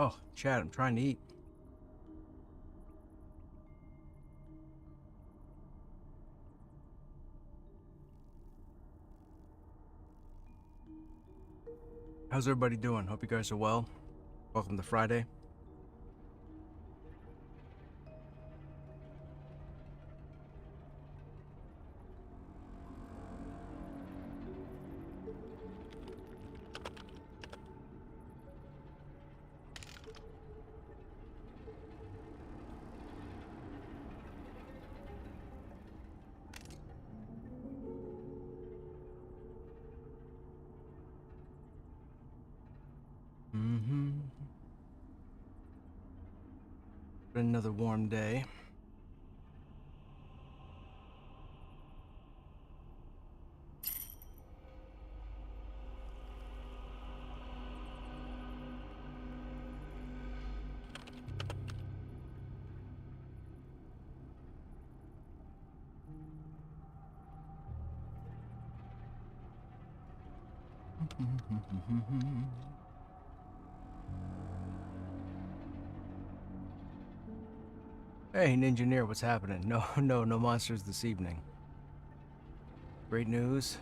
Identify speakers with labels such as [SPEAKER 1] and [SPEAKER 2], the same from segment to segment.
[SPEAKER 1] Oh, Chad, I'm trying to eat. How's everybody doing? Hope you guys are well. Welcome to Friday. Another warm day. Hey, Ninjaneer, what's happening? No monsters this evening. Great news.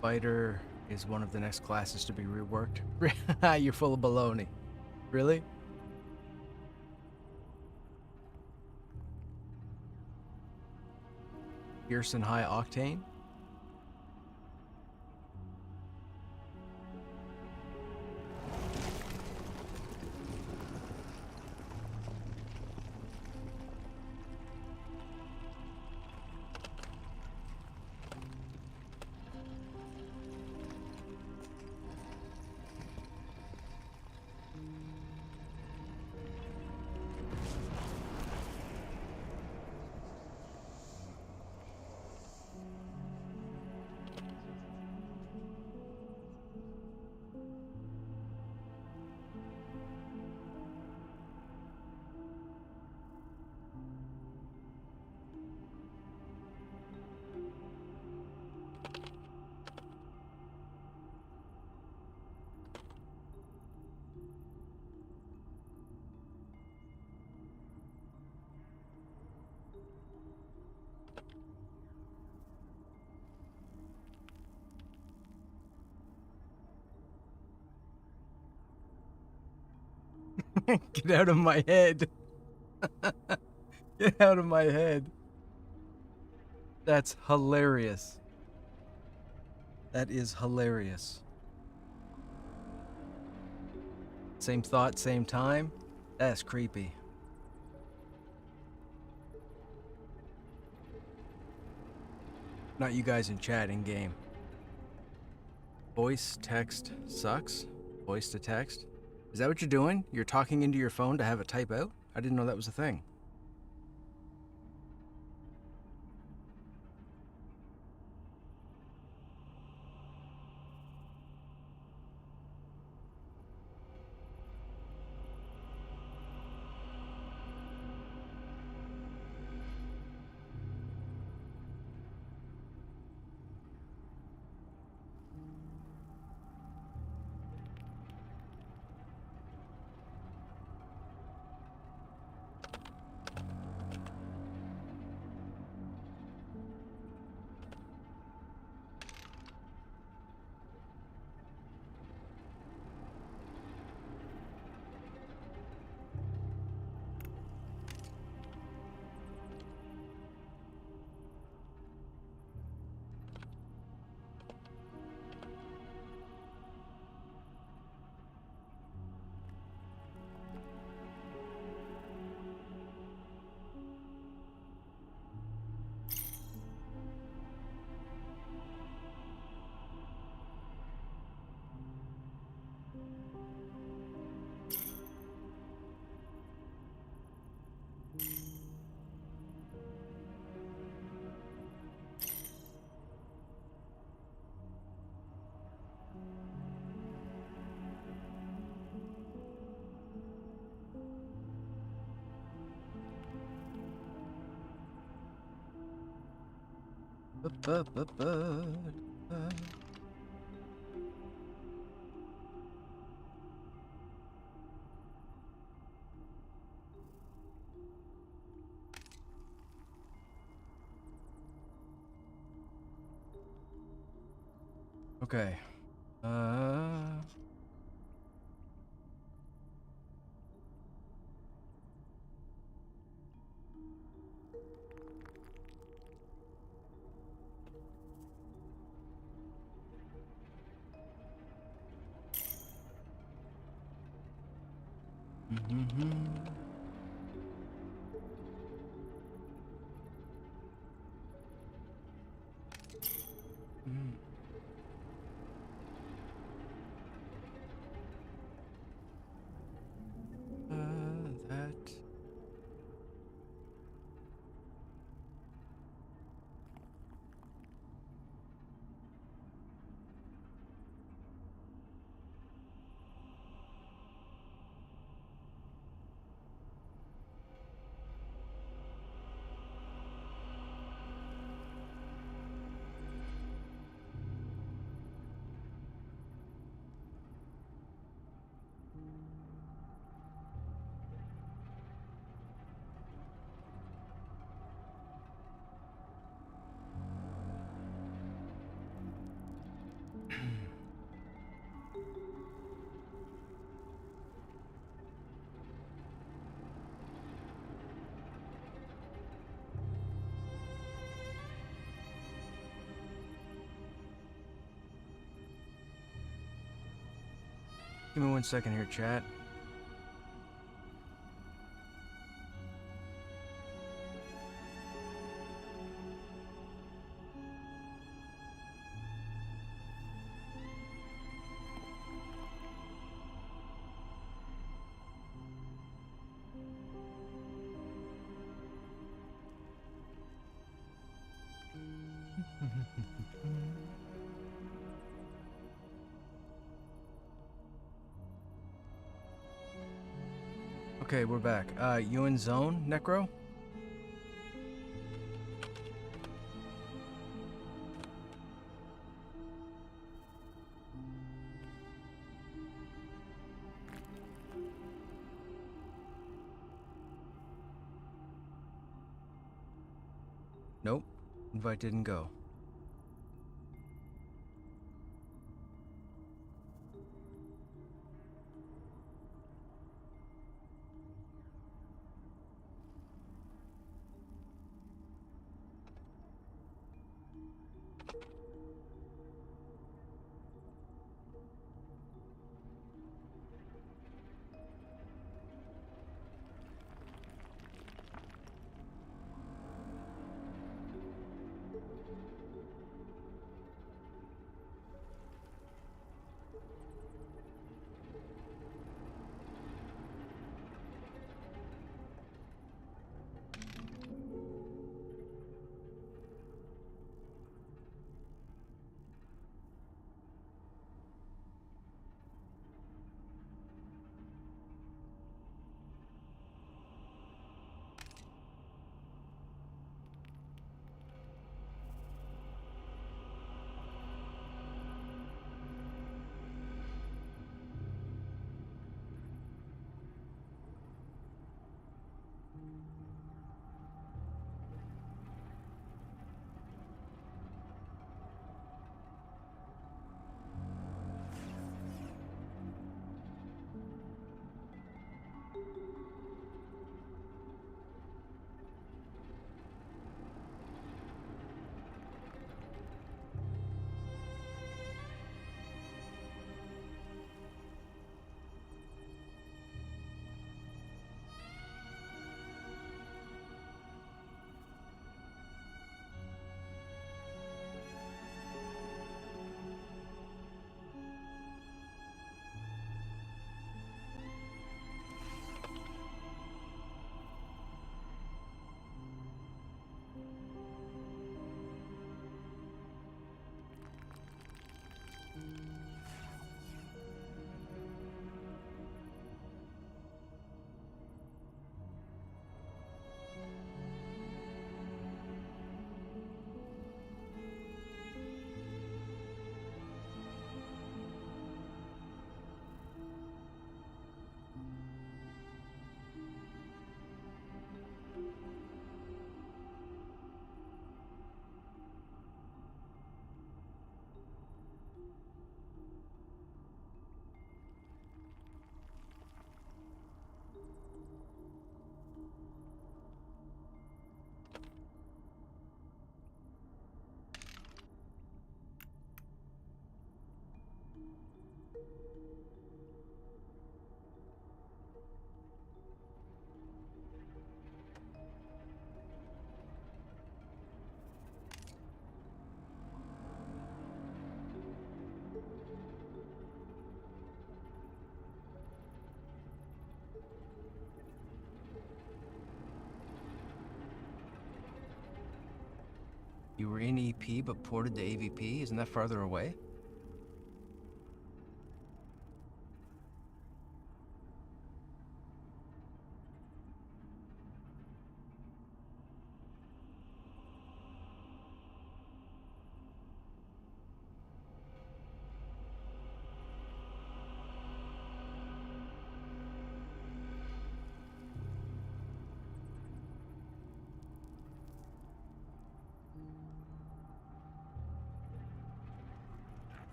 [SPEAKER 1] Fighter is one of the next classes to be reworked. You're full of baloney. Really? Pearson High Octane? Get out of my head. Get out of my head. That's hilarious. That is hilarious. Same thought, same time? That's creepy. Not you guys in chat, in game. Voice text sucks? Voice to text? Is that what you're doing? You're talking into your phone to have it type out? I didn't know that was a thing. Okay. That. Give me 1 second here, chat. Okay, we're back. You in zone, Necro? Nope. Invite didn't go. You were in EP but ported to AVP? Isn't that farther away?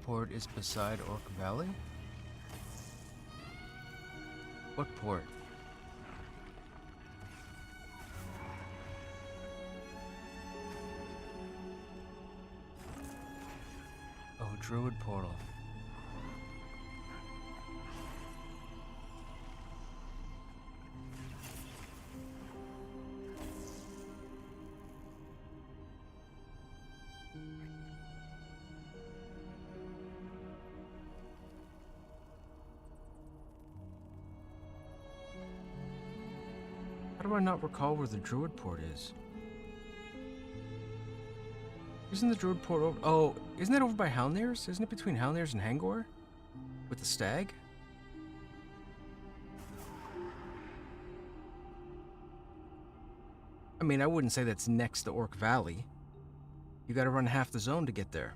[SPEAKER 1] Port is beside Orc Valley? What port? Oh, Druid Portal. How do I not recall where the Druid Port is? Isn't the Druid Port over... Oh, isn't that over by Halnir's? Isn't it between Halnir's and Hangor? With the stag? I mean, I wouldn't say that's next to Orc Valley. You gotta run half the zone to get there.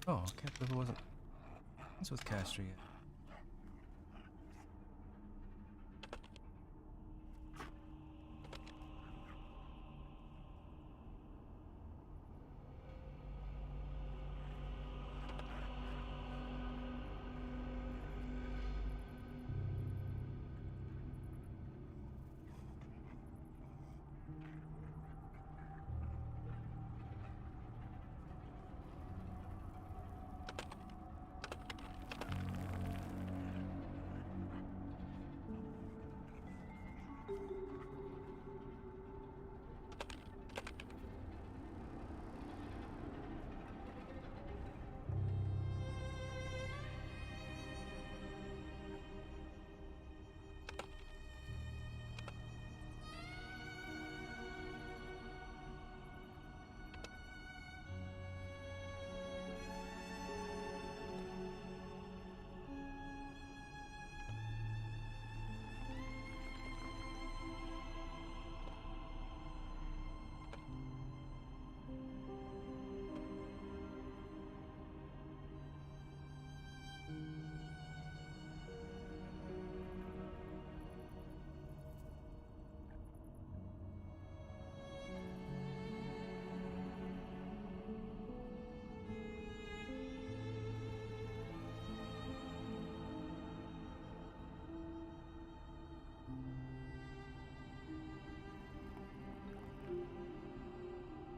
[SPEAKER 1] Oh, I can't believe it wasn't. What's with Castor yet?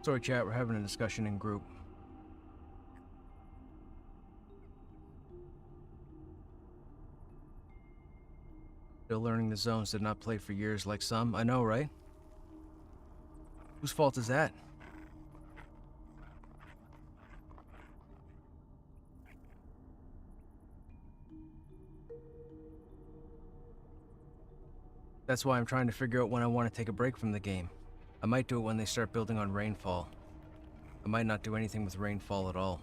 [SPEAKER 1] Sorry, chat, we're having a discussion in group. Still learning the zones, did not play for years like some. I know, right? Whose fault is that? That's why I'm trying to figure out when I want to take a break from the game. I might do it when they start building on rainfall. I might not do anything with rainfall at all.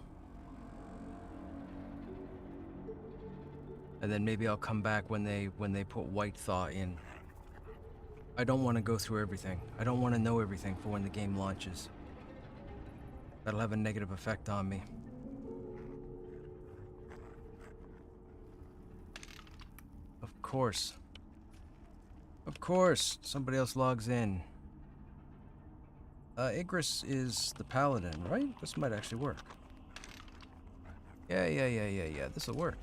[SPEAKER 1] And then maybe I'll come back when they put white thaw in. I don't want to go through everything. I don't want to know everything for when the game launches. That'll have a negative effect on me. Of course. Of course, somebody else logs in. Igris is the paladin, right? This might actually work. Yeah. This'll work.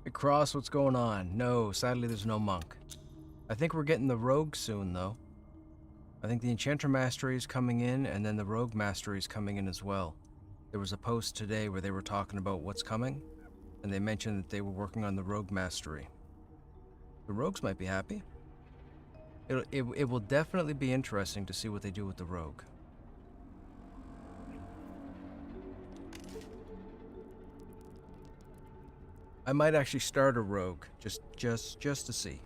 [SPEAKER 1] Hey, Cross, what's going on? No, sadly there's no monk. I think we're getting the rogue soon, though. I think the Enchanter Mastery is coming in, and then the Rogue Mastery is coming in as well. There was a post today where they were talking about what's coming, and they mentioned that they were working on the Rogue Mastery. The Rogues might be happy. It will definitely be interesting to see what they do with the Rogue. I might actually start a Rogue, just to see.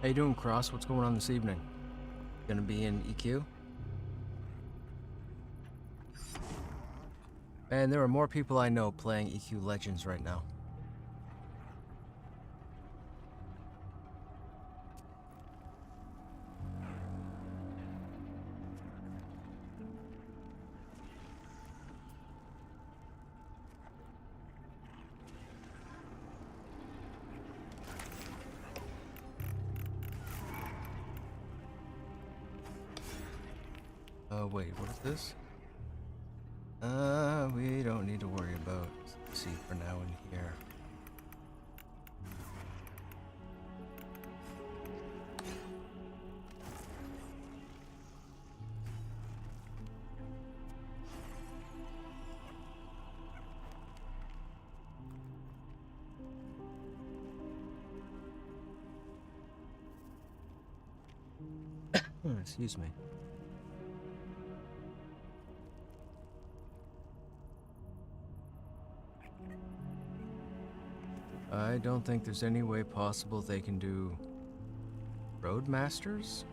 [SPEAKER 1] How you doing, Cross? What's going on this evening? Gonna be in EQ? Man, there are more people I know playing EQ Legends right now. Wait, what is this? We don't need to worry about C for now in here. Excuse me. I don't think there's any way possible they can do Roadmasters?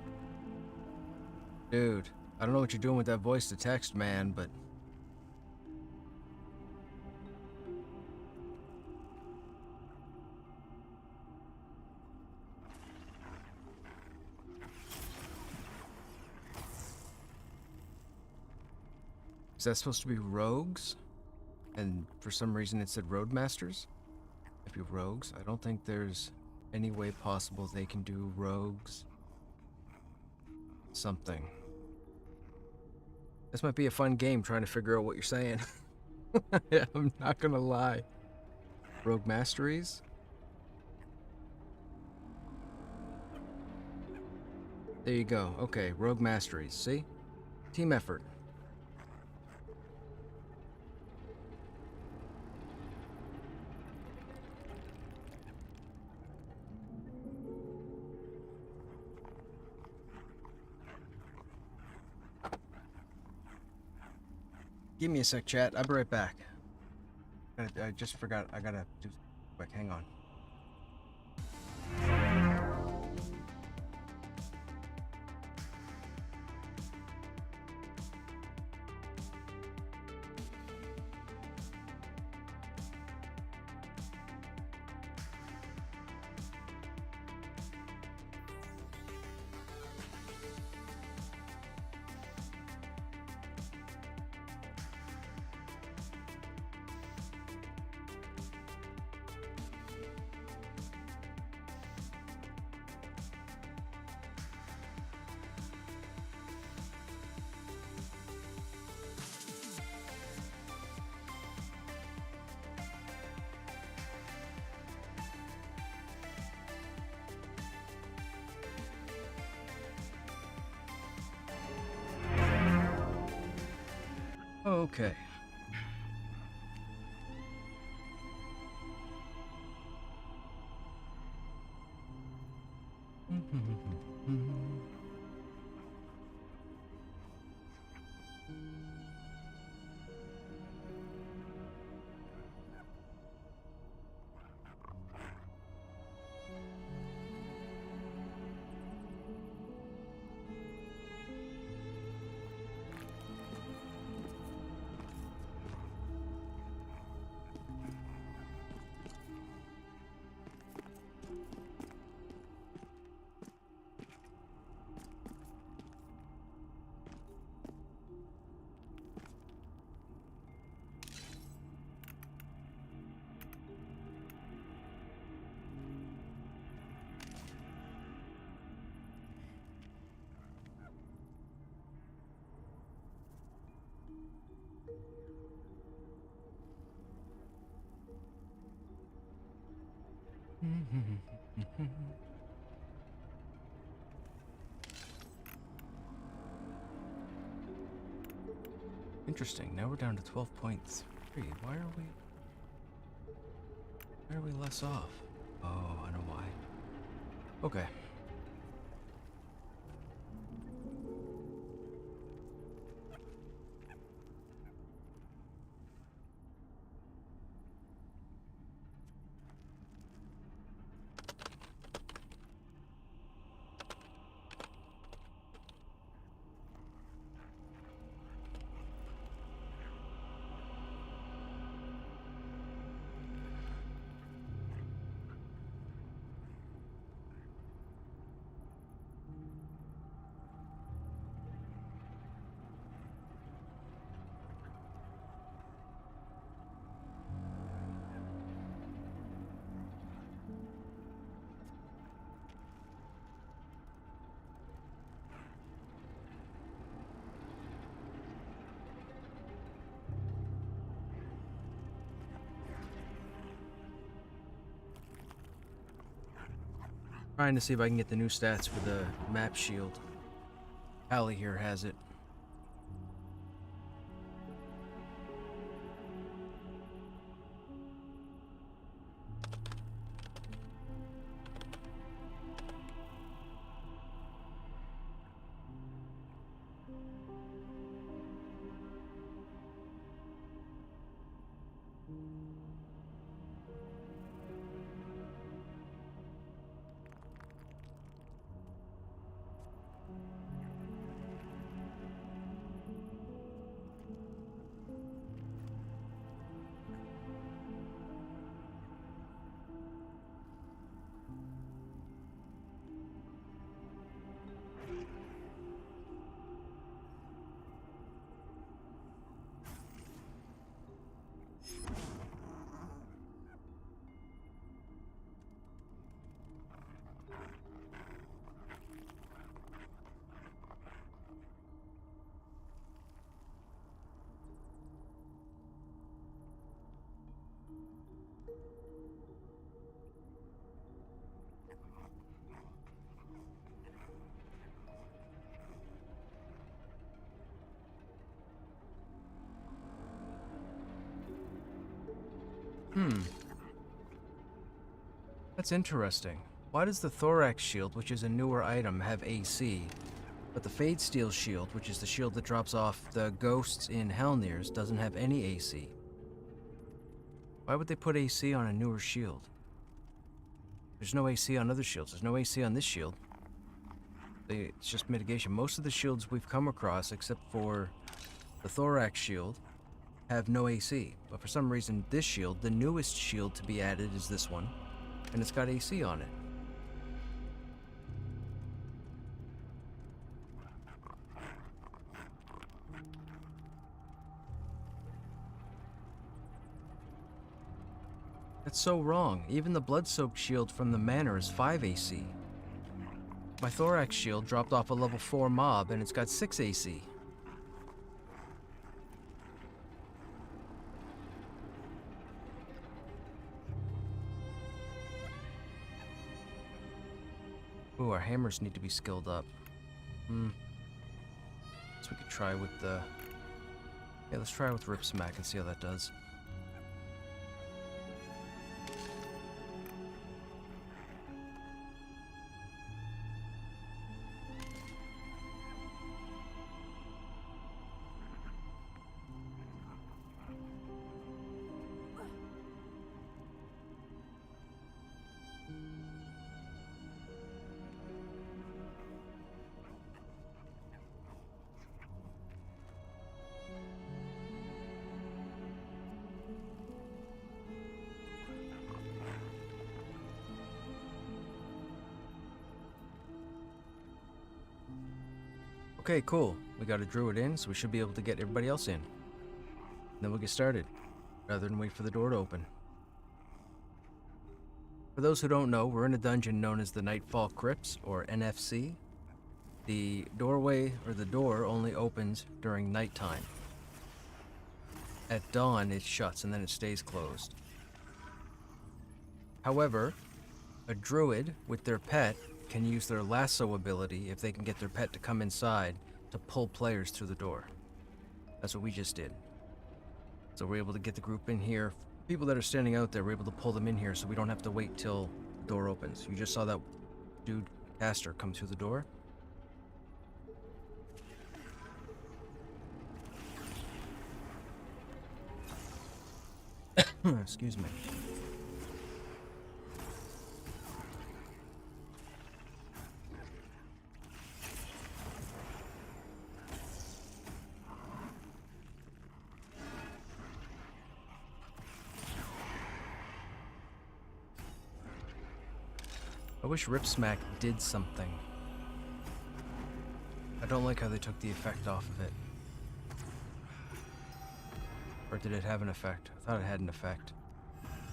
[SPEAKER 1] Dude, I don't know what you're doing with that voice to text, man, but... Is that supposed to be rogues? And for some reason it said Roadmasters? If you rogues, I don't think there's any way possible they can do rogues. Something. This might be a fun game trying to figure out what you're saying. Yeah, I'm not gonna lie. Rogue Masteries? There you go. Okay, Rogue Masteries. See? Team effort. Give me a sec, chat. I'll be right back. I just forgot. I gotta do quick. Hang on. Okay. Interesting. Now we're down to 12.3. Why are we less off? Oh, I know why. Okay. Trying to see if I can get the new stats for the map shield. Allie here has it. That's interesting. Why does the Thorax shield, which is a newer item, have AC, but the Fade Steel shield, which is the shield that drops off the ghosts in Helnirs, doesn't have any AC? Why would they put AC on a newer shield? There's no AC on other shields. There's no AC on this shield. It's just mitigation. Most of the shields we've come across, except for the Thorax shield, have no AC. But for some reason, this shield, the newest shield to be added, is this one, and it's got AC on it. That's so wrong. Even the blood-soaked shield from the manor is 5 AC. My Thorax shield dropped off a level 4 mob, and it's got 6 AC. Ooh, our hammers need to be skilled up. So we could try with the... Yeah, let's try with Rip Smack and see how that does. Okay, cool. We got a druid in, so we should be able to get everybody else in. Then we'll get started, rather than wait for the door to open. For those who don't know, we're in a dungeon known as the Nightfall Crypts, or NFC. The doorway, or the door, only opens during nighttime. At dawn, it shuts and then it stays closed. However, a druid with their pet can use their lasso ability, if they can get their pet to come inside, to pull players through the door. That's what we just did. So we're able to get the group in here. People that are standing out there, we're able to pull them in here so we don't have to wait till the door opens. You just saw that dude, Caster, come through the door. Excuse me. I wish Rip Smack did something. I don't like how they took the effect off of it. Or did it have an effect? I thought it had an effect.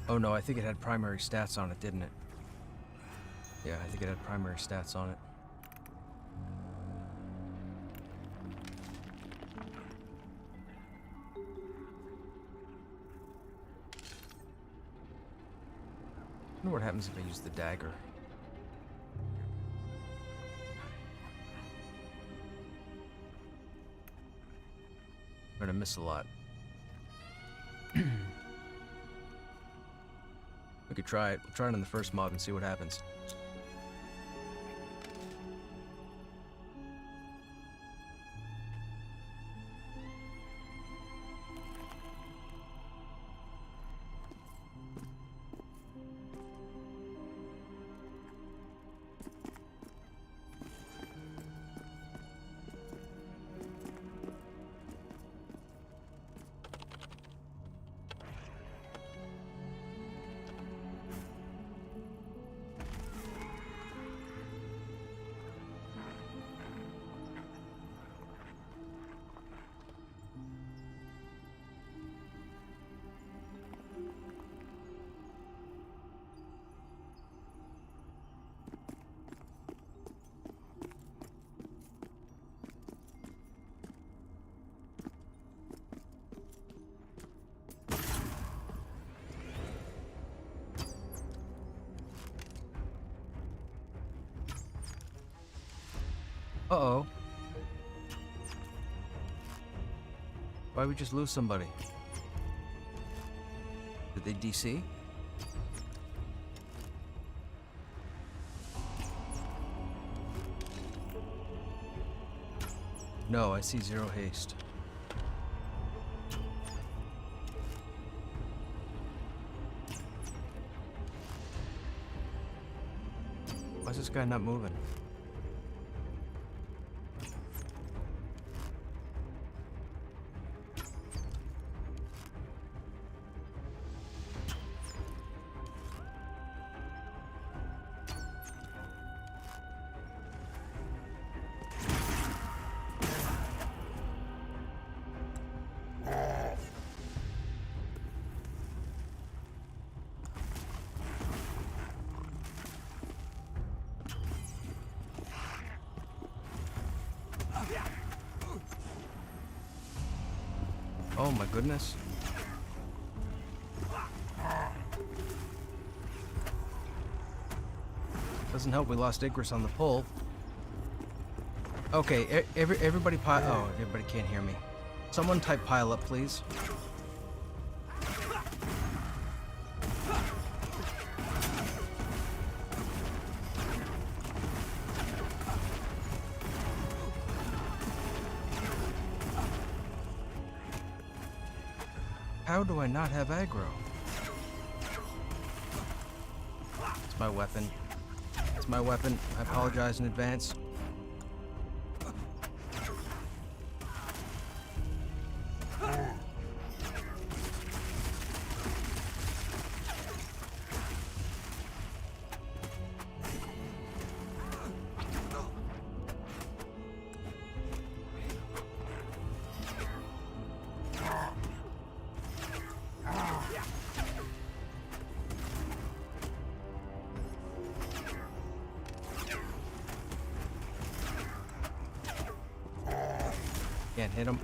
[SPEAKER 1] Oh no, I think it had primary stats on it, didn't it? Yeah, I think it had primary stats on it. I wonder what happens if I use the dagger. I'm gonna miss a lot. We could try it. We'll try it on the first mob and see what happens. Uh-oh. Why'd we just lose somebody? Did they DC? No, I see 0 haste. Why is this guy not moving? Oh my goodness. Doesn't help we lost Igris on the pull. Okay, everybody oh, everybody can't hear me. Someone type pile up, please. How do I not have aggro? It's my weapon. It's my weapon. I apologize in advance. Can't hit him.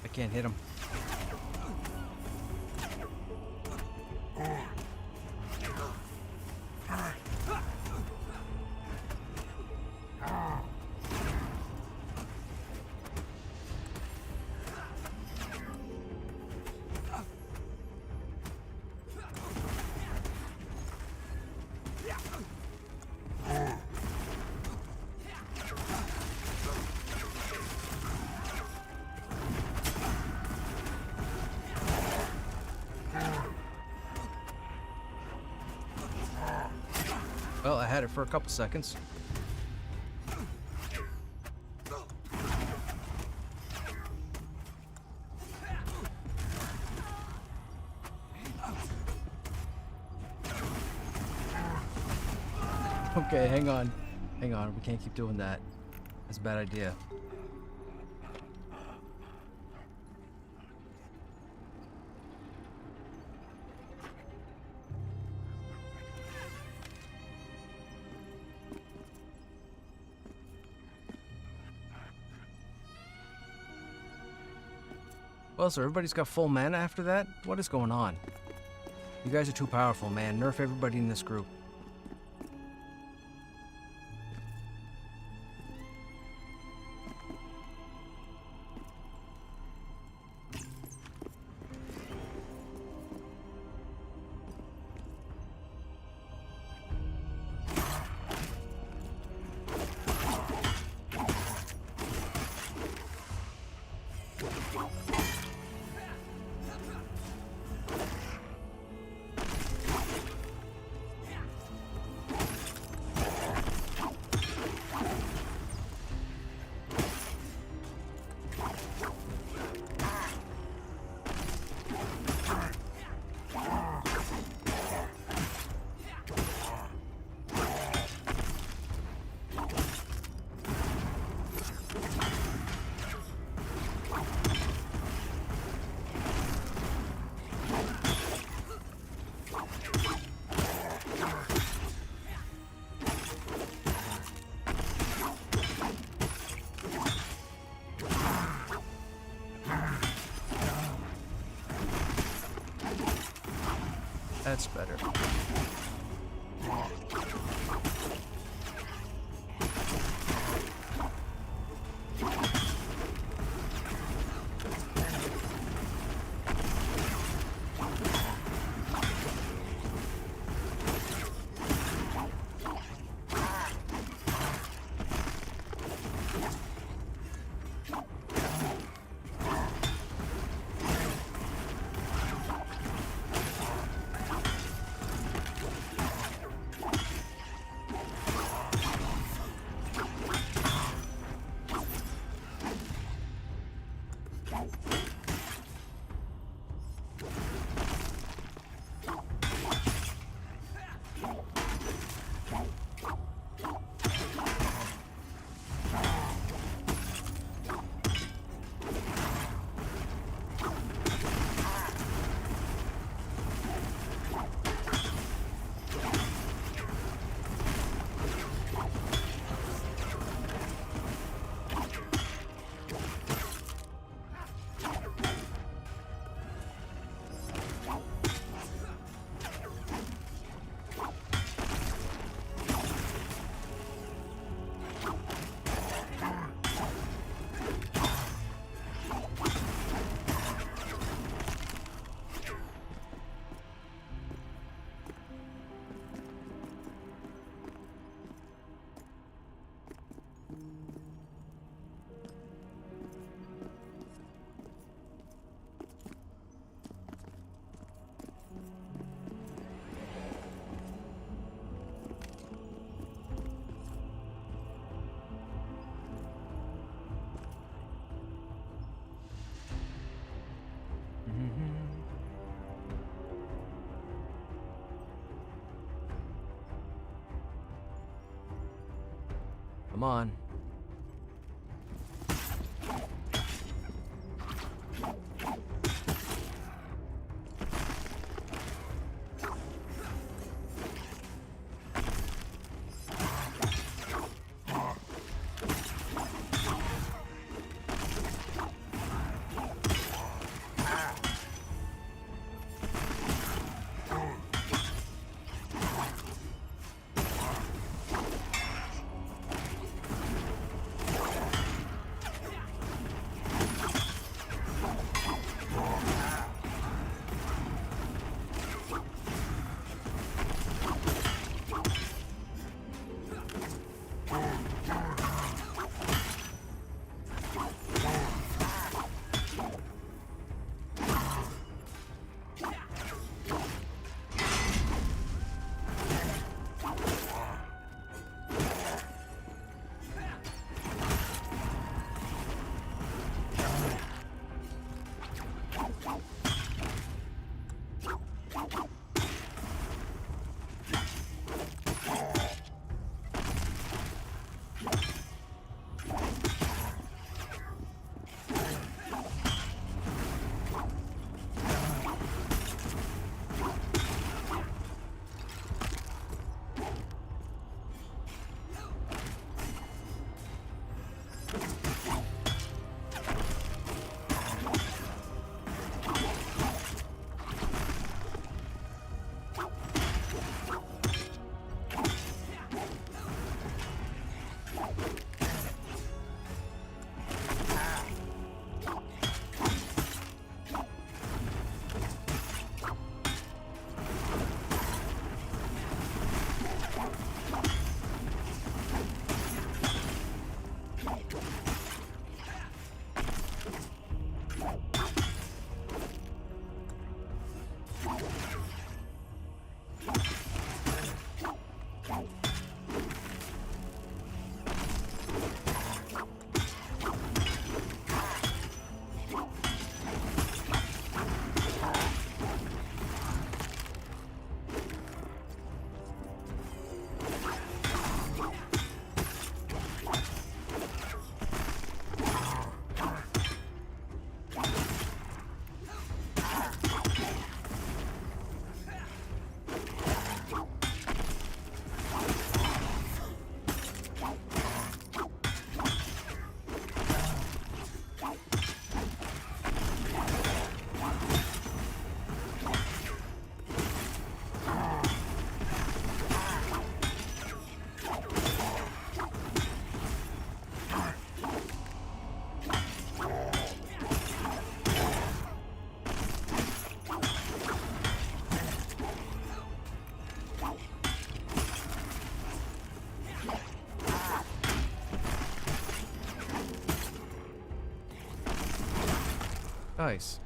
[SPEAKER 1] I can't hit him. Well, I had it for a couple seconds. Okay, hang on. Hang on, we can't keep doing that. That's a bad idea. Well, so everybody's got full mana after that? What is going on? You guys are too powerful, man. Nerf everybody in this group. That's better. Come on. Nice.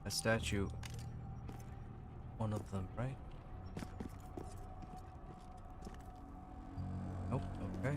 [SPEAKER 1] A statue. One of them, right? Nope, okay.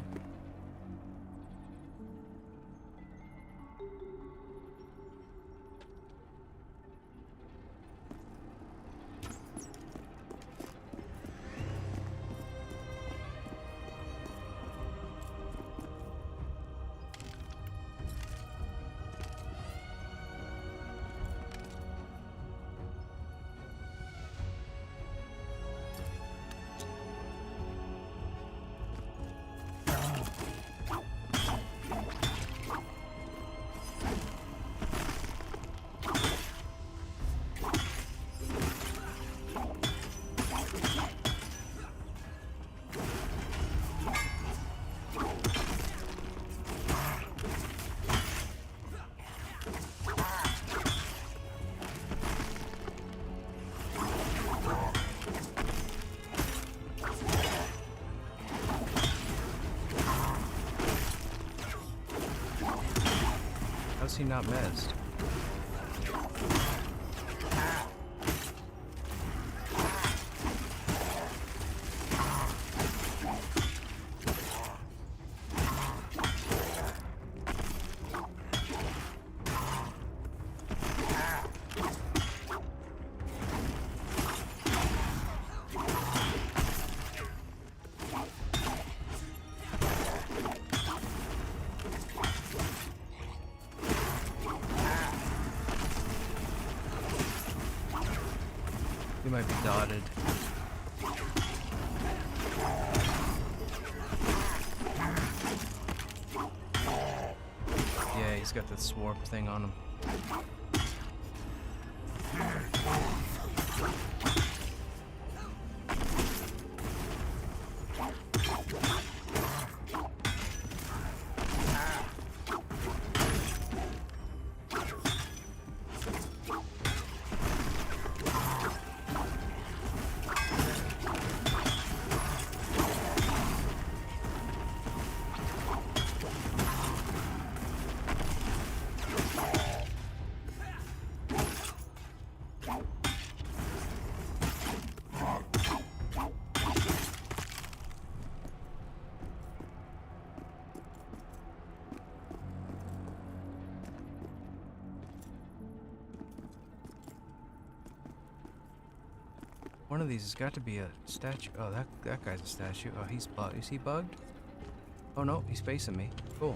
[SPEAKER 1] How's he not messed? He might be dotted. Yeah, he's got that swarm thing on him. One of these has got to be a statue. Oh, that guy's a statue. Oh, he's bugged. Is he bugged? Oh no, he's facing me. Cool.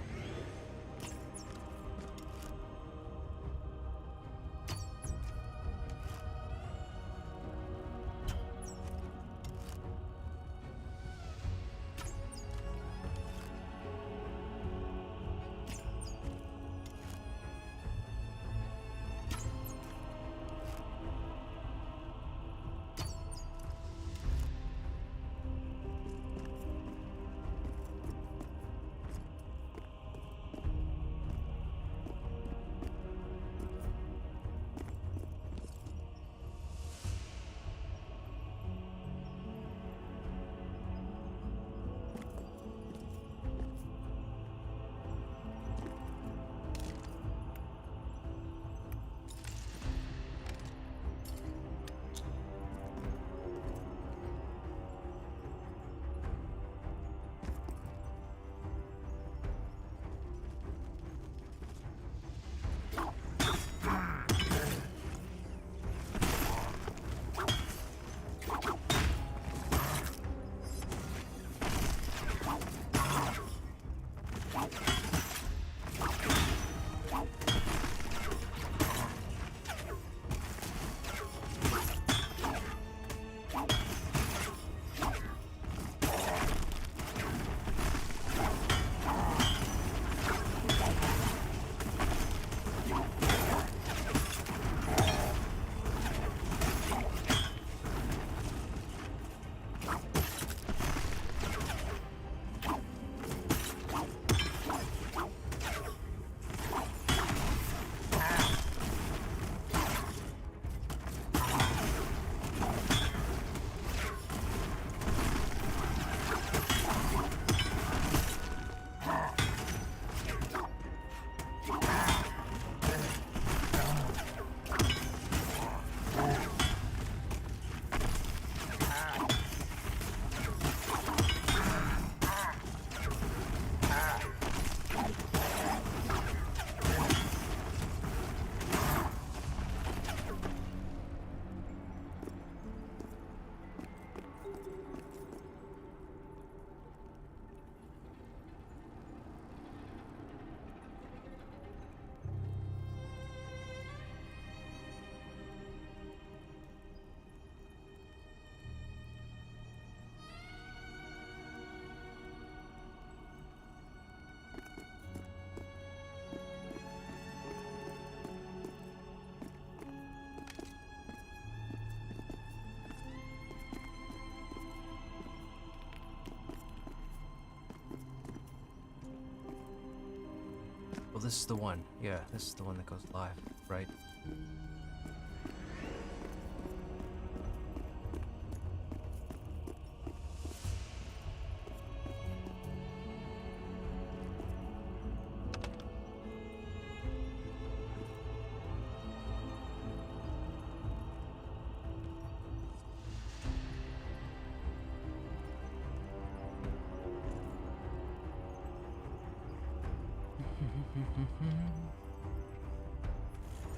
[SPEAKER 1] Well, this is the one. Yeah, this is the one that goes live, right?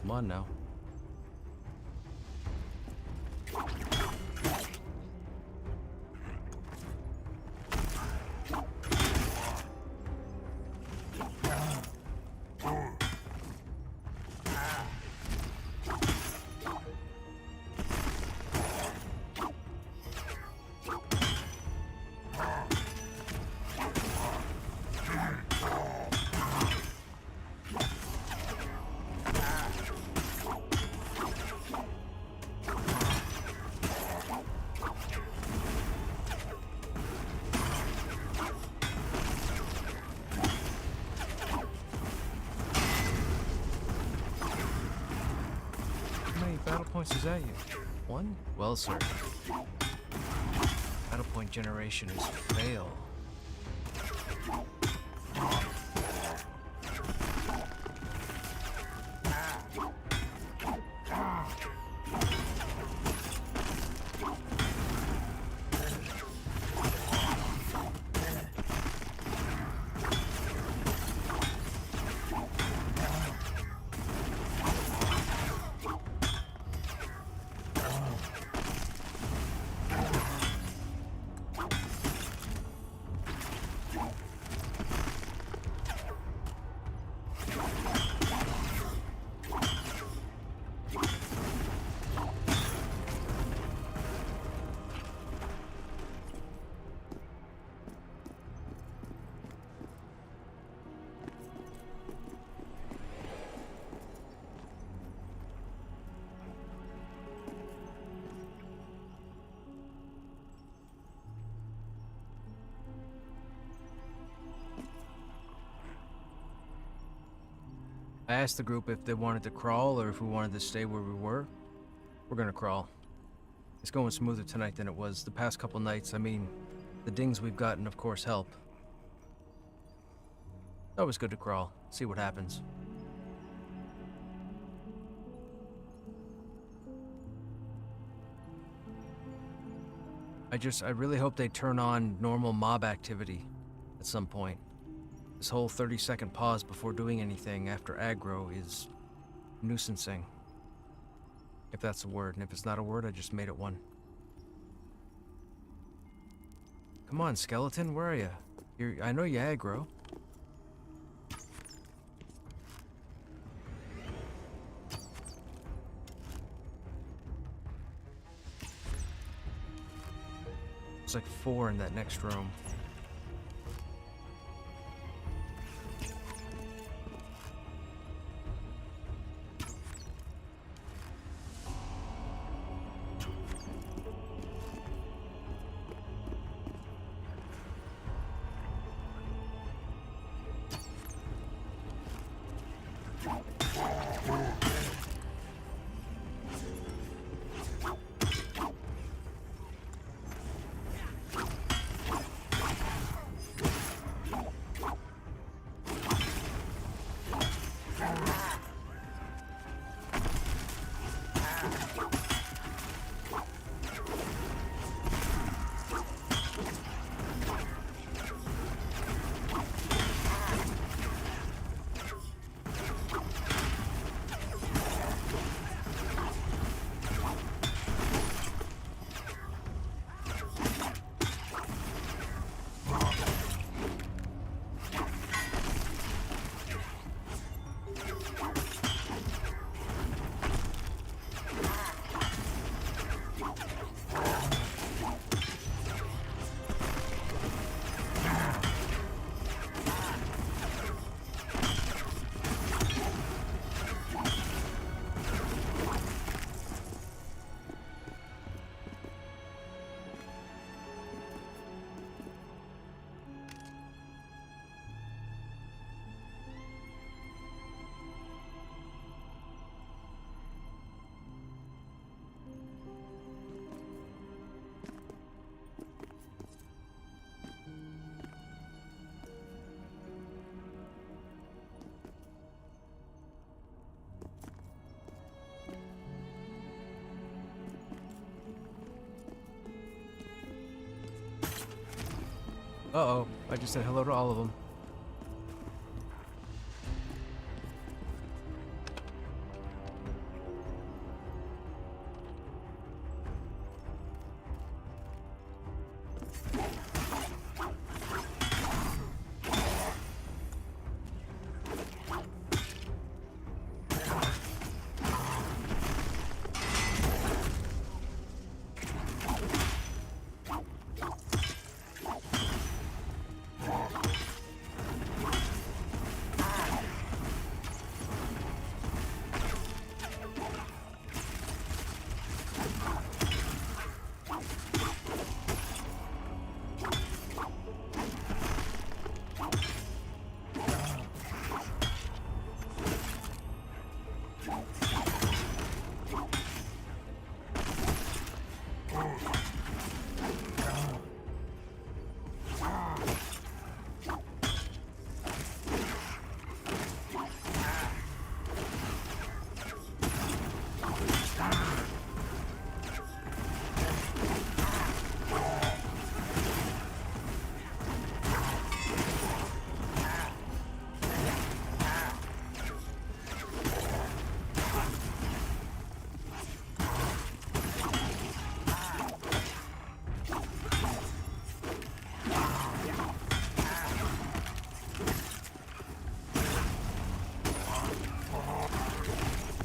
[SPEAKER 1] Come on now. Battle points is that you? One? Well, sir. Battle point generation is fail. I asked the group if they wanted to crawl or if we wanted to stay where we were. We're gonna crawl. It's going smoother tonight than it was the past couple nights. I mean, the dings we've gotten, of course, help. Always good to crawl, see what happens. I really hope they turn on normal mob activity at some point. This whole 30-second pause before doing anything after aggro is nuisancing. If that's a word, and if it's not a word, I just made it one. Come on, skeleton, where are you? I know you aggro. There's like 4 in that next room. Uh-oh, I just said hello to all of them.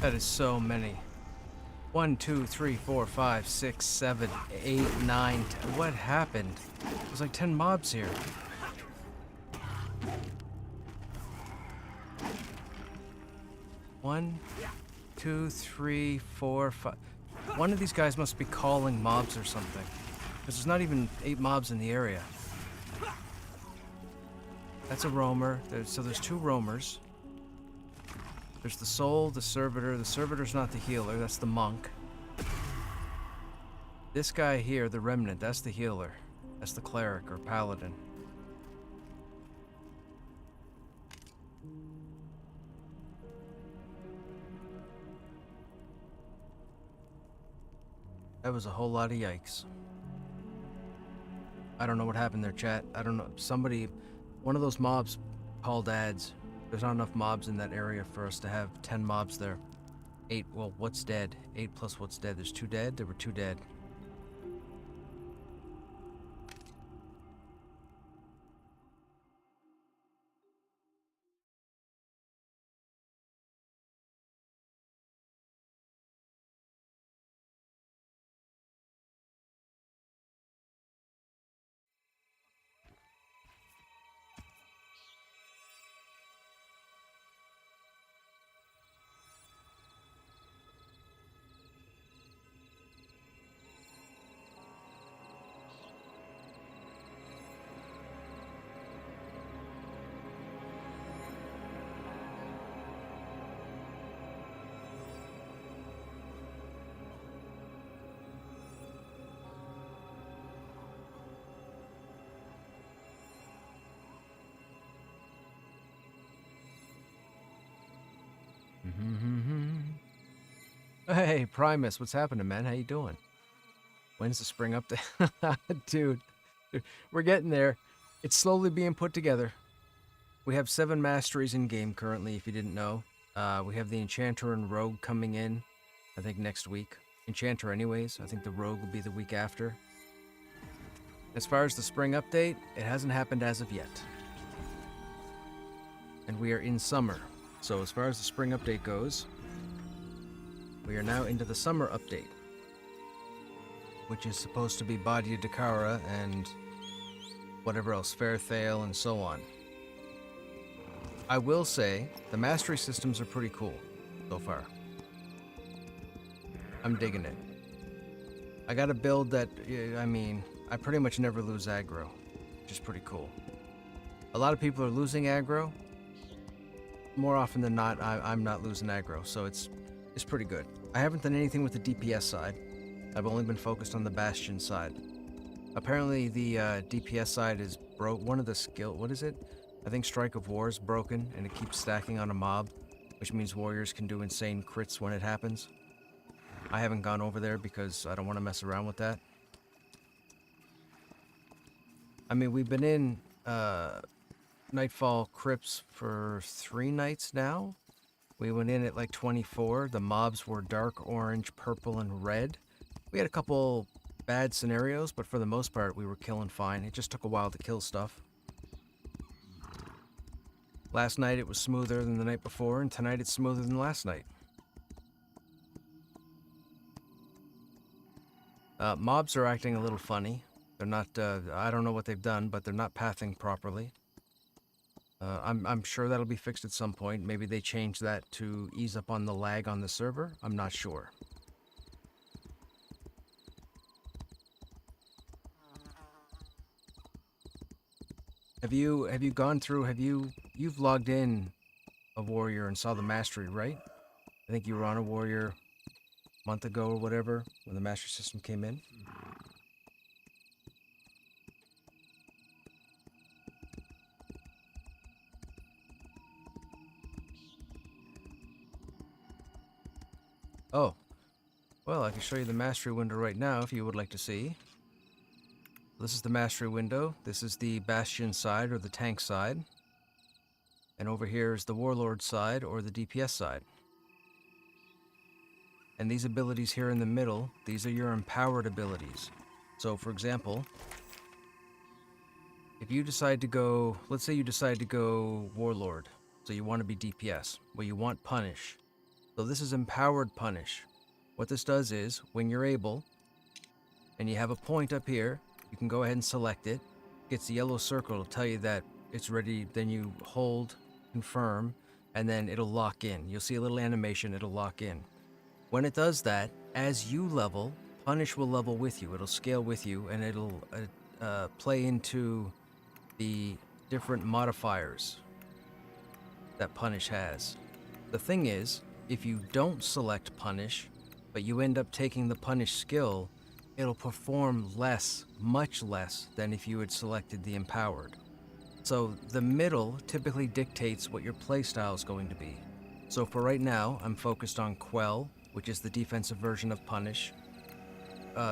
[SPEAKER 1] That is so many. 1, 2, 3, 4, 5, 6, 7, 8, 9, 10. What happened? There's like 10 mobs here. One, 2, 3, 4, 5. One of these guys must be calling mobs or something. Because there's not even 8 mobs in the area. That's a roamer. So there's 2 roamers. There's the soul, the servitor. The servitor's not the healer, that's the monk. This guy here, the remnant, that's the healer. That's the cleric or paladin. That was a whole lot of yikes. I don't know what happened there, chat. I don't know. One of those mobs called ads. There's not enough mobs in that area for us to have 10 mobs there. 8, well, what's dead? 8 plus what's dead? There's 2 dead? There were 2 dead. Hey, Primus, what's happening, man? How you doing? When's the spring update? Dude, we're getting there. It's slowly being put together. We have 7 masteries in game currently, if you didn't know. We have the Enchanter and Rogue coming in, I think, next week. Enchanter anyways. I think the Rogue will be the week after. As far as the spring update, it hasn't happened as of yet. And we are in summer. So as far as the spring update goes, we are now into the summer update, which is supposed to be Badia Dakara and whatever else, Fairthale and so on. I will say, the mastery systems are pretty cool so far. I'm digging it. I got a build that, I mean, I pretty much never lose aggro, which is pretty cool. A lot of people are losing aggro. More often than not, I'm not losing aggro, so it's pretty good. I haven't done anything with the DPS side. I've only been focused on the Bastion side. Apparently the DPS side is broke. One of the what is it? I think Strike of War is broken, and it keeps stacking on a mob, which means warriors can do insane crits when it happens. I haven't gone over there because I don't want to mess around with that. I mean, we've been in Nightfall Crypts for 3 nights now. We went in at like 24. The mobs were dark orange, purple, and red. We had a couple bad scenarios, but for the most part, we were killing fine. It just took a while to kill stuff. Last night it was smoother than the night before, and tonight it's smoother than last night. Mobs are acting a little funny. They're not, I don't know what they've done, but they're not pathing properly. I'm sure that'll be fixed at some point. Maybe they change that to ease up on the lag on the server. I'm not sure. Have you gone through, you've logged in a warrior and saw the mastery, right? I think you were on a warrior a month ago or whatever when the mastery system came in. Oh, well, I can show you the mastery window right now if you would like to see. This is the mastery window. This is the bastion side or the tank side. And over here is the warlord side or the DPS side. And these abilities here in the middle, these are your empowered abilities. So for example, if you decide to go, let's say you decide to go warlord. So you want to be DPS. Well, you want punish. So this is empowered punish. What this does is, when you're able, and you have a point up here, you can go ahead and select it. It gets the yellow circle to tell you that it's ready. Then you hold, confirm, and then it'll lock in. You'll see a little animation, it'll lock in. When it does that, as you level, punish will level with you. It'll scale with you, and it'll play into the different modifiers that punish has. The thing is, if you don't select punish, but you end up taking the punish skill, it'll perform less, much less, than if you had selected the empowered. So the middle typically dictates what your playstyle is going to be. So for right now, I'm focused on Quell, which is the defensive version of punish,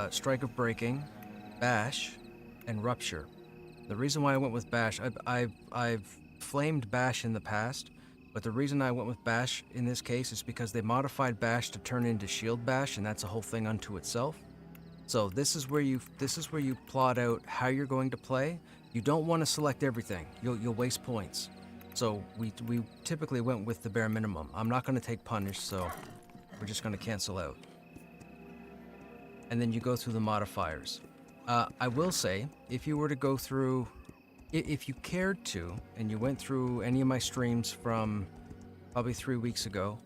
[SPEAKER 1] Strike of Breaking, Bash, and Rupture. The reason why I went with Bash, I've flamed Bash in the past, but the reason I went with Bash in this case is because they modified Bash to turn into Shield Bash, and that's a whole thing unto itself. So this is where you plot out how you're going to play. You don't want to select everything. You'll waste points. So we typically went with the bare minimum. I'm not going to take punish, so we're just going to cancel out. And then you go through the modifiers. I will say, if you were to go through, if you cared to, and you went through any of my streams from probably 3 weeks ago,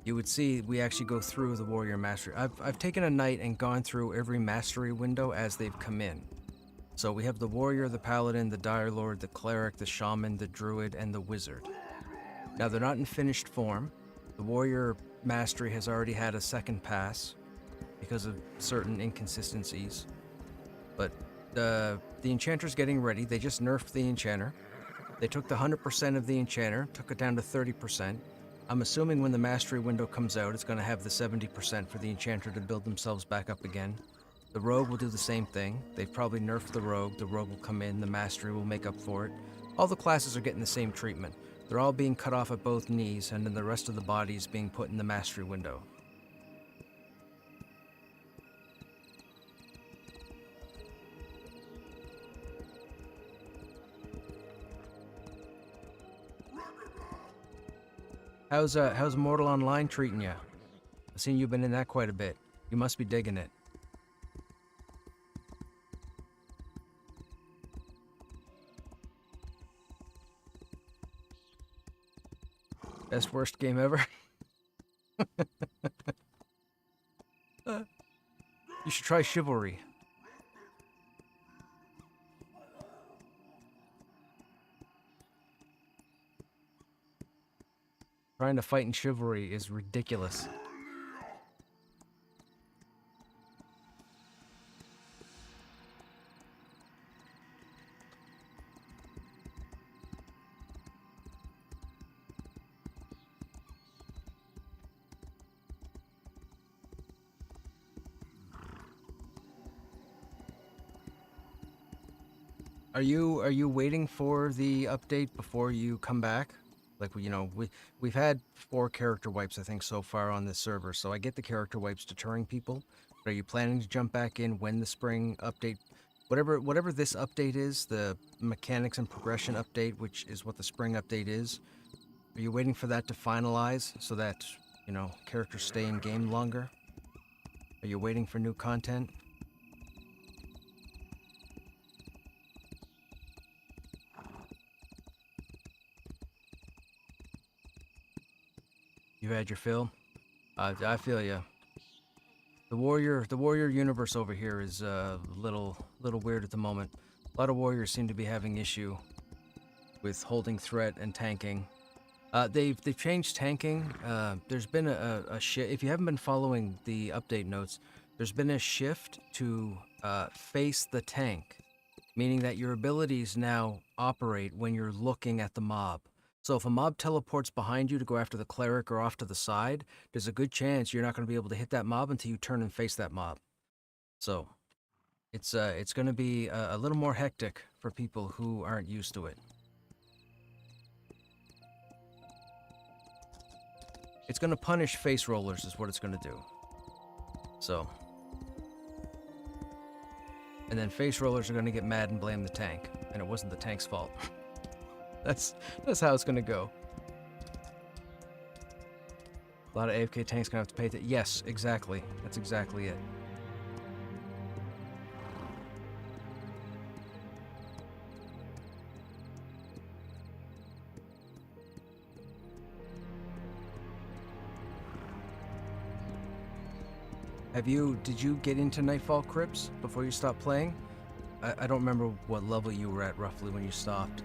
[SPEAKER 1] you would see we actually go through the warrior mastery. I've taken a night and gone through every mastery window as they've come in. So we have the warrior, the paladin, the dire lord, the cleric, the shaman, the druid, and the wizard. Now they're not in finished form. The warrior mastery has already had a second pass because of certain inconsistencies. But the enchanter's getting ready. They just nerfed the enchanter. They took the 100% of the enchanter, took it down to 30%. I'm assuming when the mastery window comes out, it's going to have the 70% for the enchanter to build themselves back up again. The rogue will do the same thing. They've probably nerfed the rogue will come in, the mastery will make up for it. All the classes are getting the same treatment. They're all being cut off at both knees, and then the rest of the body is being put in the mastery window. How's Mortal Online treating you? I've seen you've been in that quite a bit. You must be digging it. Best worst game ever? You should try Chivalry. Trying to fight in Chivalry is ridiculous. Are you waiting for the update before you come back? Like we've had 4 character wipes I think so far on this server, so I get the character wipes deterring people. But are you planning to jump back in when the spring update, whatever this update is, the mechanics and progression update, which is what the spring update is? Are you waiting for that to finalize so that characters stay in game longer? Are you waiting for new content? You've had your fill. I feel you. The warrior universe over here is a little weird at the moment. A lot of warriors seem to be having issue with holding threat and tanking. They've changed tanking. There's been a shift. If you haven't been following the update notes, there's been a shift to face the tank, meaning that your abilities now operate when you're looking at the mob. So if a mob teleports behind you to go after the cleric or off to the side, there's a good chance you're not going to be able to hit that mob until you turn and face that mob. So it's going to be a little more hectic for people who aren't used to it. It's going to punish face rollers is what it's going to do. So. And then face rollers are going to get mad and blame the tank. And it wasn't the tank's fault. That's how it's going to go. A lot of AFK tanks going to have to pay that. Yes, exactly. That's exactly it. Did you get into Nightfall Crypts before you stopped playing? I don't remember what level you were at roughly when you stopped.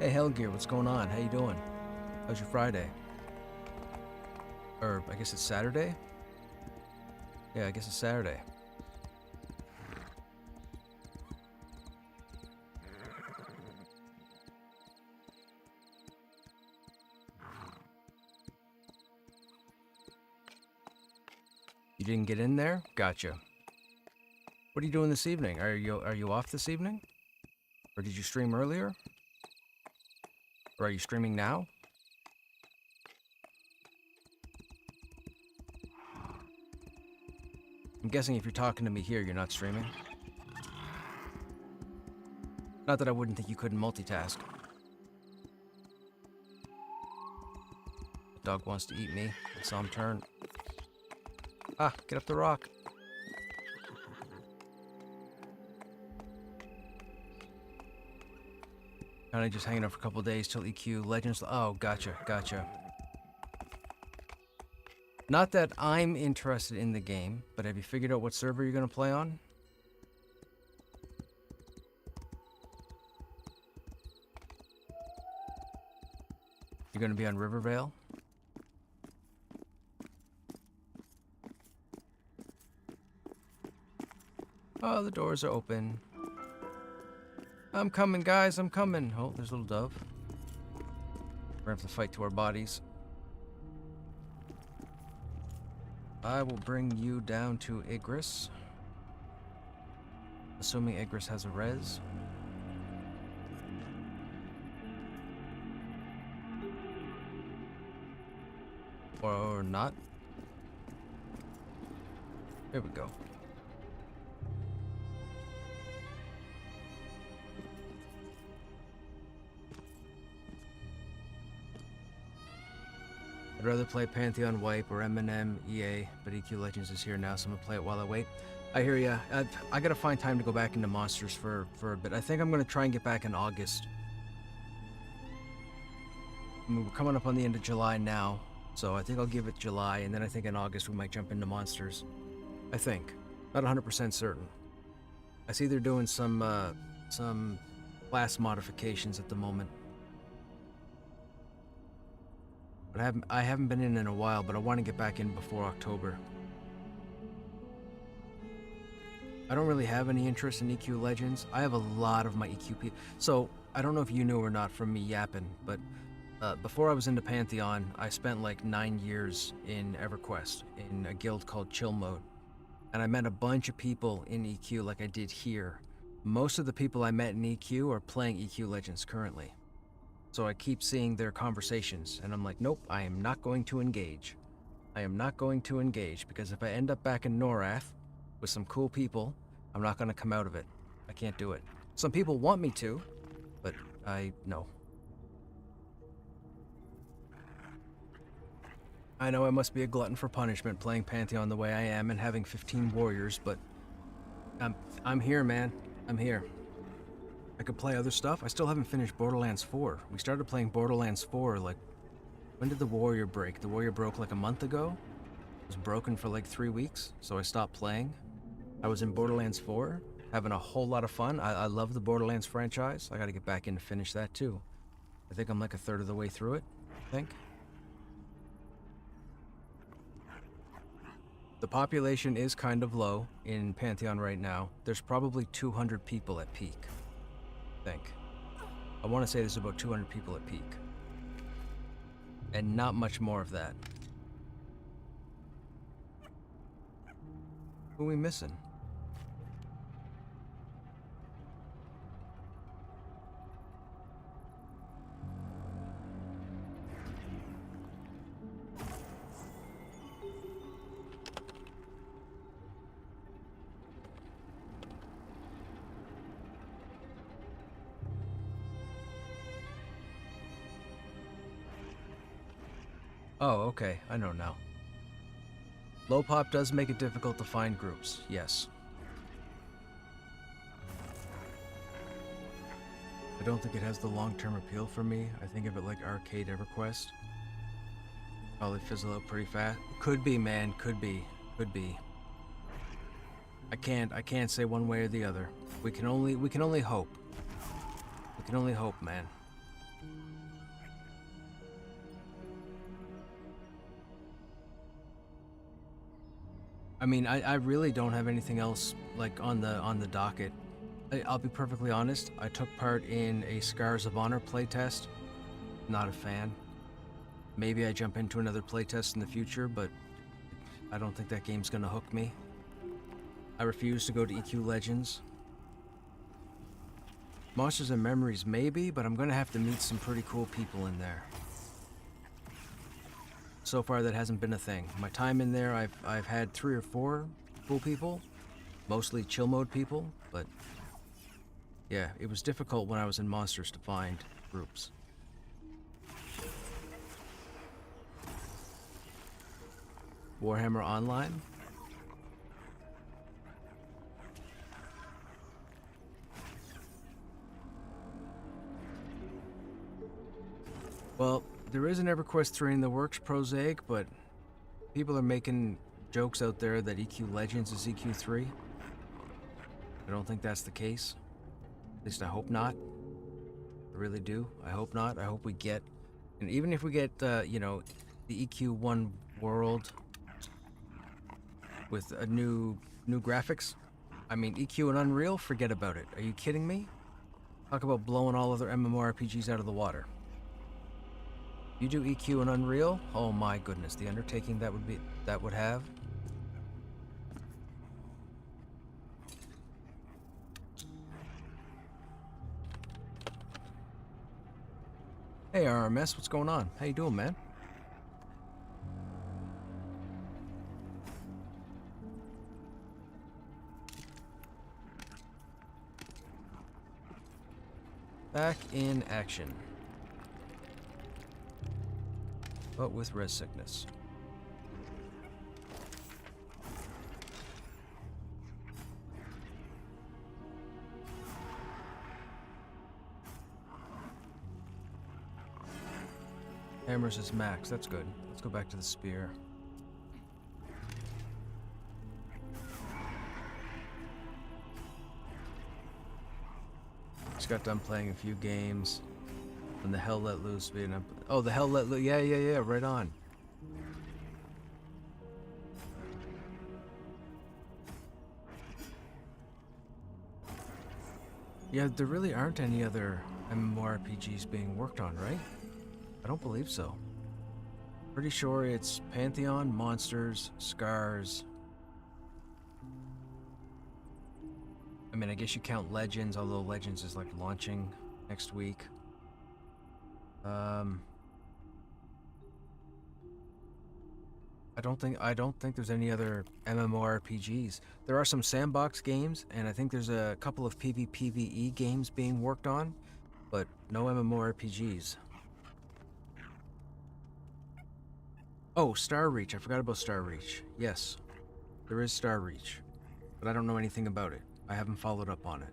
[SPEAKER 1] Hey Hellgear, what's going on? How you doing? How's your Friday? Or I guess it's Saturday? Yeah, I guess it's Saturday. You didn't get in there? Gotcha. What are you doing this evening? Are you off this evening? Or did you stream earlier? Or are you streaming now? I'm guessing if you're talking to me here, you're not streaming. Not that I wouldn't think you couldn't multitask. The dog wants to eat me. I saw him turn. Ah, get up the rock. Kinda just hanging out for a couple days till EQ Legends. Oh, gotcha. Not that I'm interested in the game, but have you figured out what server you're gonna play on? You're gonna be on Rivervale? Oh, the doors are open. I'm coming, guys, I'm coming. Oh, there's a little dove. We're gonna have to fight to our bodies. I will bring you down to Igris. Assuming Igris has a res. Or not. There we go. I'd rather play Pantheon Wipe or M&M EA, but EQ Legends is here now, so I'm gonna play it while I wait. I hear ya. I gotta find time to go back into Monsters for a bit. I think I'm gonna try and get back in August. I mean, we're coming up on the end of July now, so I think I'll give it July, and then I think in August we might jump into Monsters. I think. Not 100% certain. I see they're doing some class modifications at the moment. But I haven't been in a while, but I want to get back in before October. I don't really have any interest in EQ Legends. I have a lot of my EQ So, I don't know if you knew or not from me yapping, but before I was into Pantheon, I spent like 9 years in EverQuest, in a guild called Chill Mode. And I met a bunch of people in EQ like I did here. Most of the people I met in EQ are playing EQ Legends currently. So I keep seeing their conversations, and I'm like, nope, I am not going to engage. I am not going to engage, because if I end up back in Norath with some cool people, I'm not going to come out of it. I can't do it. Some people want me to, but no. I know I must be a glutton for punishment playing Pantheon the way I am and having 15 warriors, but I'm here, man. I'm here. I could play other stuff. I still haven't finished Borderlands 4. We started playing Borderlands 4 like, when did the warrior break? The warrior broke like a month ago. It was broken for like 3 weeks, so I stopped playing. I was in Borderlands 4, having a whole lot of fun. I love the Borderlands franchise. I gotta get back in to finish that too. I think I'm like a third of the way through it, I think. The population is kind of low in Pantheon right now. There's probably 200 people at peak, I think. I want to say there's about 200 people at peak. And not much more of that. Who are we missing? Oh, okay, I know now. Low pop does make it difficult to find groups, yes. I don't think it has the long-term appeal for me. I think of it like arcade EverQuest. Probably fizzle out pretty fast. Could be, man, could be. I can't say one way or the other. We can only hope. We can only hope, man. I mean, I really don't have anything else like on the docket. I'll be perfectly honest. I took part in a Scars of Honor playtest. Not a fan. Maybe I jump into another playtest in the future, but I don't think that game's gonna hook me. I refuse to go to EQ Legends. Monsters and Memories maybe, but I'm gonna have to meet some pretty cool people in there. So far, that hasn't been a thing. My time in there, I've had 3 or 4 cool people, mostly chill mode people, but yeah, it was difficult when I was in Monsters to find groups. Warhammer Online? Well, there is an EverQuest 3 in the works, Prosaic, but people are making jokes out there that EQ Legends is EQ 3. I don't think that's the case. At least I hope not. I really do. I hope not. I hope we get... And even if we get, you know, the EQ 1 world with a new graphics, I mean, EQ and Unreal, forget about it. Are you kidding me? Talk about blowing all other MMORPGs out of the water. You do EQ and Unreal? Oh my goodness, the undertaking that would have. Hey RMS, what's going on? How you doing, man? Back in action. But with res sickness. Hammers is max, that's good. Let's go back to the spear. Just got done playing a few games. When the Hell Let Loose being up. Oh, the Hell Let Loose. Yeah, right on. Yeah, there really aren't any other MMORPGs being worked on, right? I don't believe so. Pretty sure it's Pantheon, Monsters, Scars. I mean, I guess you count Legends, although Legends is like launching next week. I don't think there's any other MMORPGs. There are some sandbox games, and I think there's a couple of PvPvE games being worked on, but no MMORPGs. Oh, Star Reach. I forgot about Star Reach. Yes, there is Star Reach, but I don't know anything about it. I haven't followed up on it.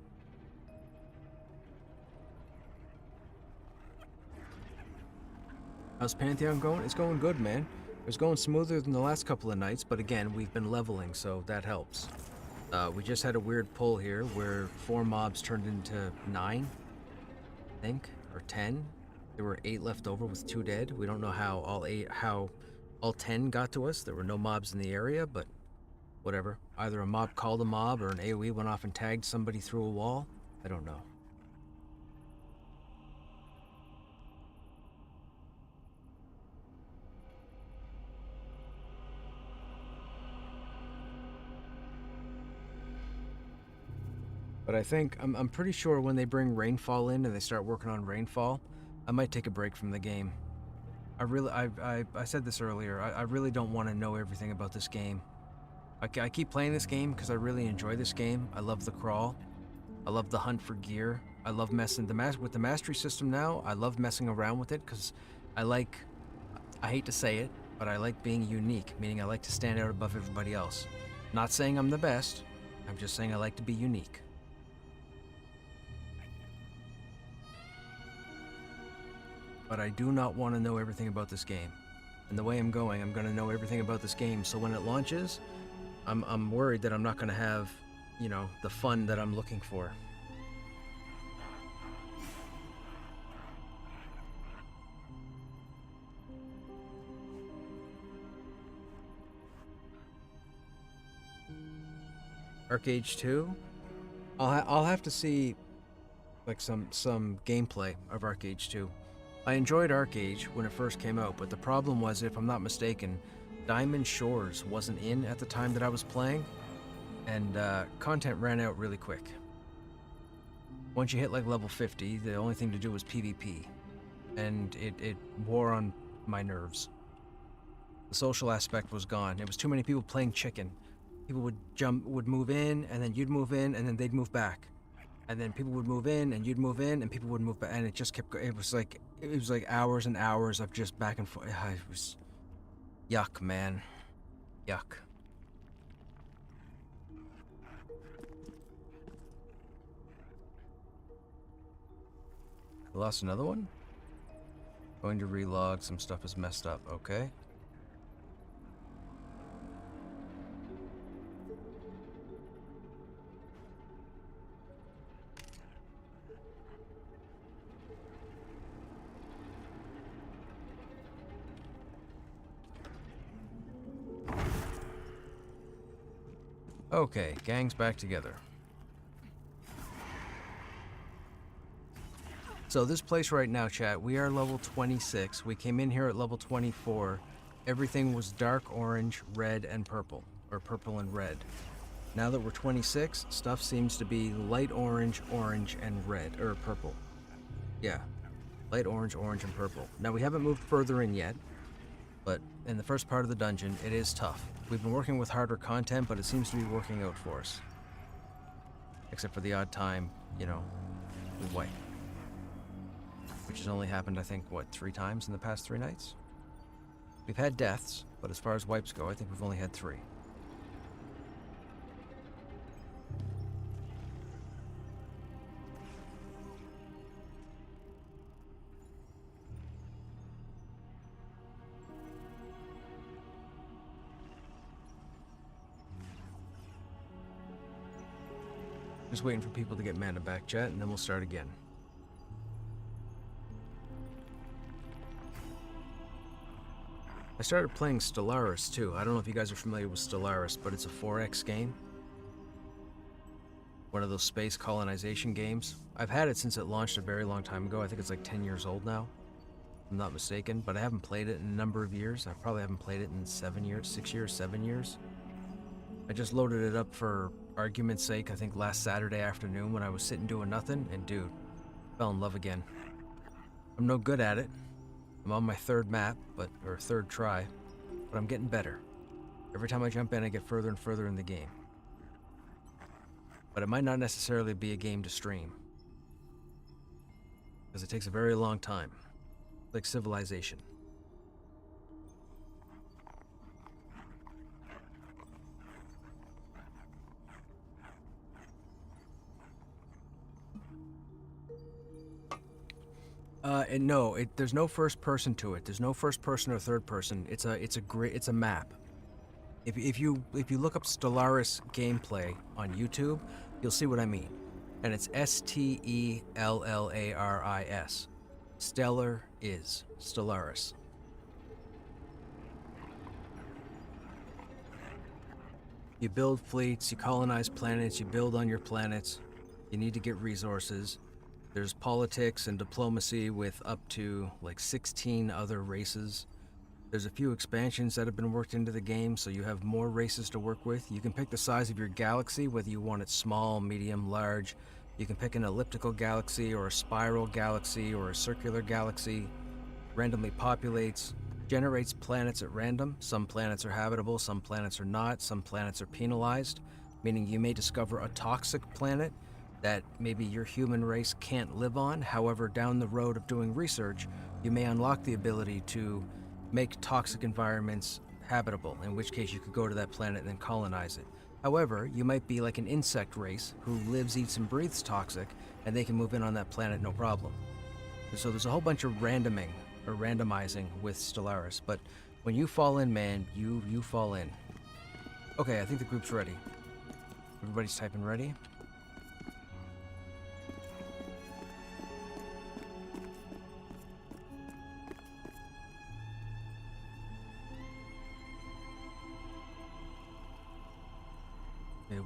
[SPEAKER 1] How's Pantheon going? It's going good, man. It was going smoother than the last couple of nights, but again, we've been leveling, so that helps. We just had a weird pull here where 4 mobs turned into 9, I think, or 10. There were 8 left over with 2 dead. We don't know how all 10 got to us. There were no mobs in the area, but whatever. Either a mob called a mob or an AoE went off and tagged somebody through a wall. I don't know. But I think, I'm pretty sure when they bring Rainfall in and they start working on Rainfall, I might take a break from the game. I said this earlier, I really don't want to know everything about this game. I keep playing this game because I really enjoy this game. I love the crawl. I love the hunt for gear. I love messing with the mastery system now. I love messing around with it because I hate to say it, but I like being unique, meaning I like to stand out above everybody else. Not saying I'm the best, I'm just saying I like to be unique. But I do not want to know everything about this game. And the way I'm going to know everything about this game, so when it launches, I'm worried that I'm not going to have, you know, the fun that I'm looking for. Arcade 2? I'll have to see like some gameplay of Arcade 2. I enjoyed Arcade when it first came out, but the problem was, if I'm not mistaken, Diamond Shores wasn't in at the time that I was playing, and content ran out really quick. Once you hit like level 50, the only thing to do was PvP, and it wore on my nerves. The social aspect was gone. It was too many people playing chicken. People would move in, and then you'd move in, and then they'd move back. And then people would move in, and you'd move in, and people would move back, and it just kept going. It was like hours and hours of just back and forth. It was yuck, man. Yuck. I lost another one? Going to relog, some stuff is messed up, okay. Okay, gang's back together. So this place right now, chat, we are level 26. We came in here at level 24. Everything was dark orange, red, and purple. Or purple and red. Now that we're 26, stuff seems to be light orange, orange, and red. Or purple. Yeah. Light orange, orange, and purple. Now we haven't moved further in yet, but in the first part of the dungeon, it is tough. We've been working with harder content, but it seems to be working out for us. Except for the odd time, you know, we wipe. Which has only happened, I think, what, 3 times in the past 3 nights? We've had deaths, but as far as wipes go, I think we've only had 3. Just waiting for people to get mana back, chat, and then we'll start again. I started playing Stellaris too. I don't know if you guys are familiar with Stellaris, but it's a 4X game. One of those space colonization games. I've had it since it launched a very long time ago. I think it's like 10 years old now, if I'm not mistaken, but I haven't played it in a number of years. I probably haven't played it in 7 years, 6 years, 7 years. I just loaded it up for argument's sake, I think last Saturday afternoon when I was sitting doing nothing, and dude, fell in love again. I'm no good at it. I'm on my third map, or third try, but I'm getting better. Every time I jump in, I get further and further in the game. But it might not necessarily be a game to stream, because it takes a very long time, like Civilization. There's no first person to it. There's no first person or third person. It's a map. If you look up Stellaris gameplay on YouTube, you'll see what I mean. And it's Stellaris. Stellar is Stellaris. You build fleets, you colonize planets, you build on your planets. You need to get resources. There's politics and diplomacy with up to like 16 other races. There's a few expansions that have been worked into the game, so you have more races to work with. You can pick the size of your galaxy, whether you want it small, medium, large. You can pick an elliptical galaxy or a spiral galaxy or a circular galaxy. Randomly populates, generates planets at random. Some planets are habitable, some planets are not, some planets are penalized, meaning you may discover a toxic planet that maybe your human race can't live on. However, down the road of doing research, you may unlock the ability to make toxic environments habitable, in which case you could go to that planet and then colonize it. However, you might be like an insect race who lives, eats, and breathes toxic, and they can move in on that planet no problem. So there's a whole bunch of randomizing with Stellaris, but when you fall in, man, you fall in. Okay, I think the group's ready. Everybody's typing ready?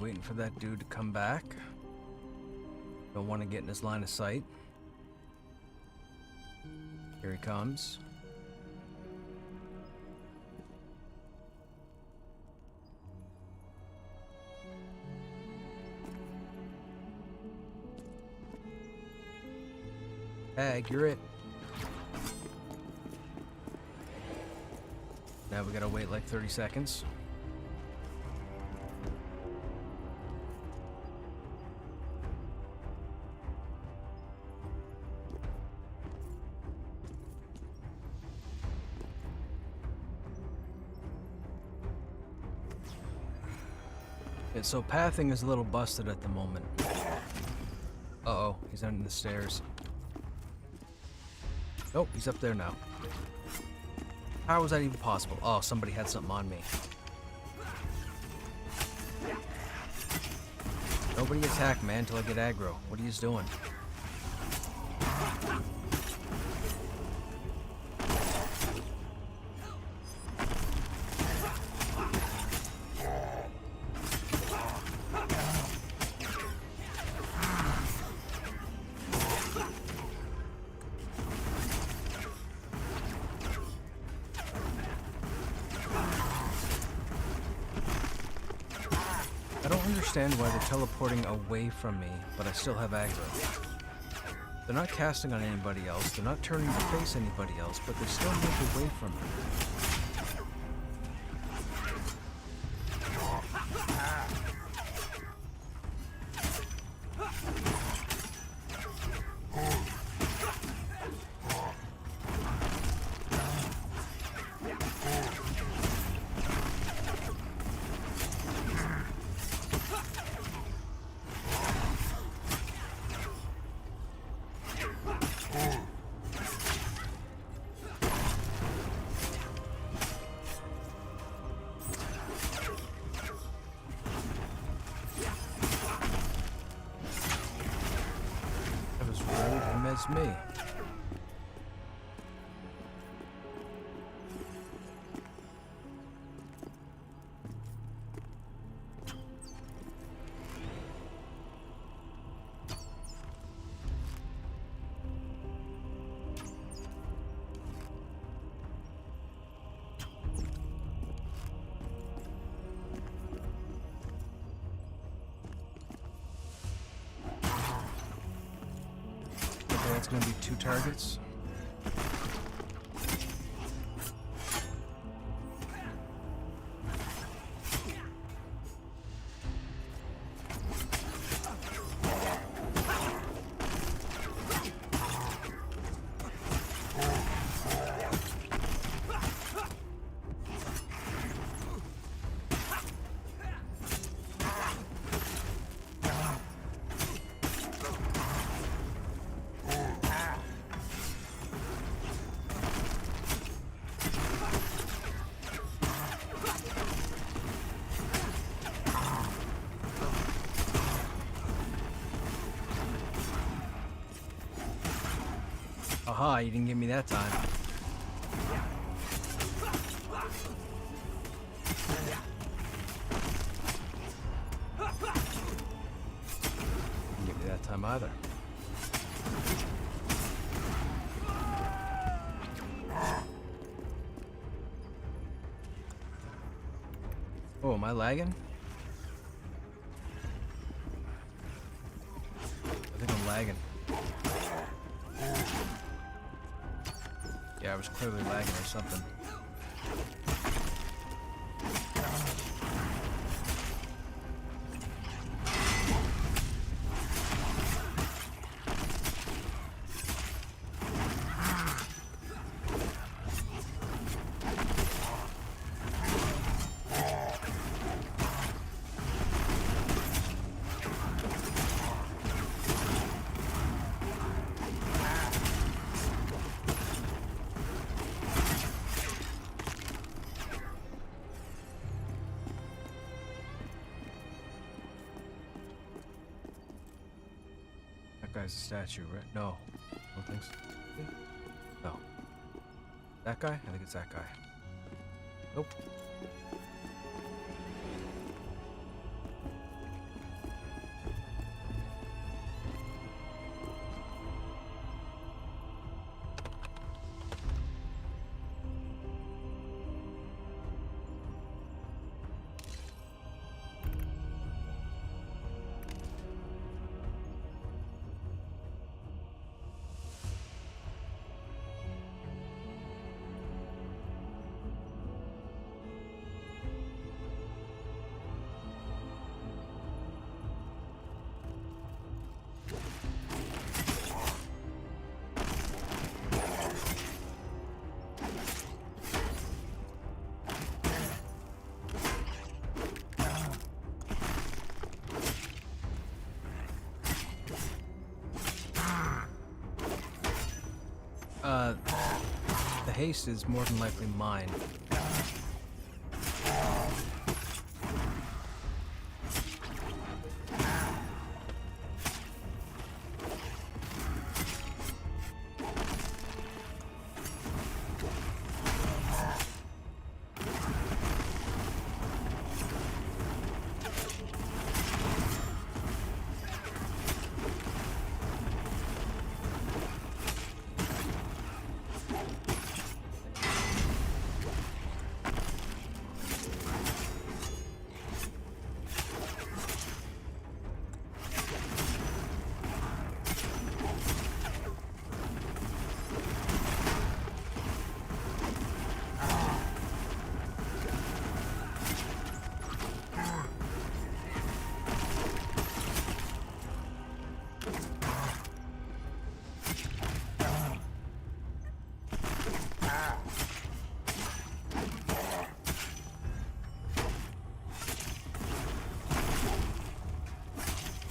[SPEAKER 1] Waiting for that dude to come back. Don't want to get in his line of sight. Here he comes. Hag, you're it. Now we gotta wait like 30 seconds. So pathing is a little busted at the moment. Uh-oh, he's under the stairs. Nope, he's up there now. How was that even possible? Oh, somebody had something on me. Nobody attack, man, until I get aggro. What are you doing? I don't understand why they're teleporting away from me, but I still have aggro. They're not casting on anybody else, they're not turning to face anybody else, but they still move away from me. As me. that's gonna be 2 targets. Aha, you didn't give me that time. Didn't give me that time either. Oh, am I lagging? I think I'm lagging. Yeah, I was clearly lagging or something. Guy's a statue, right? No. I don't think so. No. That guy? I think it's that guy. Nope. The haste is more than likely mine.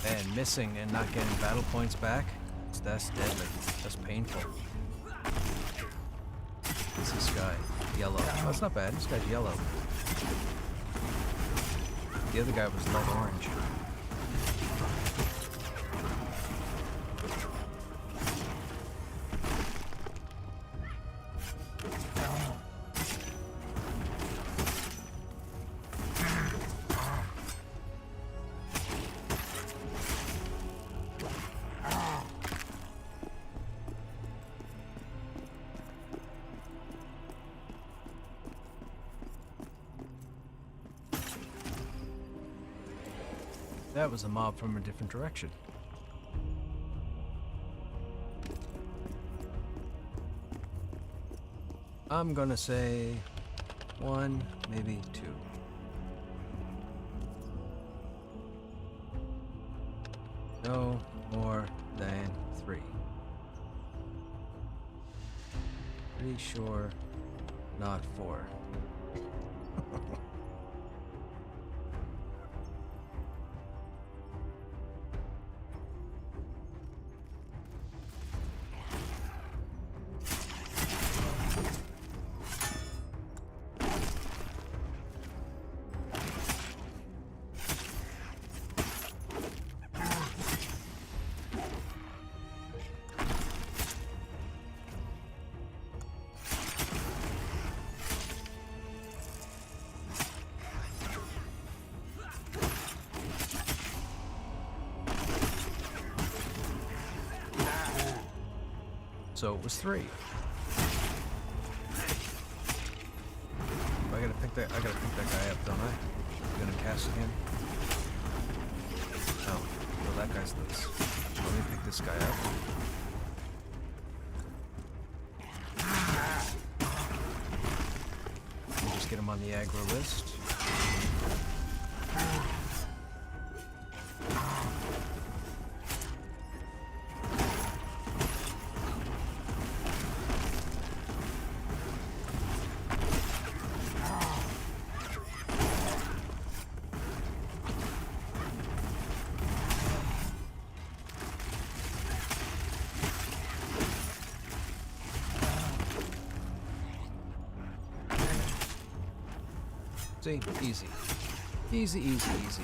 [SPEAKER 1] And missing and not getting battle points back, that's deadly. That's painful. What's this guy? Yellow. Oh, that's not bad. This guy's yellow. The other guy was light orange. That was a mob from a different direction. I'm gonna say 1, maybe 2. No more than 3. Pretty sure not 4. So it was 3. I gotta pick that guy up, don't I? I'm gonna cast him. Oh, well that guy's loose. Let me pick this guy up. We'll just get him on the aggro list. See? Easy. Easy, easy, easy.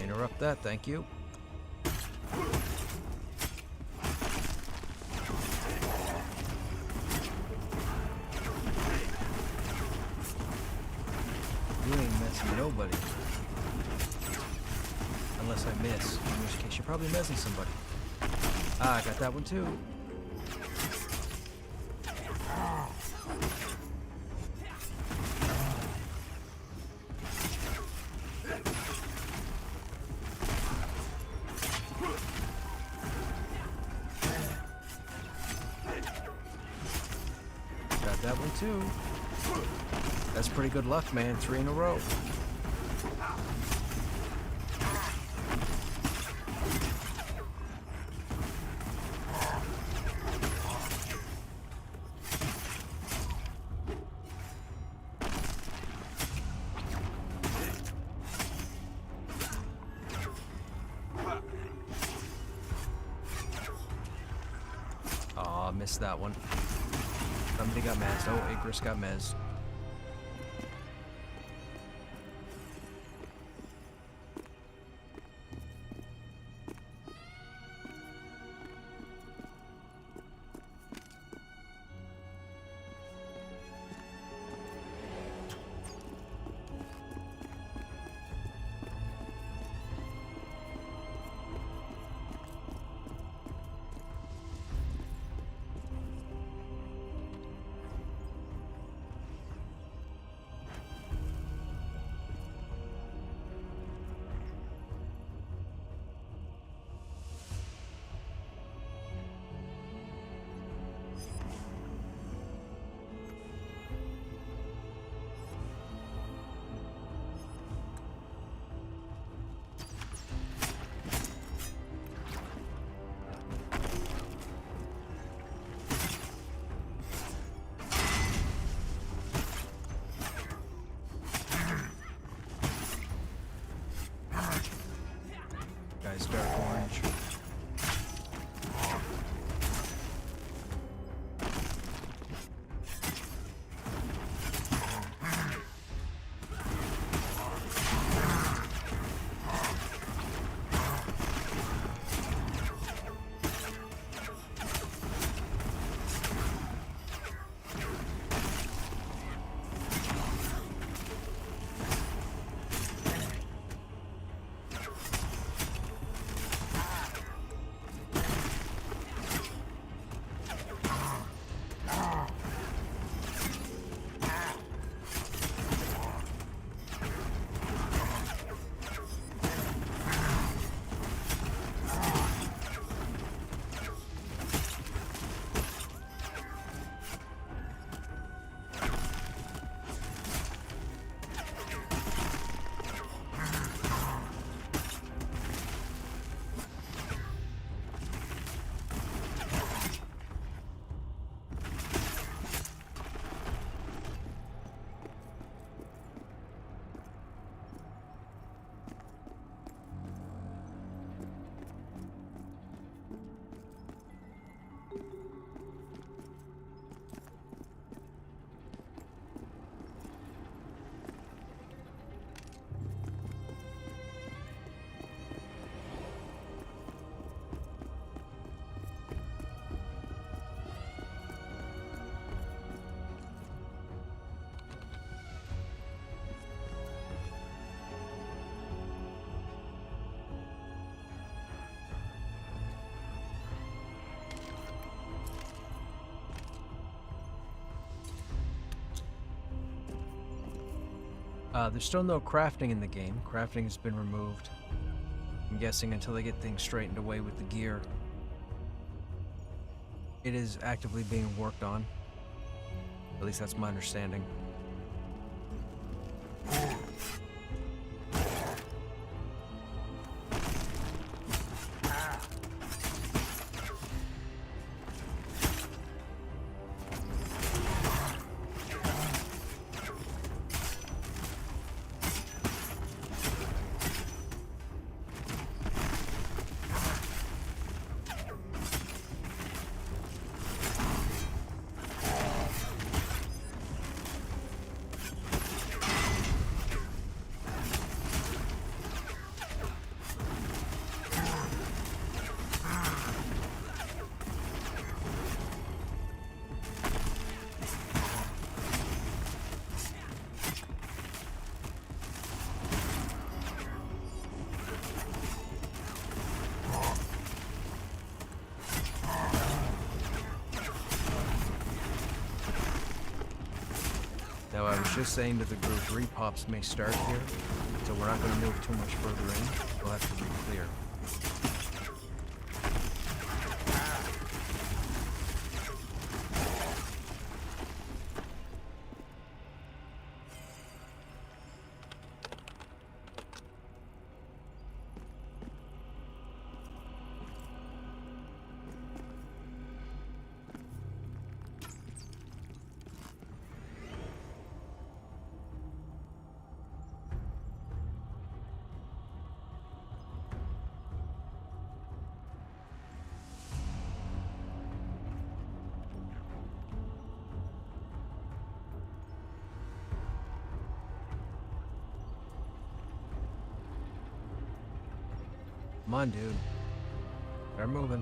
[SPEAKER 1] Interrupt that, thank you. You ain't messing nobody. Unless I miss, in which case you're probably messing somebody. Ah, I got that one too. That one too. That's pretty good luck, man. 3 in a row. Aw, missed that one. Somebody got mezzed. Oh, Igris got mezzed. There's still no crafting in the game. Crafting has been removed. I'm guessing until they get things straightened away with the gear. It is actively being worked on. At least that's my understanding. Now, I was just saying to the group, repops may start here, so we're not going to move too much further in. We'll have to re-clear. Come on, dude. They're moving.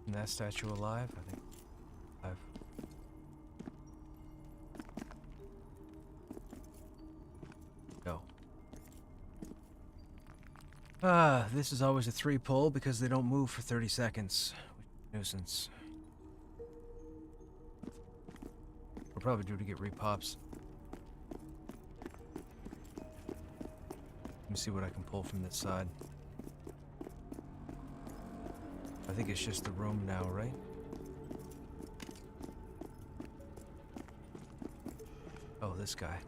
[SPEAKER 1] Is that statue alive? I think alive. Go. This is always a 3 pull because they don't move for 30 seconds. Which is a nuisance. We're probably due to get repops. Let me see what I can pull from this side. I think it's just the room now, right? Oh, this guy.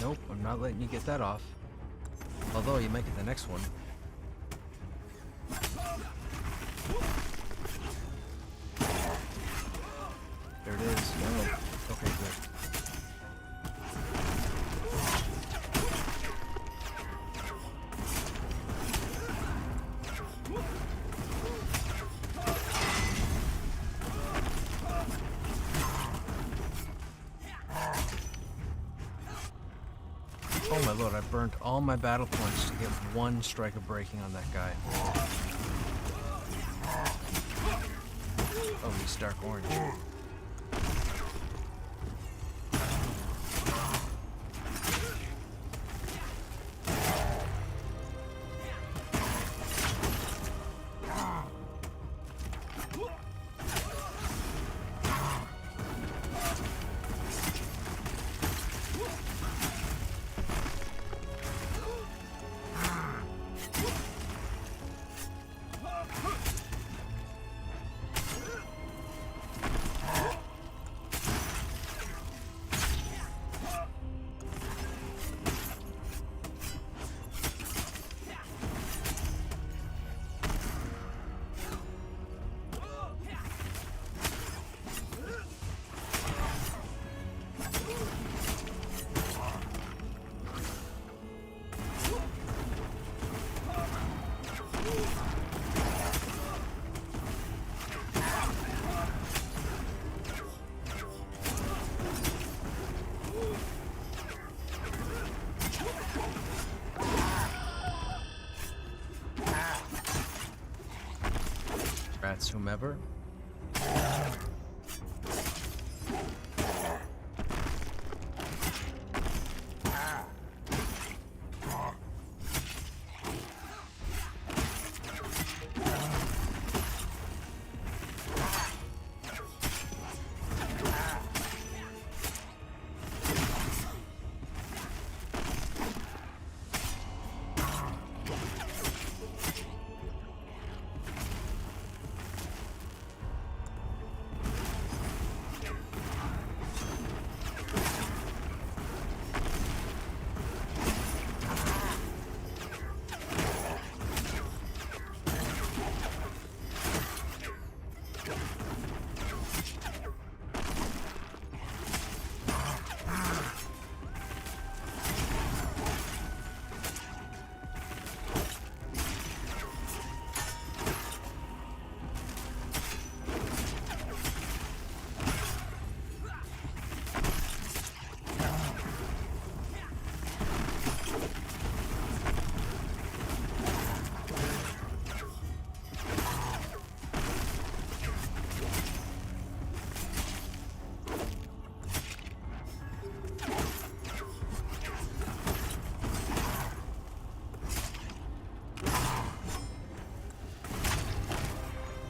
[SPEAKER 1] Nope, I'm not letting you get that off. Although you make it the next one. There it is. No. Okay, good. Oh my lord, I burned all my battle points to get one strike of breaking on that guy. Oh, he's dark orange. Rats, whomever.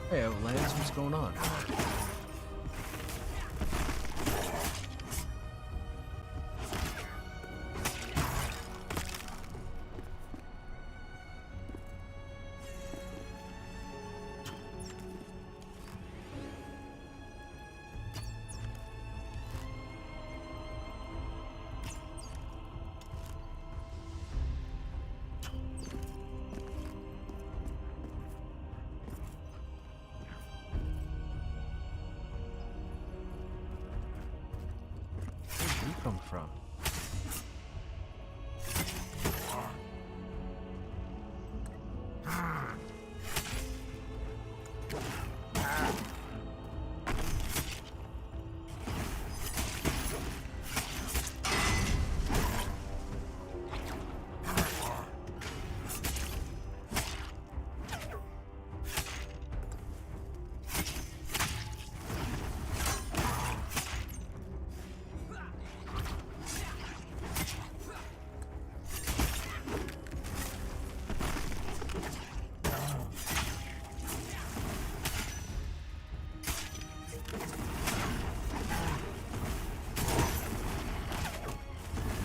[SPEAKER 1] Hey, Lance, what's going on? Where did you come from?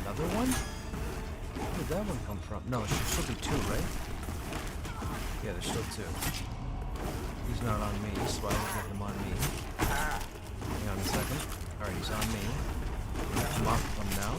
[SPEAKER 1] Another one? Where did that one come from? No, it should still be two, right? Yeah, there's still two. He's not on me, so I will get him on me. Hang on a second. Alright, he's on me. Come off of him now.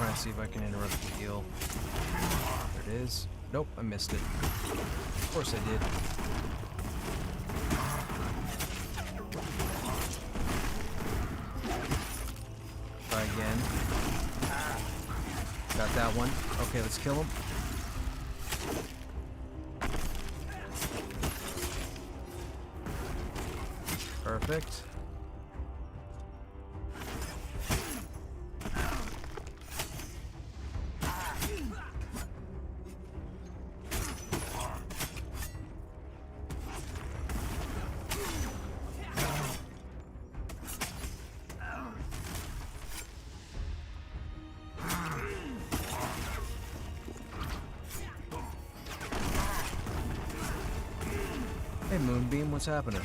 [SPEAKER 1] try and see if I can interrupt the heal. There it is. Nope, I missed it. Of course I did. Try again. Got that one. Okay, let's kill him. Perfect. Hey Moonbeam, what's happening?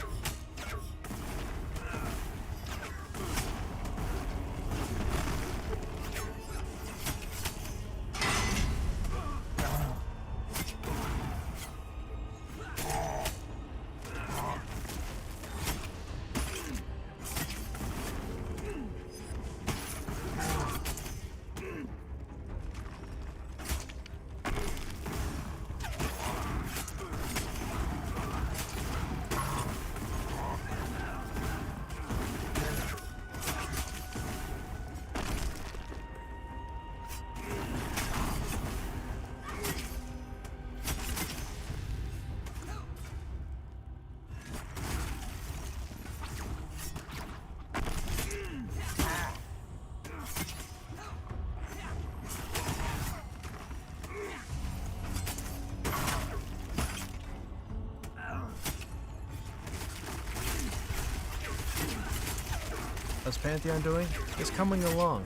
[SPEAKER 1] How's Pantheon doing? It's coming along.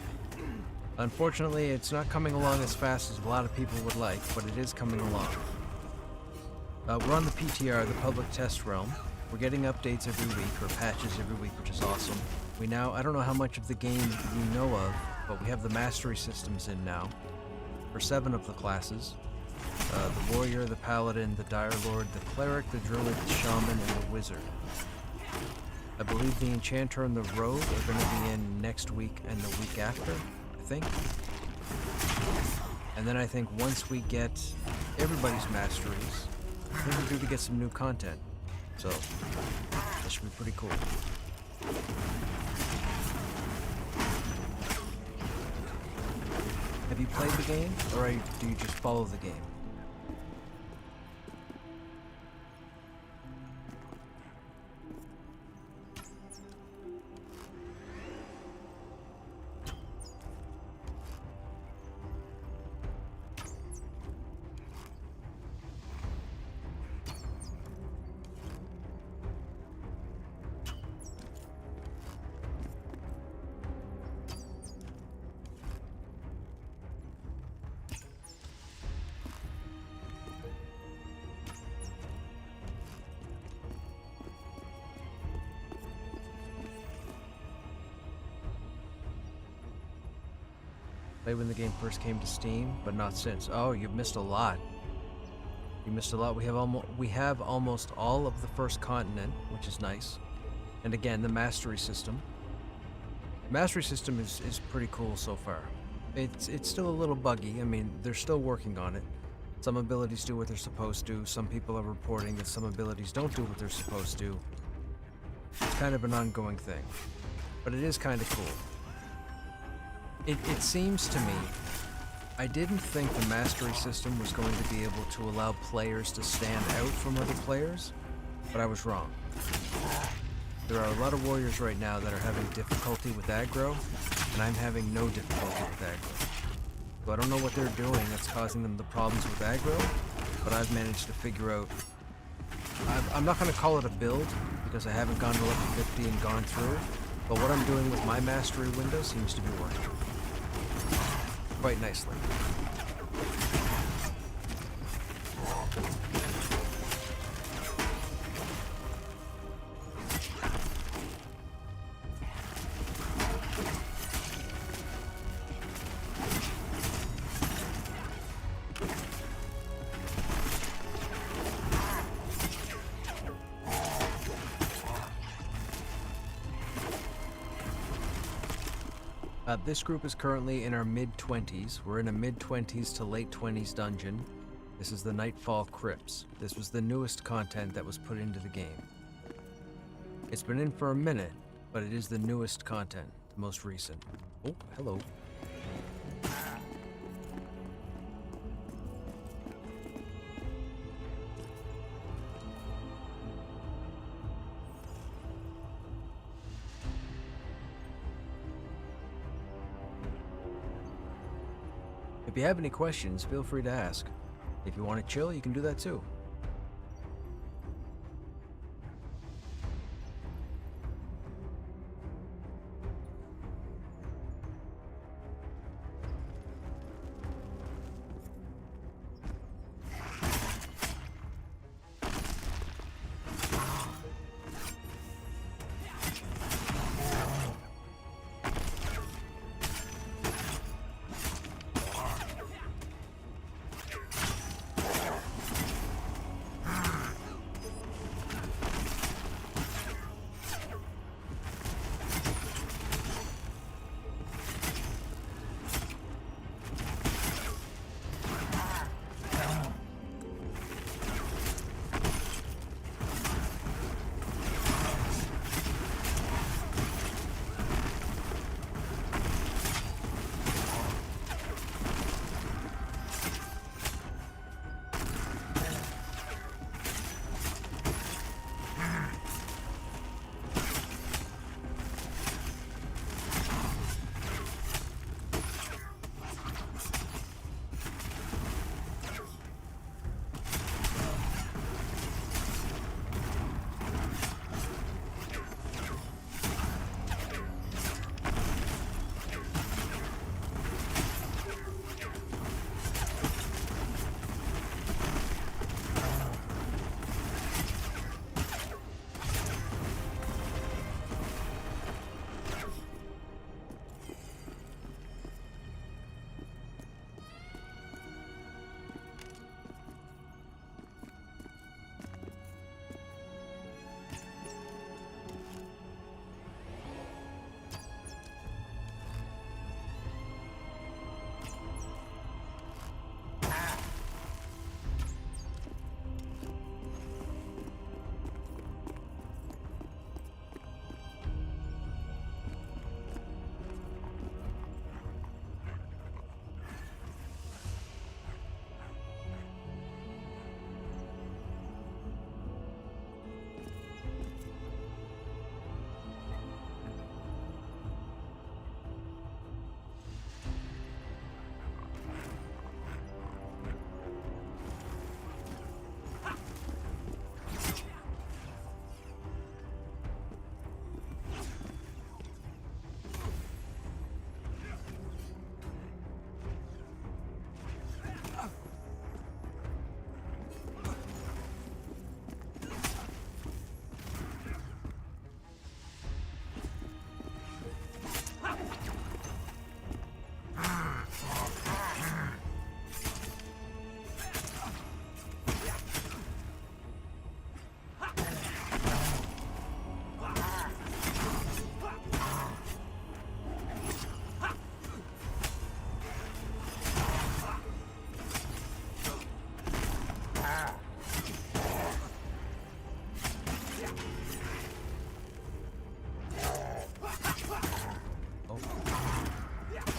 [SPEAKER 1] Unfortunately, it's not coming along as fast as a lot of people would like, but it is coming along. We're on the PTR, the public test realm. We're getting updates every week, or patches every week, which is awesome. I don't know how much of the game we know of, but we have the mastery systems in now for 7 of the classes. The warrior, the paladin, the dire lord, the cleric, the druid, the shaman, and the wizard. I believe the enchanter and the rogue are going to be in next week and the week after, I think. And then I think once we get everybody's masteries, I think we're due to get some new content. So, that should be pretty cool. Have you played the game, or do you just follow the game? Played when the game first came to Steam, but not since. Oh, you've missed a lot. You missed a lot. We have almost all of the first continent, which is nice. And again, the mastery system. The mastery system is pretty cool so far. It's still a little buggy. I mean, they're still working on it. Some abilities do what they're supposed to. Some people are reporting that some abilities don't do what they're supposed to. It's kind of an ongoing thing. But it is kind of cool. It seems to me, I didn't think the mastery system was going to be able to allow players to stand out from other players, but I was wrong. There are a lot of warriors right now that are having difficulty with aggro, and I'm having no difficulty with aggro. So I don't know what they're doing that's causing them the problems with aggro, but I've managed to figure out... I'm not going to call it a build, because I haven't gone to level 50 and gone through, but what I'm doing with my mastery window seems to be working quite nicely. This group is currently in our mid-20s. We're in a mid-20s to late 20s dungeon. This is the Nightfall Crypts. This was the newest content that was put into the game. It's been in for a minute, but it is the newest content, the most recent. Oh, hello. If you have any questions, feel free to ask. If you want to chill, you can do that too.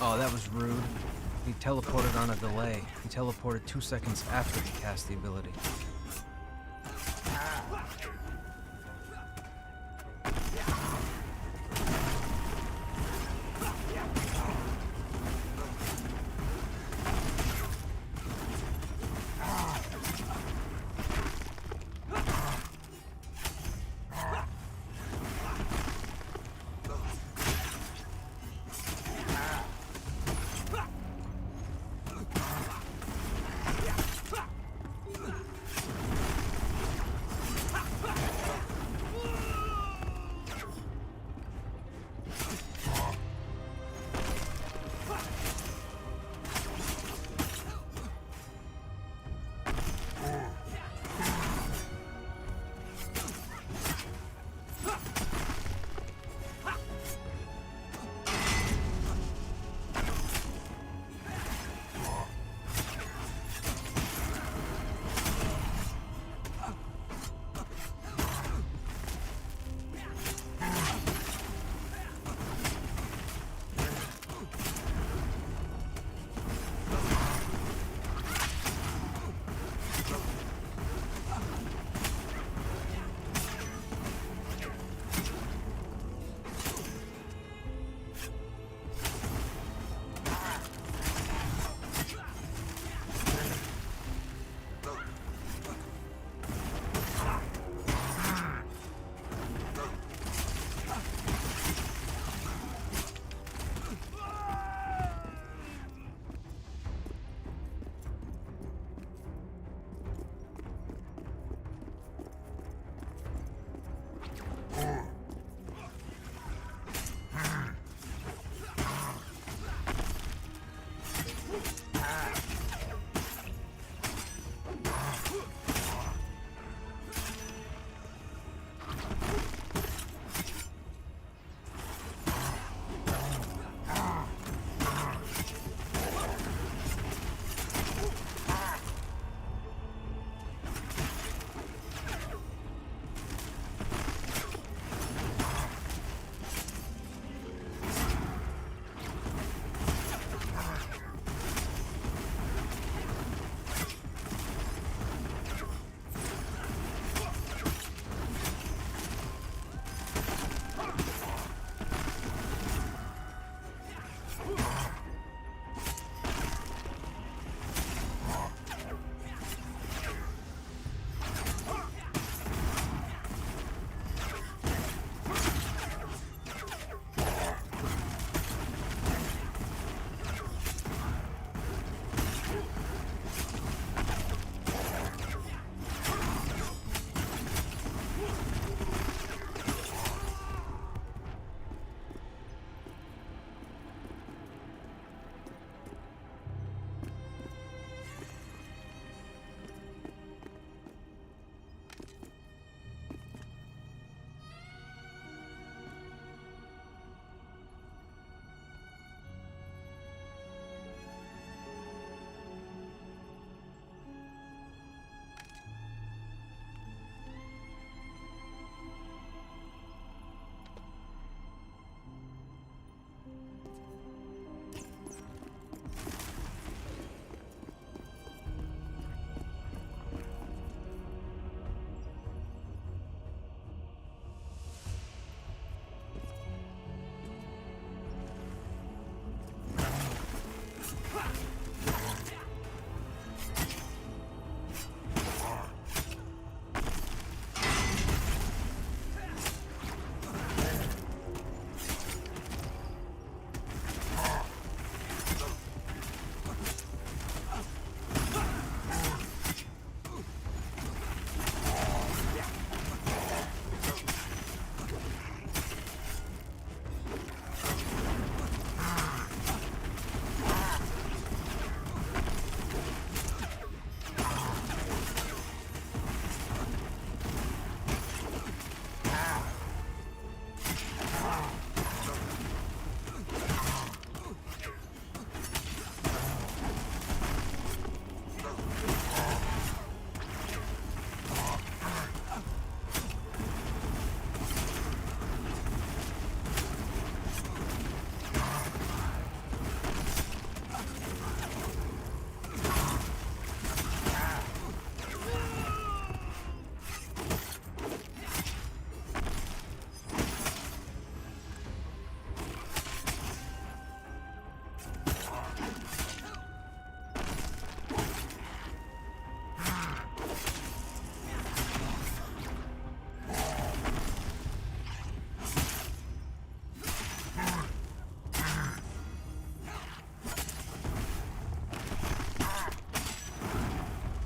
[SPEAKER 1] Oh, that was rude. He teleported on a delay. He teleported 2 seconds after he cast the ability.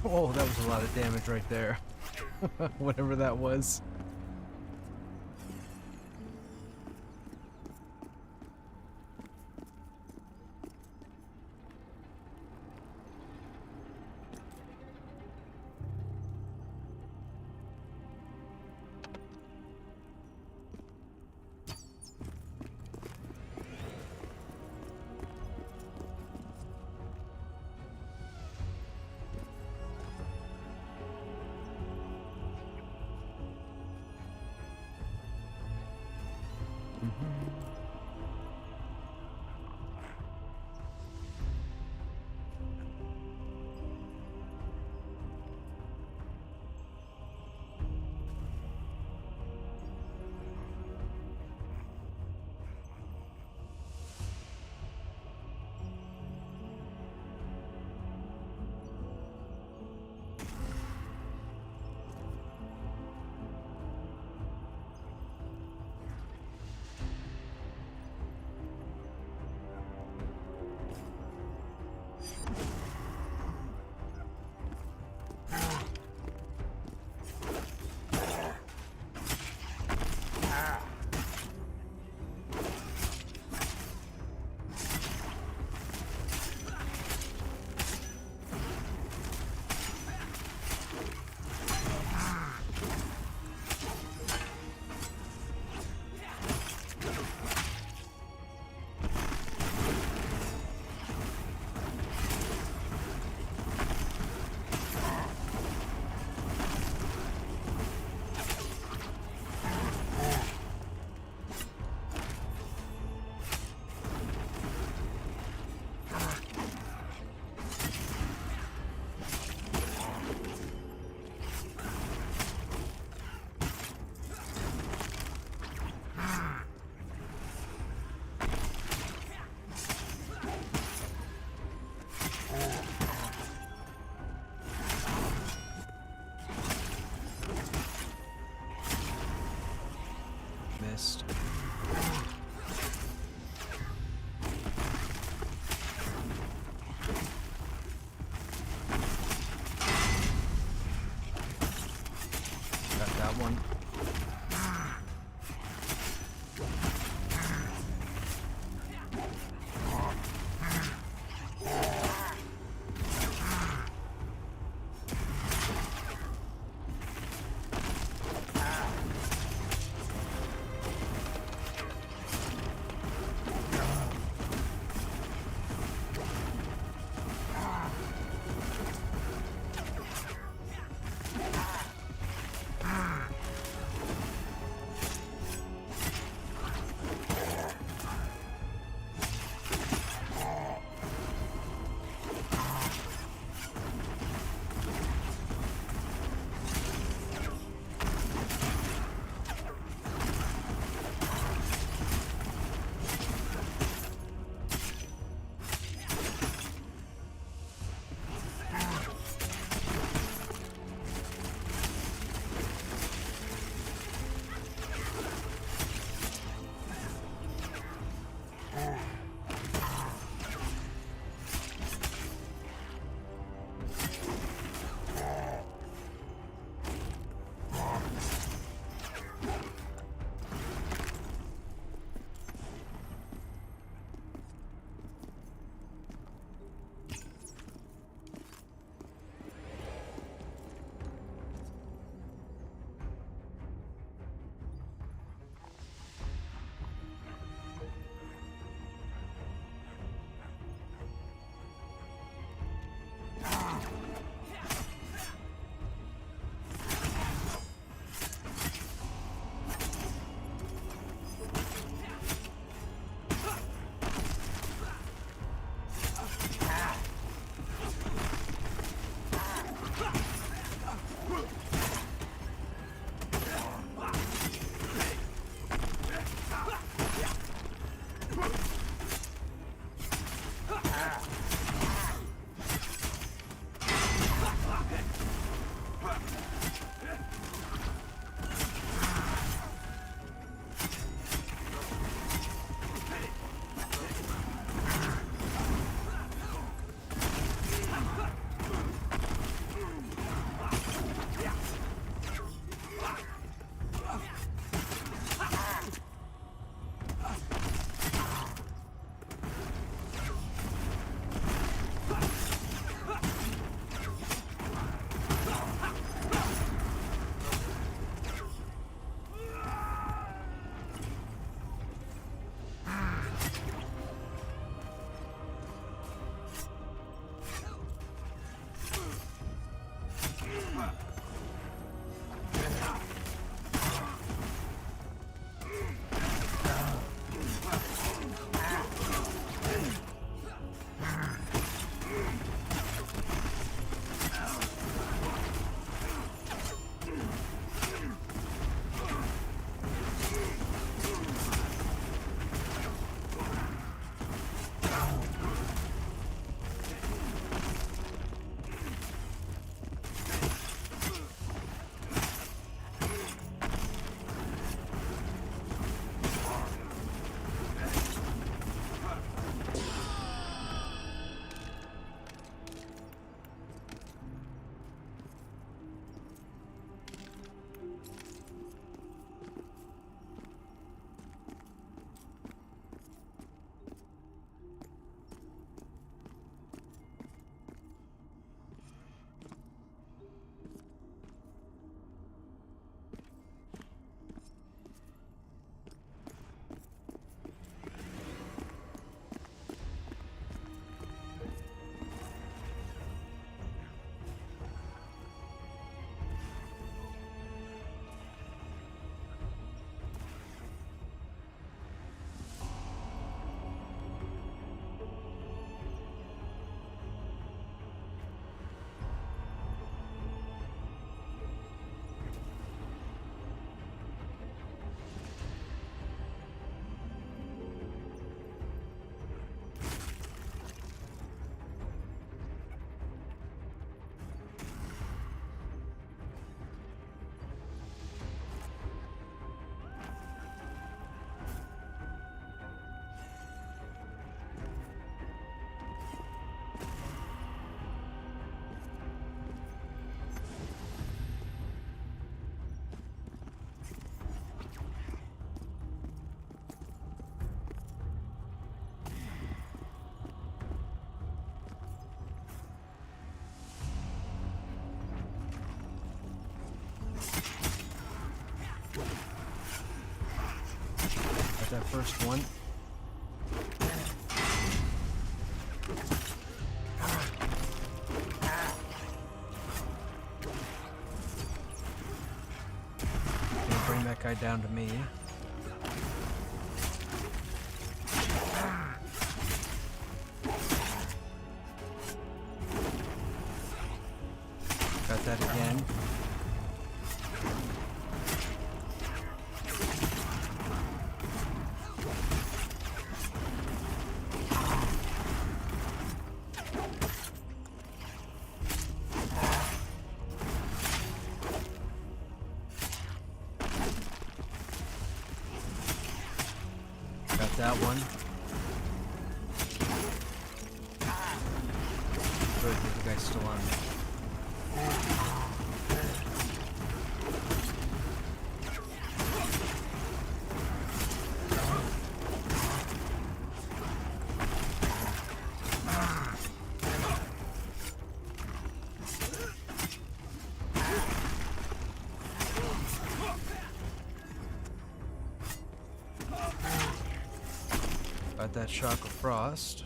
[SPEAKER 1] Oh, that was a lot of damage right there. Whatever that was. first one. Gonna bring that guy down to me. Got that again. Got that one. Good, the guy's still on me. Got that shock of frost.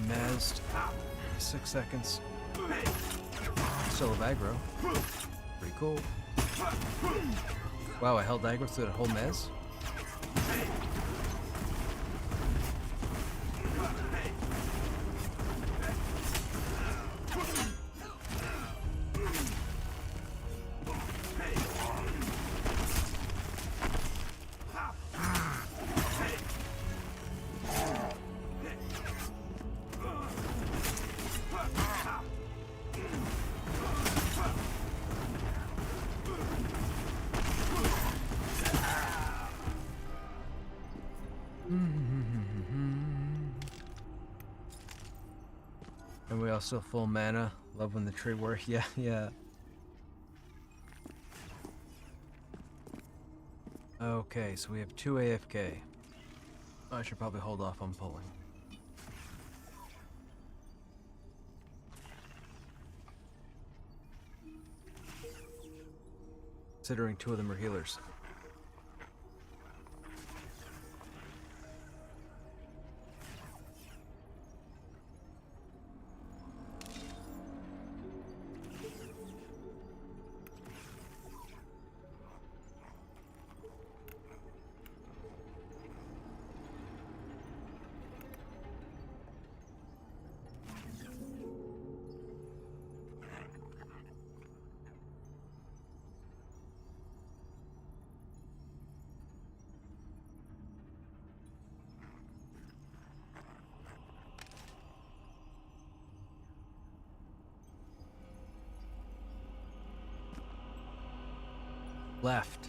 [SPEAKER 1] Mezzed. 6 seconds. Still have aggro. Pretty cool. Wow, I held aggro through the whole mez? And we also full mana. Love when the tree works. Yeah, yeah. Okay, so we have 2 AFK. I should probably hold off on pulling. Considering 2 of them are healers. Left.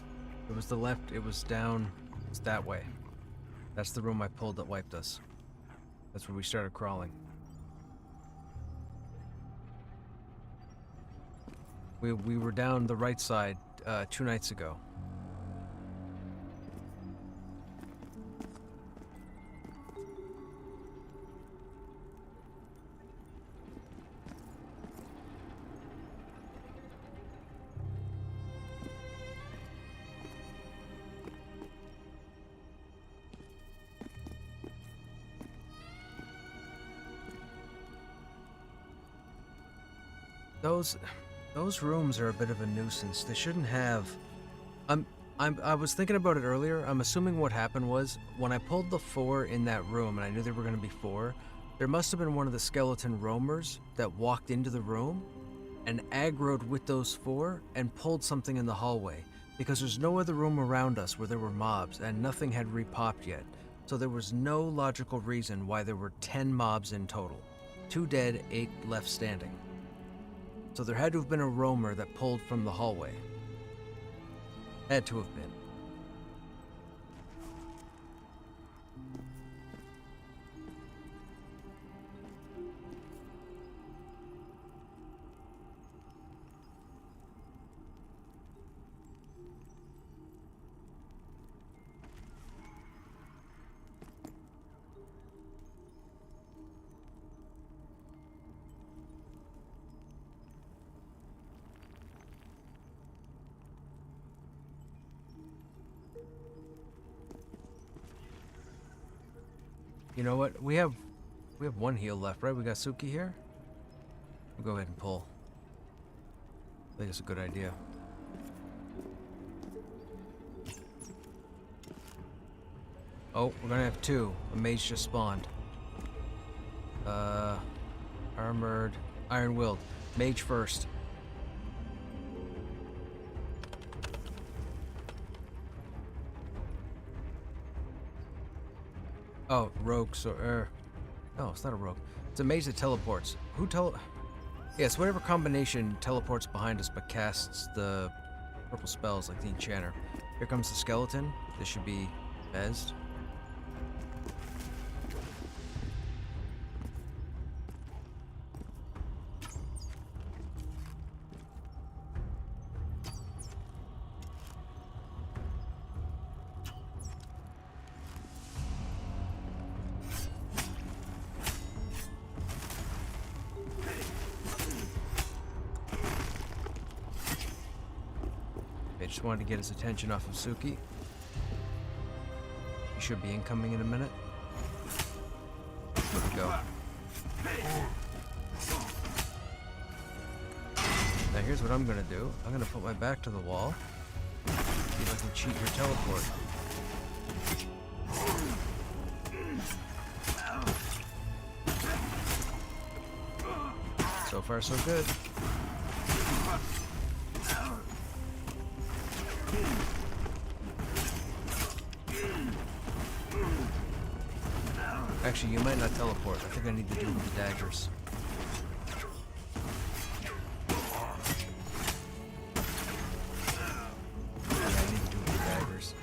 [SPEAKER 1] It was the left. It was down. It's that way. That's the room I pulled that wiped us. That's where we started crawling. We were down the right side 2 nights ago. Those those rooms are a bit of a nuisance. They shouldn't have. I'm I was thinking about it earlier. I'm assuming what happened was when I pulled the 4 in that room and I knew there were going to be 4, there must have been one of the skeleton roamers that walked into the room and aggroed with those 4 and pulled something in the hallway because there's no other room around us where there were mobs and nothing had repopped yet. So there was no logical reason why there were 10 mobs in total. 2 dead, 8 left standing. So there had to have been a roamer that pulled from the hallway. Had to have been. You know what? We have 1 heal left, right? We got Suki here. We'll go ahead and pull. I think it's a good idea. Oh, we're gonna have 2. A mage just spawned. Armored, iron-willed. Mage first. Oh, rogue, so, no, it's not a rogue. It's a mage that teleports. Yes, whatever combination teleports behind us but casts the purple spells like the enchanter. Here comes the skeleton. This should be Bezd. I just wanted to get his attention off of Suki. He should be incoming in a minute. There we go. Now here's what I'm gonna do. I'm gonna put my back to the wall. See if I can cheat your teleport. So far so good. Actually, you might not teleport. I think I need to do it with the daggers. Yeah, I need to do it with the daggers.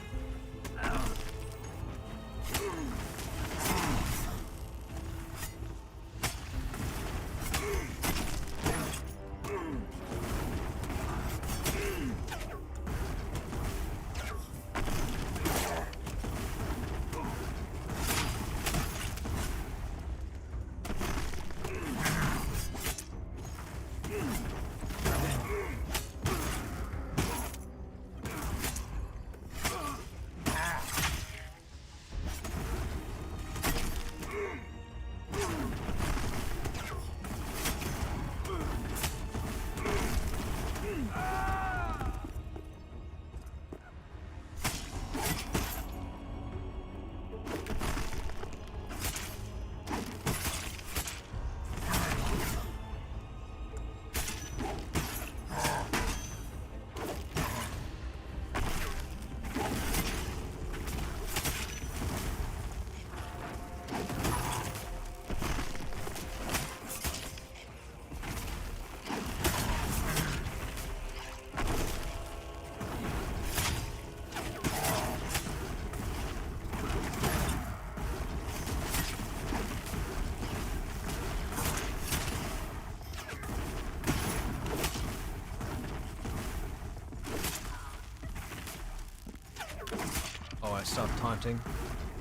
[SPEAKER 1] Oh, I stopped taunting.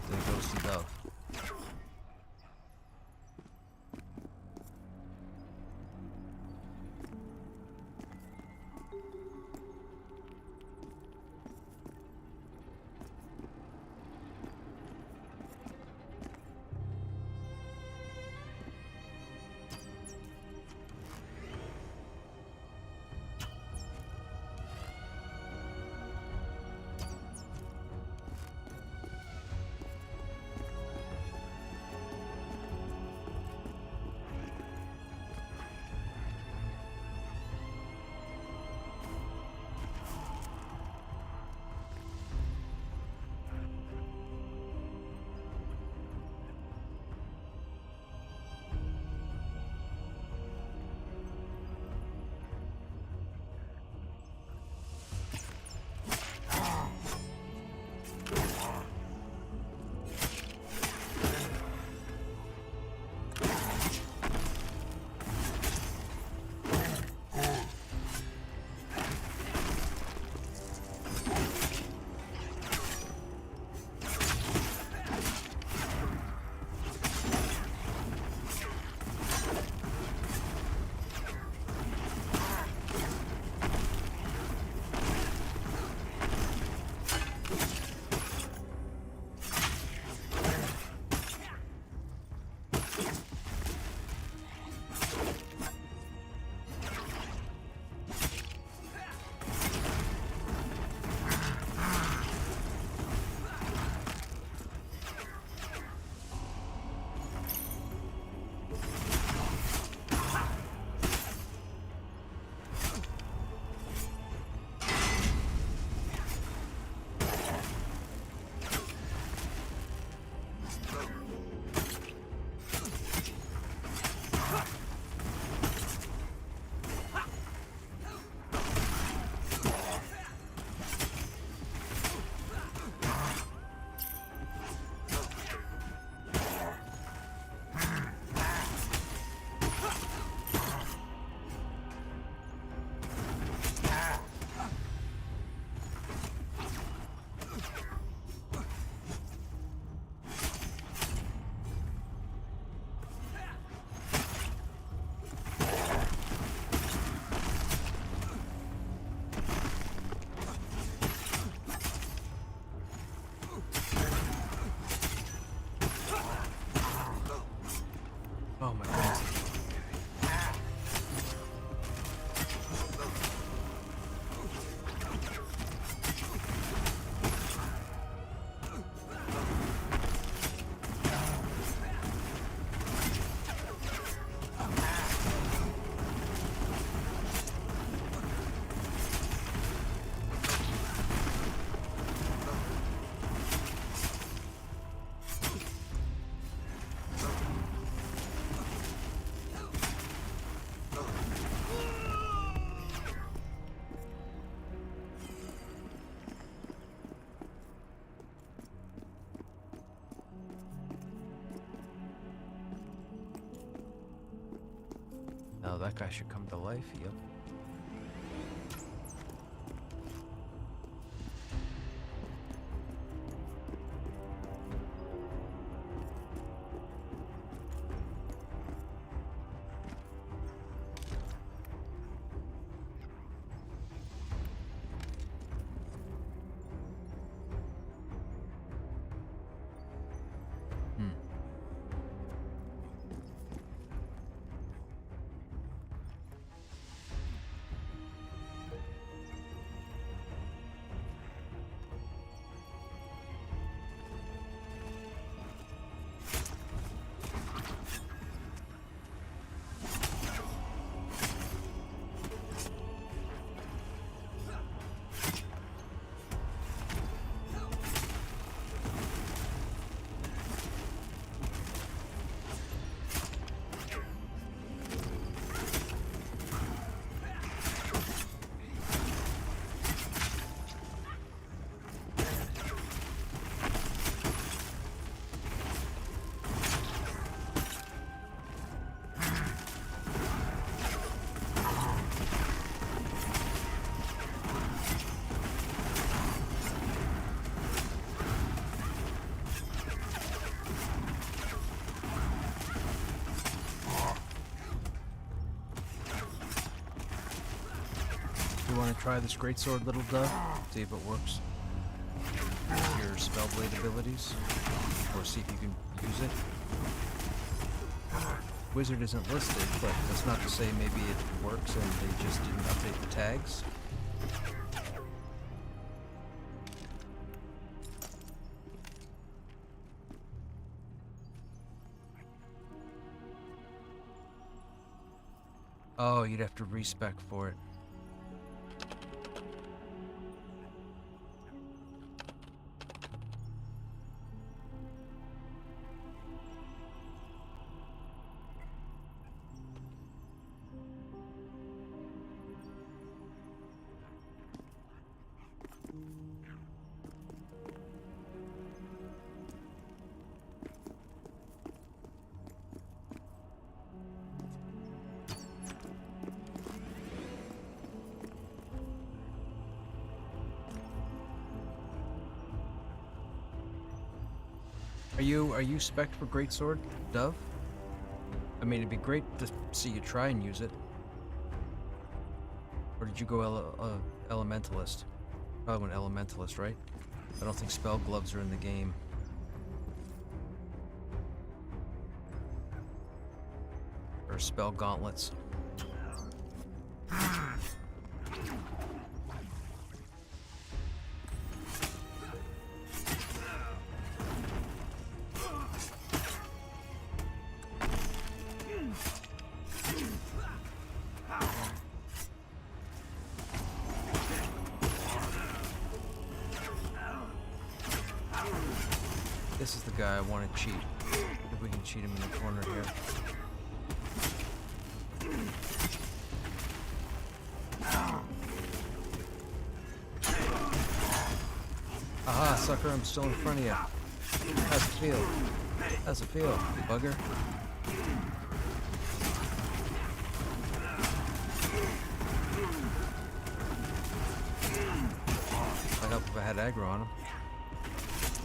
[SPEAKER 1] There goes the dove. Oh my goodness. Now that guy should come to life. Yep. You want to try this greatsword, little dove? See if it works with your spellblade abilities, or see if you can use it. Wizard isn't listed, but that's not to say maybe it works and they just didn't update the tags. Oh, you'd have to respec for it. Are you spec'd for greatsword, Dove? I mean, it'd be great to see you try and use it. Or did you go elementalist? Probably went elementalist, right? I don't think spell gloves are in the game. Or spell gauntlets. This is the guy I want to cheat. If we can cheat him in the corner here. Aha, sucker, I'm still in front of you. How's it feel? How's it feel, you bugger? I'd help if I had aggro on him.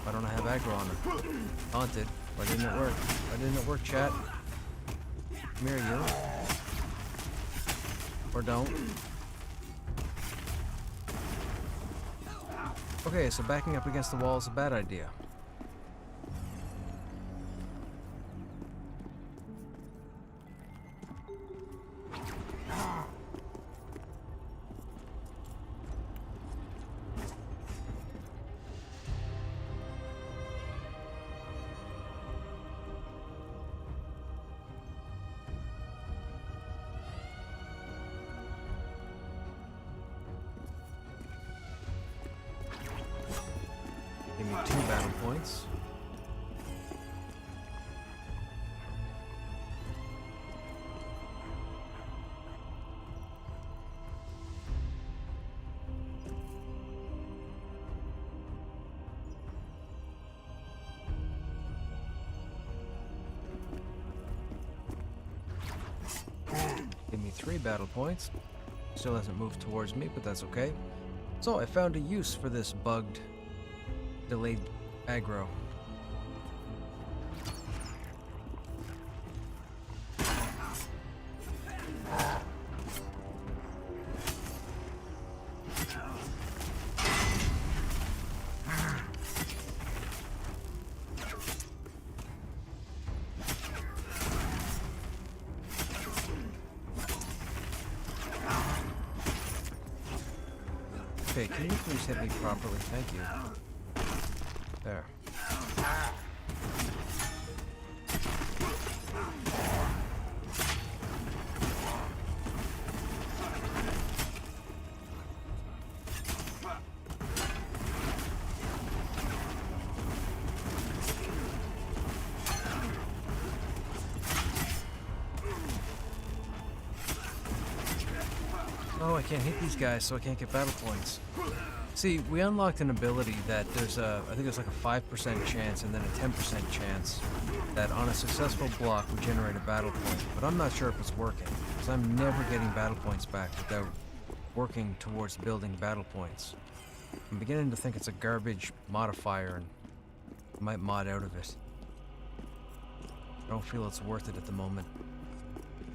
[SPEAKER 1] Why don't I have aggro on him? Haunted. Why didn't it work? Why didn't it work, chat? Come here, you. Or don't. Okay, so backing up against the wall is a bad idea. points. Give me 3 battle points. Still hasn't moved towards me, but that's okay. So I found a use for this bugged, delayed aggro. Okay, can you please hit me properly? Thank you. There. Oh, I can't hit these guys, so I can't get battle points. See, we unlocked an ability that there's a, I think there's like a 5% chance and then a 10% chance that on a successful block we generate a battle point. But I'm not sure if it's working, because I'm never getting battle points back without working towards building battle points. I'm beginning to think it's a garbage modifier and I might mod out of it. I don't feel it's worth it at the moment.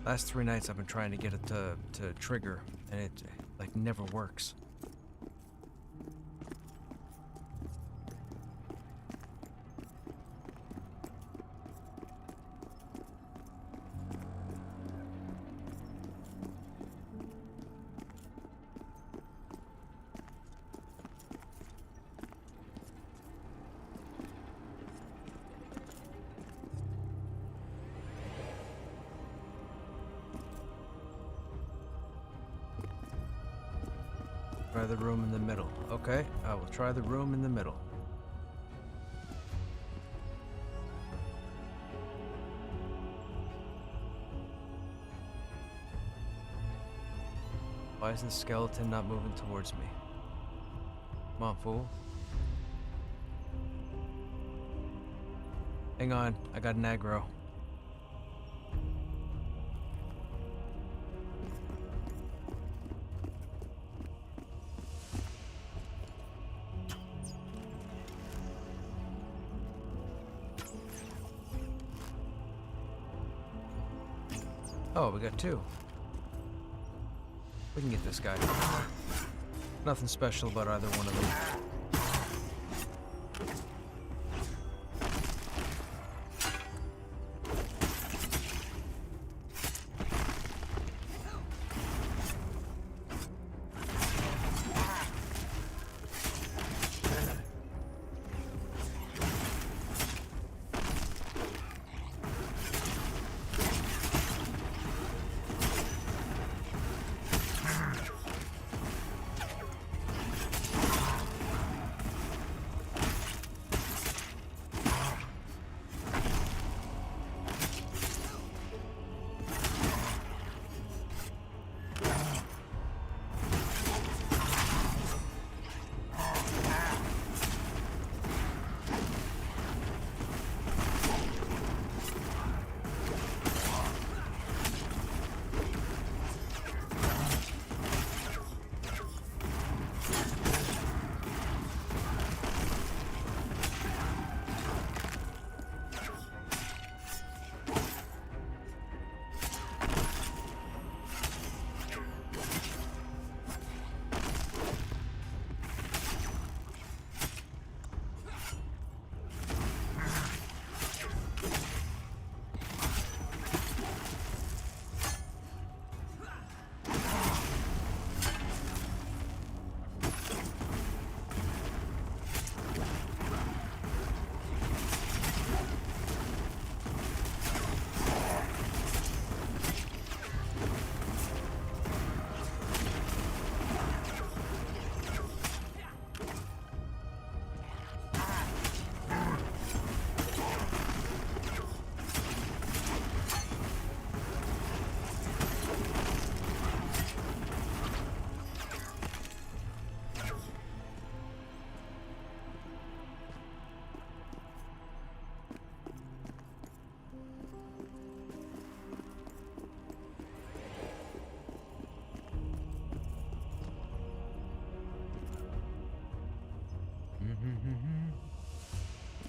[SPEAKER 1] Last 3 nights I've been trying to get it to trigger, and it like never works. Try the room in the middle. Okay, I will try the room in the middle. Why is the skeleton not moving towards me? Come on, fool. Hang on, I got an aggro. Oh, we got 2. We can get this guy. Nothing special about either one of them.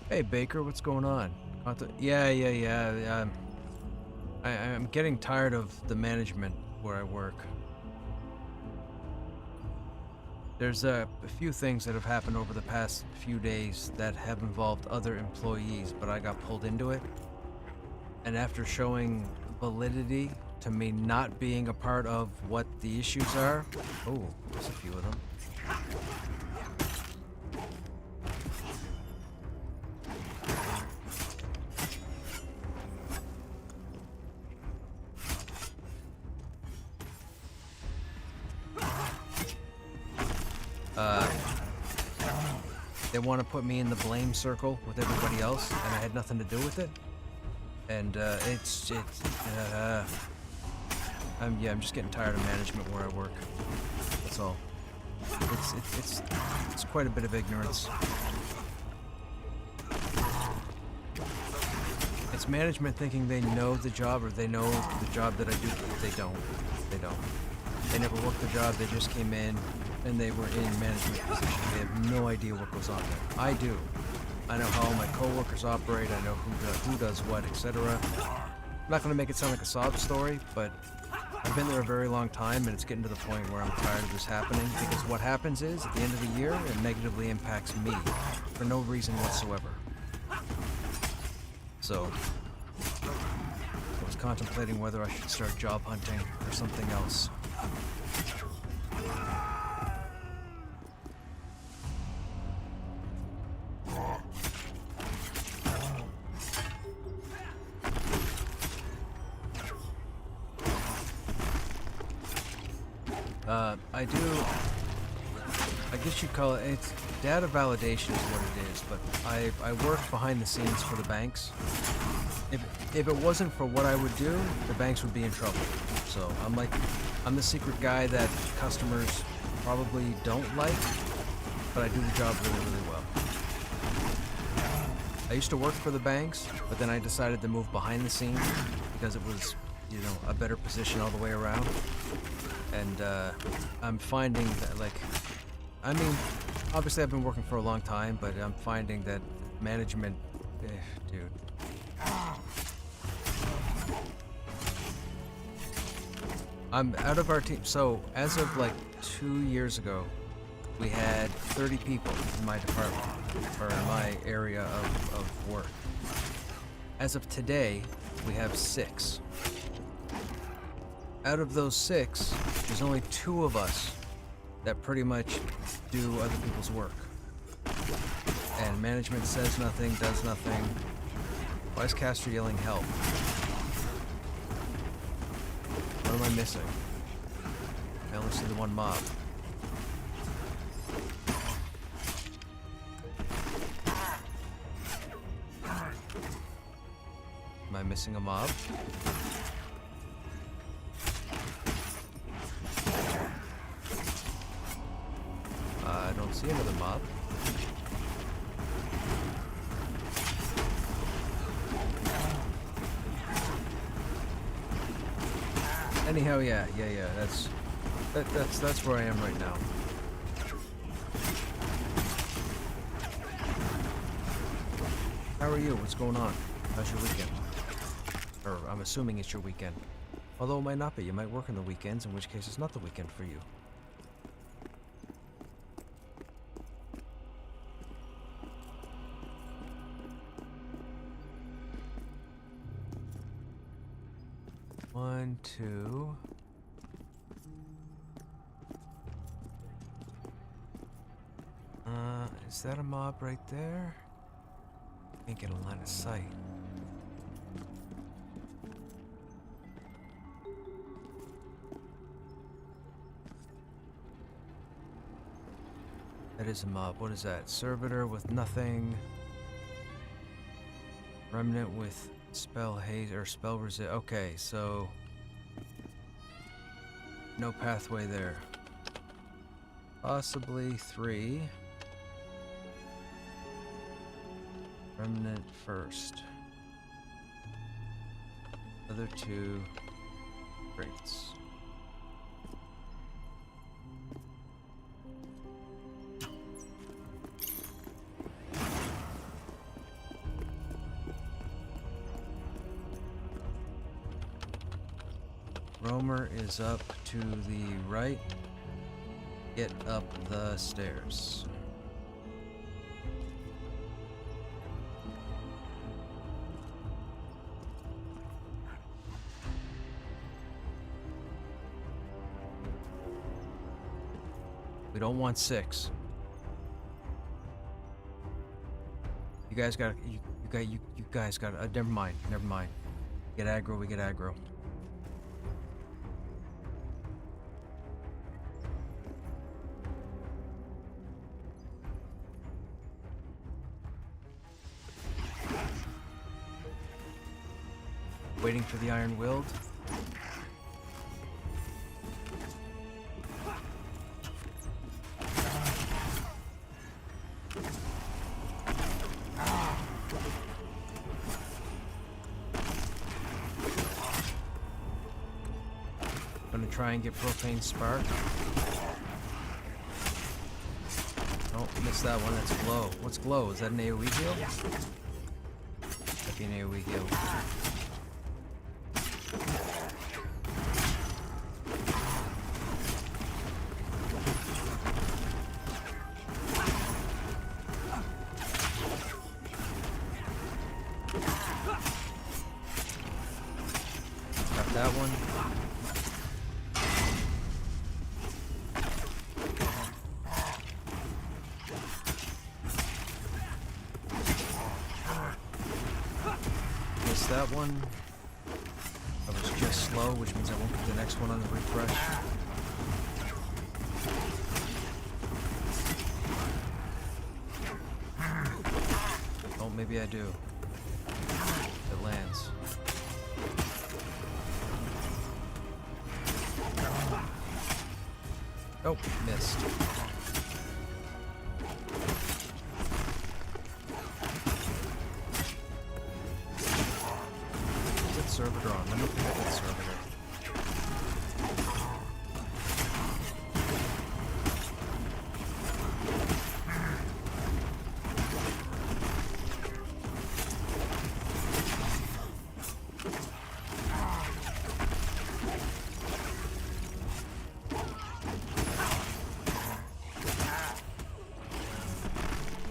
[SPEAKER 1] Hey Baker, what's going on? Yeah. I'm getting tired of the management where I work. There's a few things that have happened over the past few days that have involved other employees, but I got pulled into it. And after showing validity to me not being a part of what the issues are, oh, there's a few of them. They want to put me in the blame circle with everybody else, and I had nothing to do with it. And I'm just getting tired of management where I work. That's all. It's quite a bit of ignorance. It's management thinking they know the job or they know the job that I do. They don't. They never worked the job. They just came in and they were in management position. They have no idea what goes on there. I do. I know how all my coworkers operate. I know who does what, etc. I'm not going to make it sound like a sob story, but I've been there a very long time, and it's getting to the point where I'm tired of this happening, because what happens is, at the end of the year, it negatively impacts me for no reason whatsoever. So, I was contemplating whether I should start job hunting or something else. I guess you'd call it's data validation is what it is, but I work behind the scenes for the banks. If it wasn't for what I would do, the banks would be in trouble. So I'm the secret guy that customers probably don't like, but I do the job really, really well. I used to work for the banks, but then I decided to move behind the scenes because it was, a better position all the way around. And I'm finding that, obviously I've been working for a long time, but I'm finding that management, dude. I'm out of our team. So as of 2 years ago, we had 30 people in my department, or in my area of work. As of today, we have 6. Out of those 6, there's only 2 of us that pretty much do other people's work. And management says nothing, does nothing. Why is Castor yelling help? What am I missing? I only see the one mob. Am I missing a mob? I don't see another mob. Anyhow, yeah. That's where I am right now. How are you? What's going on? How's your weekend? Or I'm assuming it's your weekend. Although it might not be. You might work on the weekends, in which case it's not the weekend for you. One, two. Is that a mob right there? Can't get a line of sight. That is a mob. What is that? Servitor with nothing. Remnant with spell haze or spell resist. Okay, so no pathway there. Possibly 3. Remnant first. Other 2 crates. Romer is up to the right. Get up the stairs. We don't want 6. You guys got. You guys got. Never mind. Never mind. Get aggro. We get aggro. Waiting for the Iron Willed. Gonna try and get Profane Spark. Oh, missed that one. That's Glow. What's Glow? Is that an AoE heal? That'd be an AoE heal. Got that one. Missed that one. I was just slow, which means I won't get the next one on the refresh. Oh, maybe I do. It lands. Oh, missed. Is it Servitor on? Let me think if it's Servitor.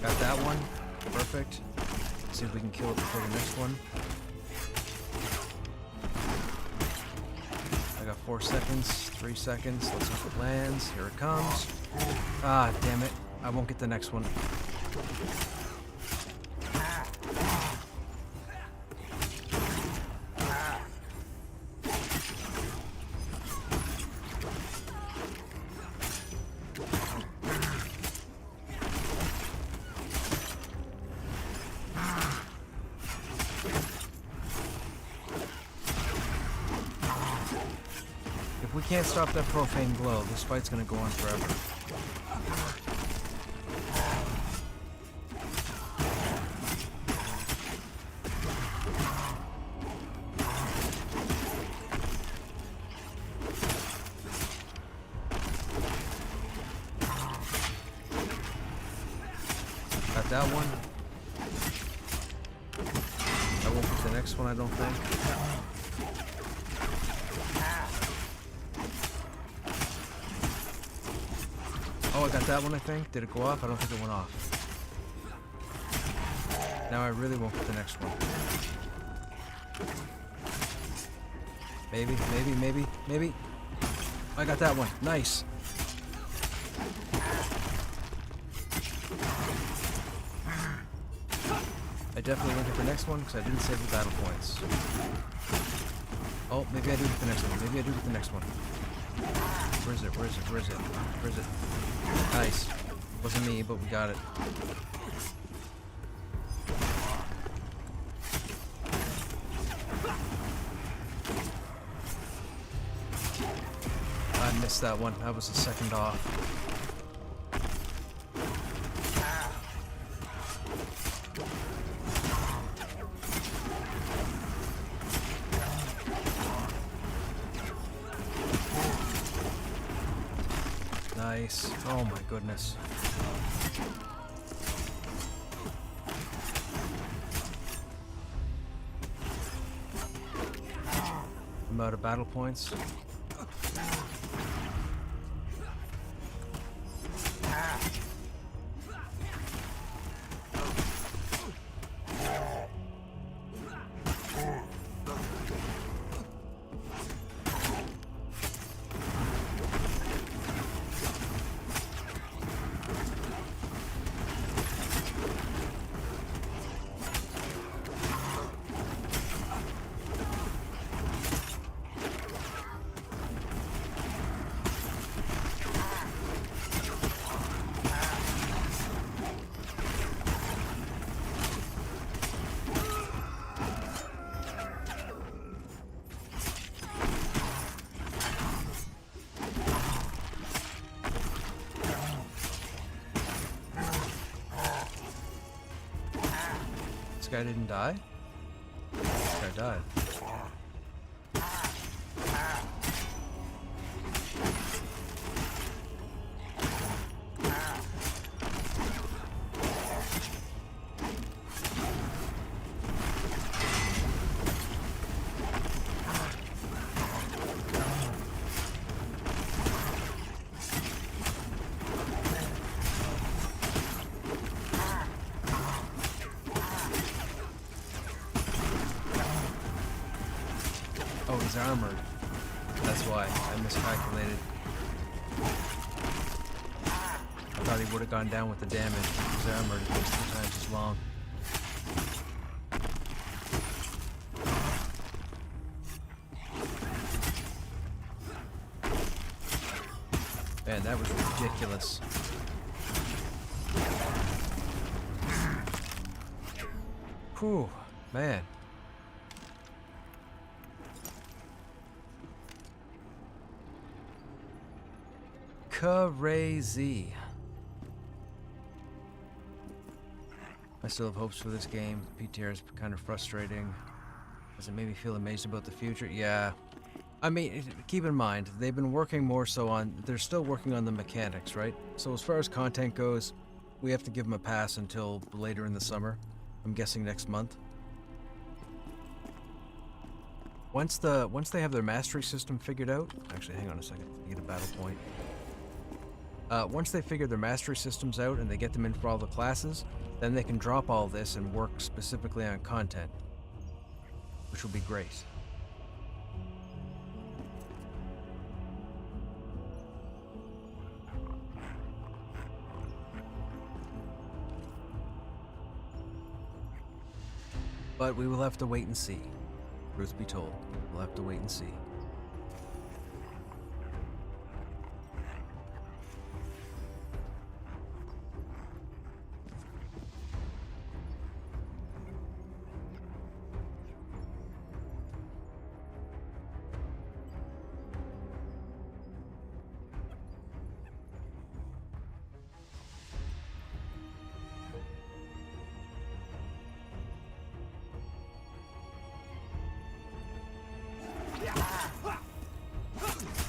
[SPEAKER 1] Got that one. Perfect. See if we can kill it before the next one. I got 4 seconds, 3 seconds. Let's hope it lands. Here it comes. Ah, damn it. I won't get the next one. If we can't stop that Profane Glow, this fight's gonna go on forever. Got that one. I won't get the next one, I don't think. Oh, I got that one, I think. Did it go off? I don't think it went off. Now I really won't get the next one. Maybe, maybe, maybe, maybe. I got that one. Nice. I definitely won't get the next one because I didn't save the battle points. Oh, maybe I do get the next one. Maybe I do get the next one. Where is it? Where is it? Where is it? Where is it? Nice. Wasn't me, but we got it. I missed that one. That was a second off. Nice. Oh my goodness. I'm out of battle points. This guy didn't die? This guy died. Oh, he's armored. That's why I miscalculated. I thought he would have gone down with the damage. He's armored. It takes 2 times as long. Man, that was ridiculous. Whew, man. Crazy. I still have hopes for this game. PTR is kind of frustrating. Does it make me feel amazed about the future? Yeah. I mean, keep in mind, they've been working more so on... They're still working on the mechanics, right? So as far as content goes, we have to give them a pass until later in the summer. I'm guessing next month. Once they have their mastery system figured out... Actually, hang on a second. I get a battle point. Once they figure their mastery systems out and they get them in for all the classes, then they can drop all this and work specifically on content, which will be great. But we will have to wait and see. Truth be told, we'll have to wait and see.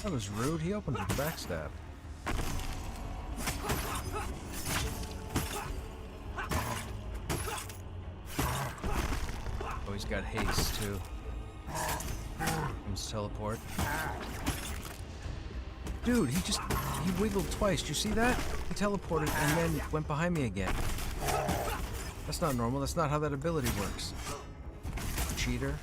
[SPEAKER 1] That was rude. He opened with backstab. Oh, he's got haste too. Comes teleport. Dude, he wiggled twice. Did you see that? He teleported and then went behind me again. That's not normal. That's not how that ability works. Cheater.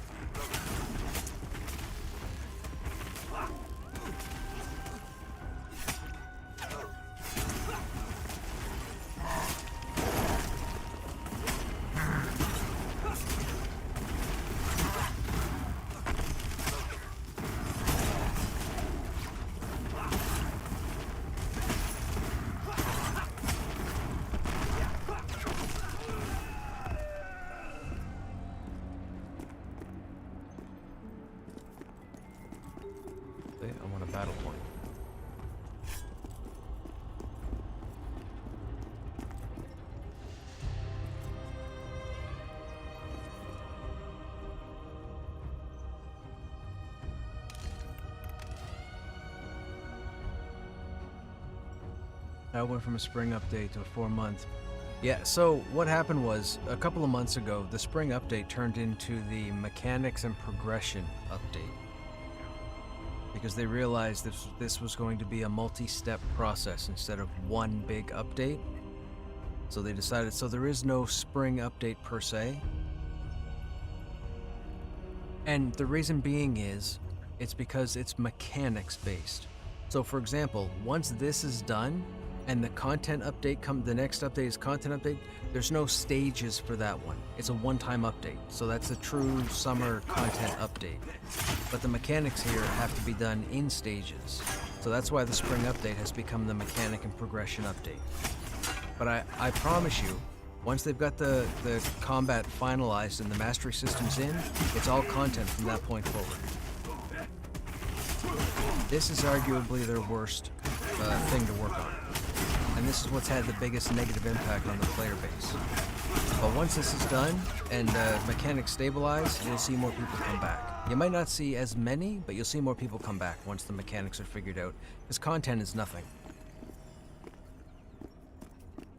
[SPEAKER 1] I want a battle point. I went from a spring update to a 4-month. Yeah, so what happened was, a couple of months ago, the spring update turned into the mechanics and progression update. because they realized this was going to be a multi-step process instead of one big update. So they decided, so there is no spring update per se. And the reason being is, it's because it's mechanics based. So for example, once this is done, and the content update the next update is content update, there's no stages for that one. It's a one-time update. So that's a true summer content update. But the mechanics here have to be done in stages. So that's why the spring update has become the mechanic and progression update. But I promise you, once they've got the combat finalized and the mastery systems in, it's all content from that point forward. This is arguably their worst thing to work on. And this is what's had the biggest negative impact on the player base. But once this is done and mechanics stabilize, you'll see more people come back. You might not see as many, but you'll see more people come back once the mechanics are figured out, because content is nothing.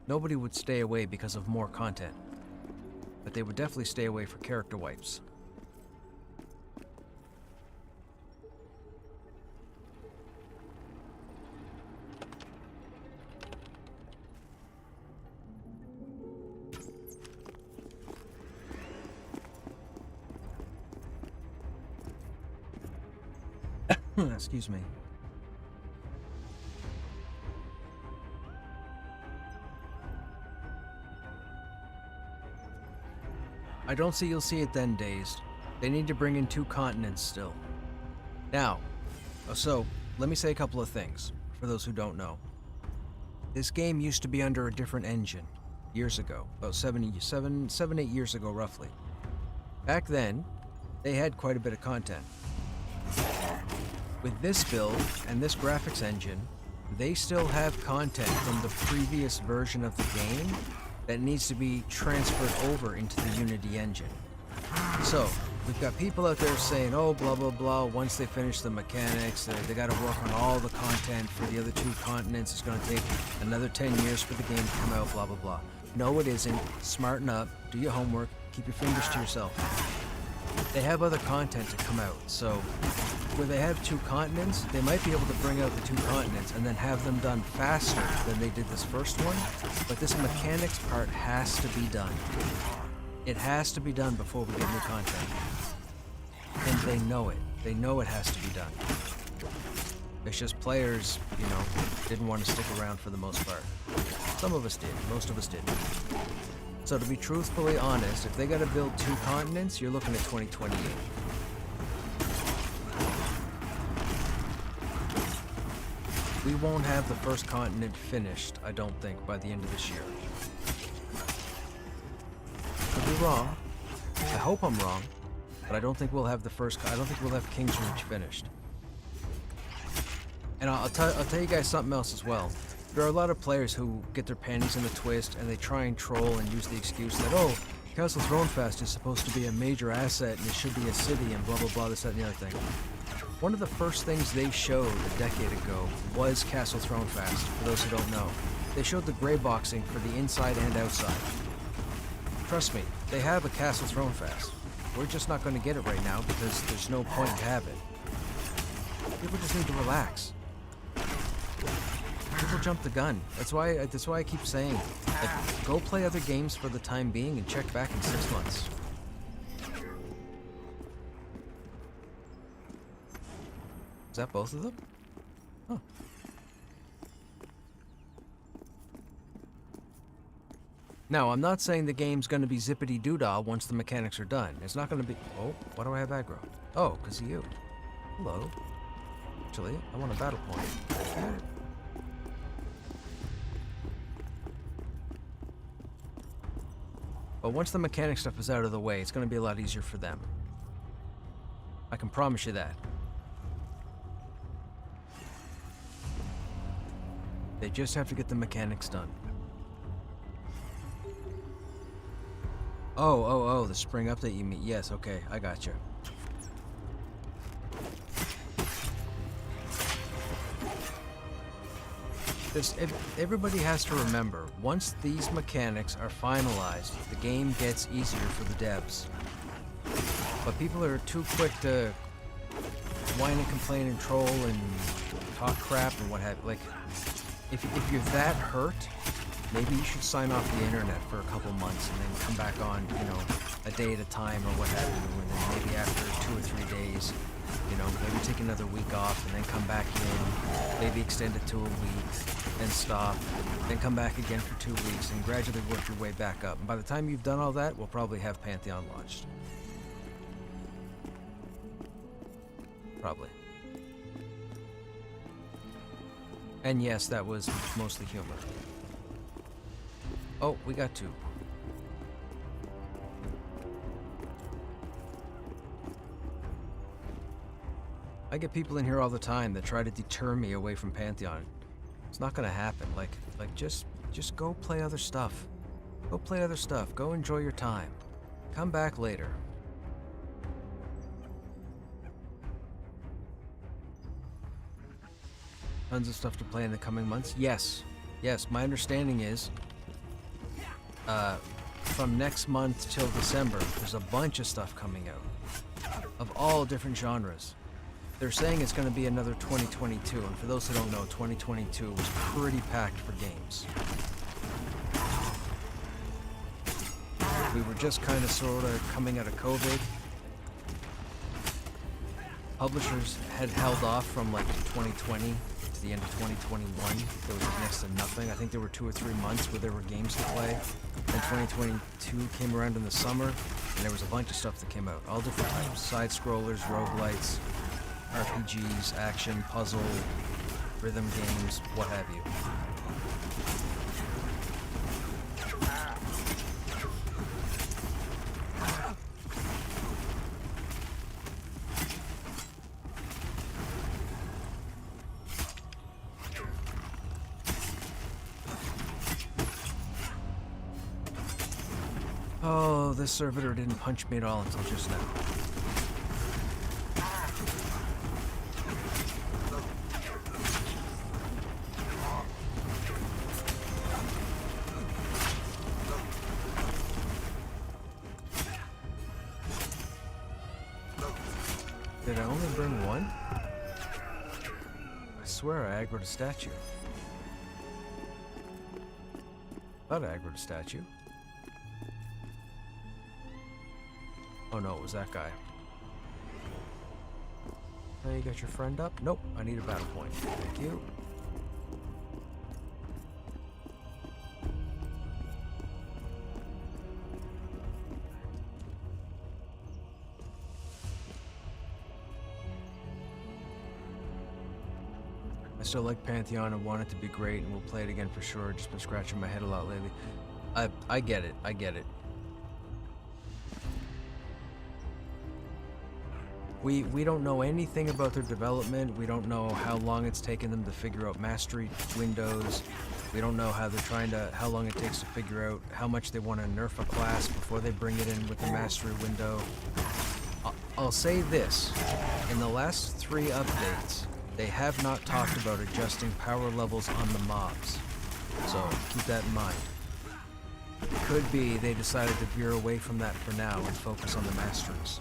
[SPEAKER 1] Nobody would stay away because of more content, but they would definitely stay away for character wipes. Excuse me. I don't see you'll see it then, Dazed. They need to bring in 2 continents still. Now, so, let me say a couple of things, for those who don't know. This game used to be under a different engine, years ago, about 7, 8 years ago roughly. Back then, they had quite a bit of content. With this build and this graphics engine, they still have content from the previous version of the game that needs to be transferred over into the Unity engine. So, we've got people out there saying, oh, blah, blah, blah, once they finish the mechanics, they gotta work on all the content for the other 2 continents, it's gonna take another 10 years for the game to come out, blah, blah, blah. No, it isn't. Smarten up, do your homework, keep your fingers to yourself. They have other content to come out, so where they have 2 continents, they might be able to bring out the 2 continents and then have them done faster than they did this first one, but this mechanics part has to be done. It has to be done before we get new content. And they know it. They know it has to be done. It's just players, you know, didn't want to stick around for the most part. Some of us did, most of us didn't. So to be truthfully honest, if they gotta build 2 continents, you're looking at 2028. We won't have the first continent finished, I don't think, by the end of this year. Could be wrong. I hope I'm wrong, but I don't think we'll have I don't think we'll have King's Reach finished. And I'll tell you guys something else as well. There are a lot of players who get their panties in a twist and they try and troll and use the excuse that, oh, Castle Thronefast is supposed to be a major asset and it should be a city and blah blah blah, this, that, and the other thing. One of the first things they showed a decade ago was Castle Thronefast, for those who don't know. They showed the gray boxing for the inside and outside. Trust me, they have a Castle Thronefast. We're just not going to get it right now because there's no point to have it. People just need to relax. People jump the gun. That's why I keep saying, like, go play other games for the time being and check back in 6 months. Is that both of them? Oh. Now, I'm not saying the game's going to be zippity-doo-dah once the mechanics are done. It's not going to be... Oh, why do I have aggro? Oh, because of you. Hello. Actually, I want a battle point. But once the mechanic stuff is out of the way, it's going to be a lot easier for them. I can promise you that. They just have to get the mechanics done. Oh, the spring update you mean? Yes, okay, I got you. Everybody has to remember, once these mechanics are finalized, the game gets easier for the devs. But people are too quick to whine and complain and troll and talk crap and what have you. Like, if you're that hurt, maybe you should sign off the internet for a couple months and then come back on, you know, a day at a time or what have you, and then maybe after 2 or 3 days, you know, maybe take another week off and then come back in, maybe extend it to a week, then stop, then come back again for 2 weeks and gradually work your way back up. And by the time you've done all that, we'll probably have Pantheon launched. Probably. And yes, that was mostly humor. Oh, we got 2. I get people in here all the time that try to deter me away from Pantheon. It's not gonna happen. Like just go play other stuff. Go play other stuff. Go enjoy your time. Come back later. Tons of stuff to play in the coming months? Yes. Yes, my understanding is from next month till December, there's a bunch of stuff coming out of all different genres. They're saying it's going to be another 2022, and for those who don't know, 2022 was pretty packed for games. We were just kind of sort of coming out of COVID. Publishers had held off from like 2020 to the end of 2021. There was next to nothing. I think there were 2 or 3 months where there were games to play. Then 2022 came around in the summer, and there was a bunch of stuff that came out. All different types. Side-scrollers, roguelites, RPGs, action, puzzle, rhythm games, what have you. Oh, this servitor didn't punch me at all until just now. Did I only bring one? I swear I aggroed a statue. Thought I aggroed a statue. Oh no, it was that guy. Oh, you got your friend up? Nope, I need a battle point. Thank you. I still like Pantheon and want it to be great, and we'll play it again for sure. Just been scratching my head a lot lately. I get it. I get it. We don't know anything about their development. We don't know how long it's taken them to figure out mastery windows. We don't know how long it takes to figure out how much they want to nerf a class before they bring it in with the mastery window. I'll say this, in the last 3 updates, they have not talked about adjusting power levels on the mobs. So keep that in mind. It could be they decided to veer away from that for now and focus on the masteries.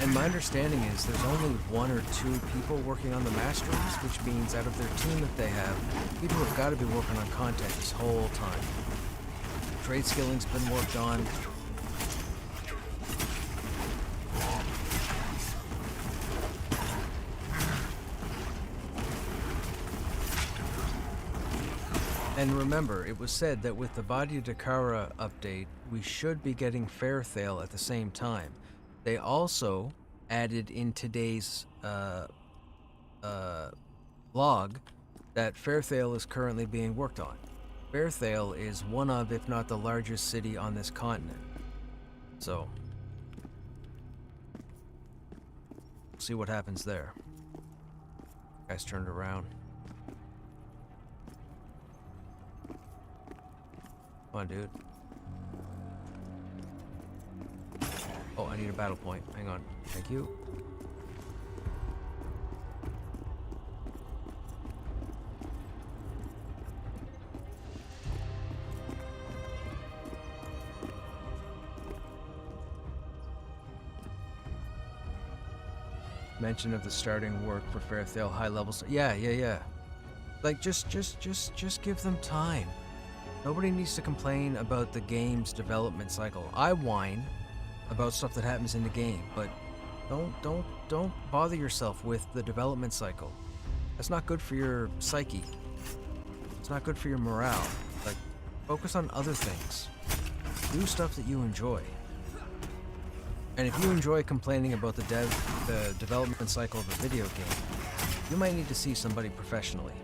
[SPEAKER 1] And my understanding is there's only 1 or 2 people working on the masteries, which means out of their team that they have, people have got to be working on content this whole time. Trade skilling's been worked on. And remember, it was said that with the Badia Dakara update, we should be getting Fairthale at the same time. They also added in today's blog that Fairthale is currently being worked on. Fairthale is one of, if not the largest city on this continent. So, we'll see what happens there. Guy's turned around. Come on, dude. Oh, I need a battle point. Hang on. Thank you. Mention of the starting work for Fairthale high levels. Yeah. Like, just give them time. Nobody needs to complain about the game's development cycle. I whine about stuff that happens in the game, but don't bother yourself with the development cycle. That's not good for your psyche. It's not good for your morale. Like, focus on other things. Do stuff that you enjoy. And if you enjoy complaining about the development cycle of a video game, you might need to see somebody professionally.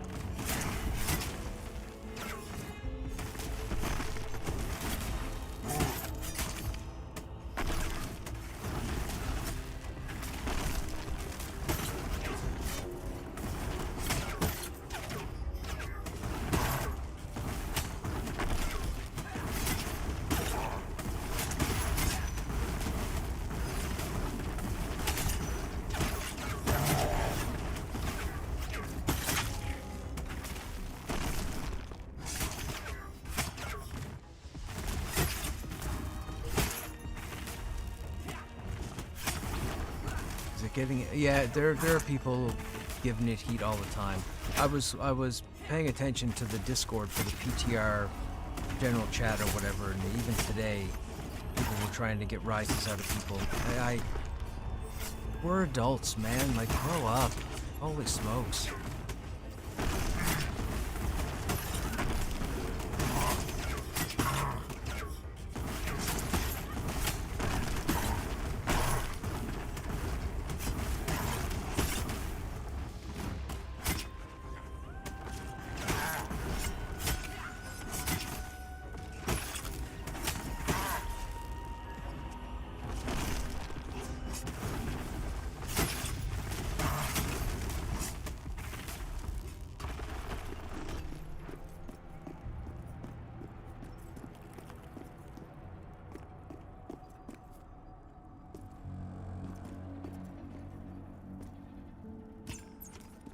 [SPEAKER 1] Yeah, there are people giving it heat all the time. I was paying attention to the Discord for the PTR general chat or whatever, and even today, people were trying to get rises out of people. We're adults, man. Like, grow up. Holy smokes.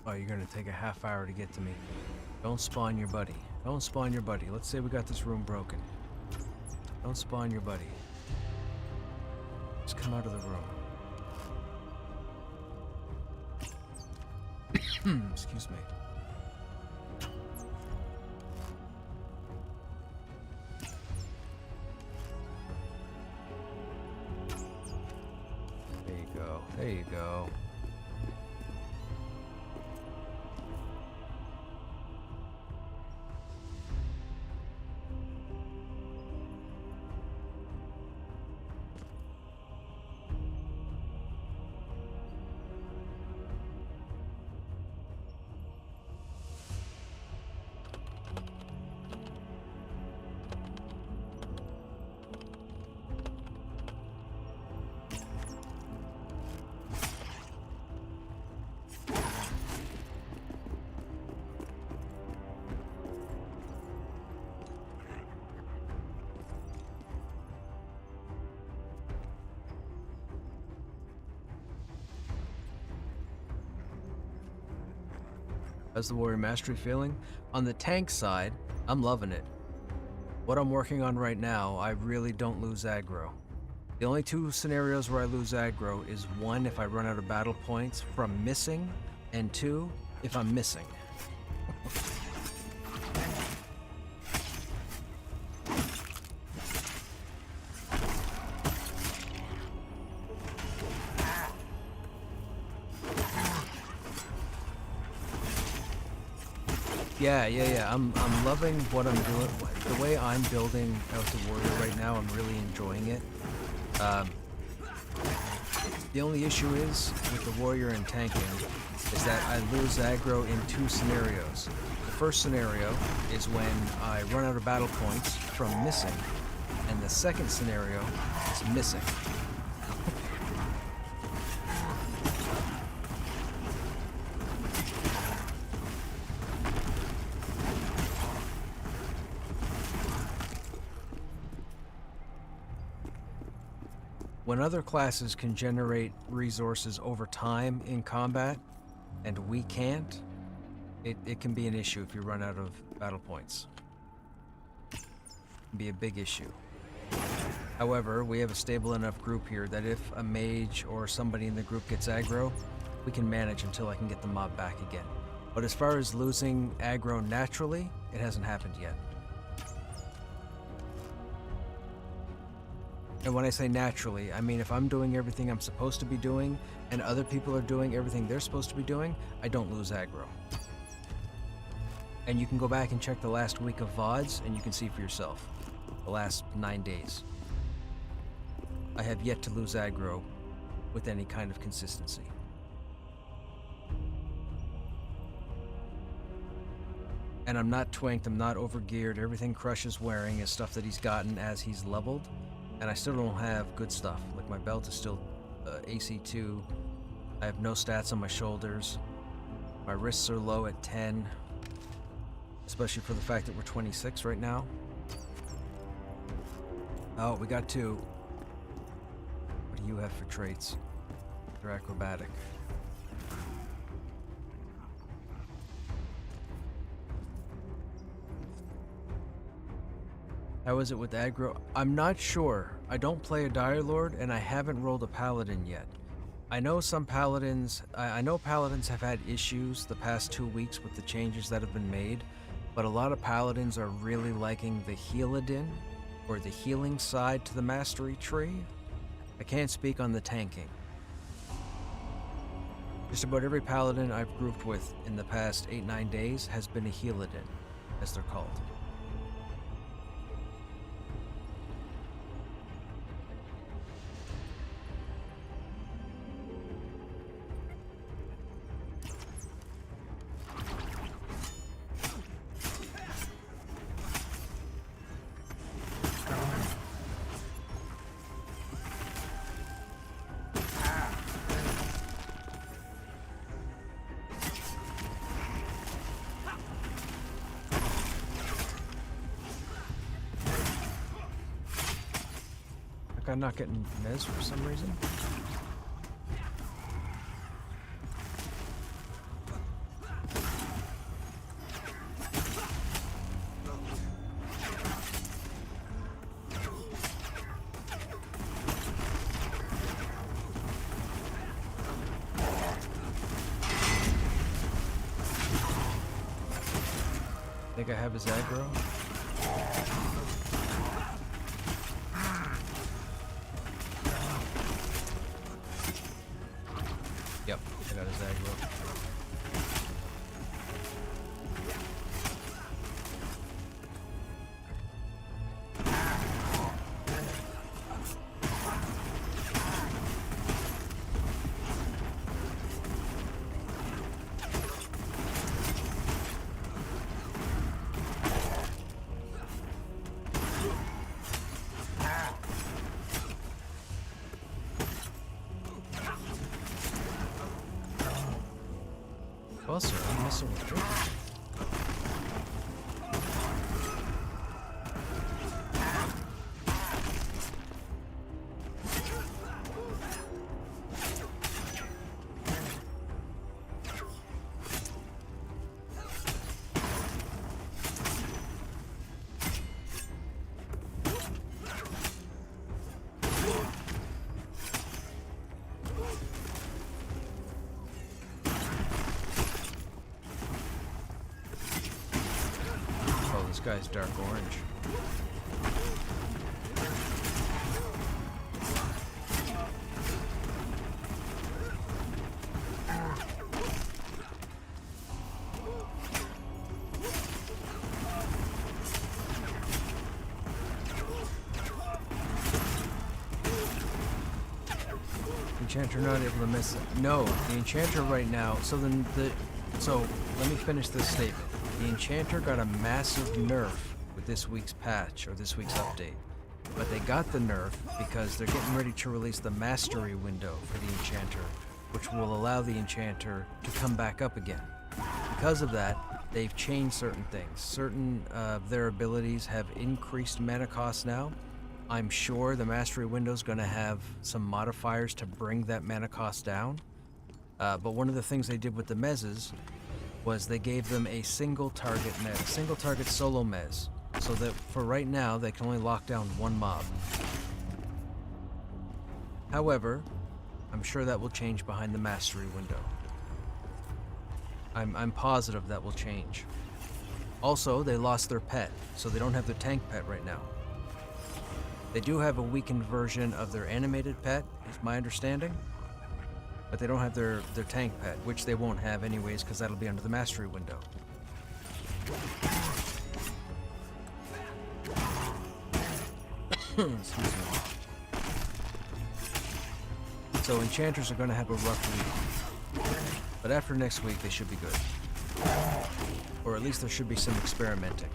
[SPEAKER 1] Oh, you're gonna take a half hour to get to me. Don't spawn your buddy. Don't spawn your buddy. Let's say we got this room broken. Don't spawn your buddy. Just come out of the room. Excuse me. There you go. There you go. How's the Warrior Mastery feeling? On the tank side, I'm loving it. What I'm working on right now, I really don't lose aggro. The only two scenarios where I lose aggro is one, if I run out of battle points from missing, and two, if I'm missing. Yeah. I'm loving what I'm doing. The way I'm building out the Warrior right now, I'm really enjoying it. The only issue is with the Warrior and tanking is that I lose aggro in two scenarios. The first scenario is when I run out of battle points from missing, and the second scenario is missing. When other classes can generate resources over time in combat, and we can't, it can be an issue if you run out of battle points. It can be a big issue. However, we have a stable enough group here that if a mage or somebody in the group gets aggro, we can manage until I can get the mob back again. But as far as losing aggro naturally, it hasn't happened yet. And when I say naturally, I mean if I'm doing everything I'm supposed to be doing and other people are doing everything they're supposed to be doing, I don't lose aggro. And you can go back and check the last week of VODs and you can see for yourself. The last 9 days. I have yet to lose aggro with any kind of consistency. And I'm not twinked, I'm not overgeared. Everything Crush is wearing is stuff that he's gotten as he's leveled. And I still don't have good stuff. Like my belt is still AC2. I have no stats on my shoulders. My wrists are low at 10. Especially for the fact that we're 26 right now. Oh, we got 2. What do you have for traits? They're acrobatic. How is it with aggro? I'm not sure. I don't play a Dire Lord, and I haven't rolled a Paladin yet. I know some Paladins... I know Paladins have had issues the past 2 weeks with the changes that have been made, but a lot of Paladins are really liking the Healadin, or the healing side to the mastery tree. I can't speak on the tanking. Just about every Paladin I've grouped with in the past 8-9 days has been a Healadin, as they're called. I'm not getting Mez for some reason. Think I have his aggro? Yep, I got his aggro. Well, sir, I'm messing with drinking. This guy's dark orange. Enchanter not able to miss it. No, the Enchanter right now. So let me finish this statement. The Enchanter got a massive nerf with this week's patch, or this week's update. But they got the nerf because they're getting ready to release the mastery window for the Enchanter, which will allow the Enchanter to come back up again. Because of that, they've changed certain things. Certain of their abilities have increased mana cost now. I'm sure the mastery window is going to have some modifiers to bring that mana cost down. But one of the things they did with the Mezes was they gave them a single target mez, a single target solo mez, so that for right now they can only lock down one mob. However, I'm sure that will change behind the mastery window. I'm positive that will change. Also, they lost their pet, so they don't have their tank pet right now. They do have a weakened version of their animated pet, is my understanding. But they don't have their tank pet, which they won't have anyways, because that'll be under the mastery window. Excuse me. So enchanters are going to have a rough week. But after next week, they should be good. Or at least there should be some experimenting.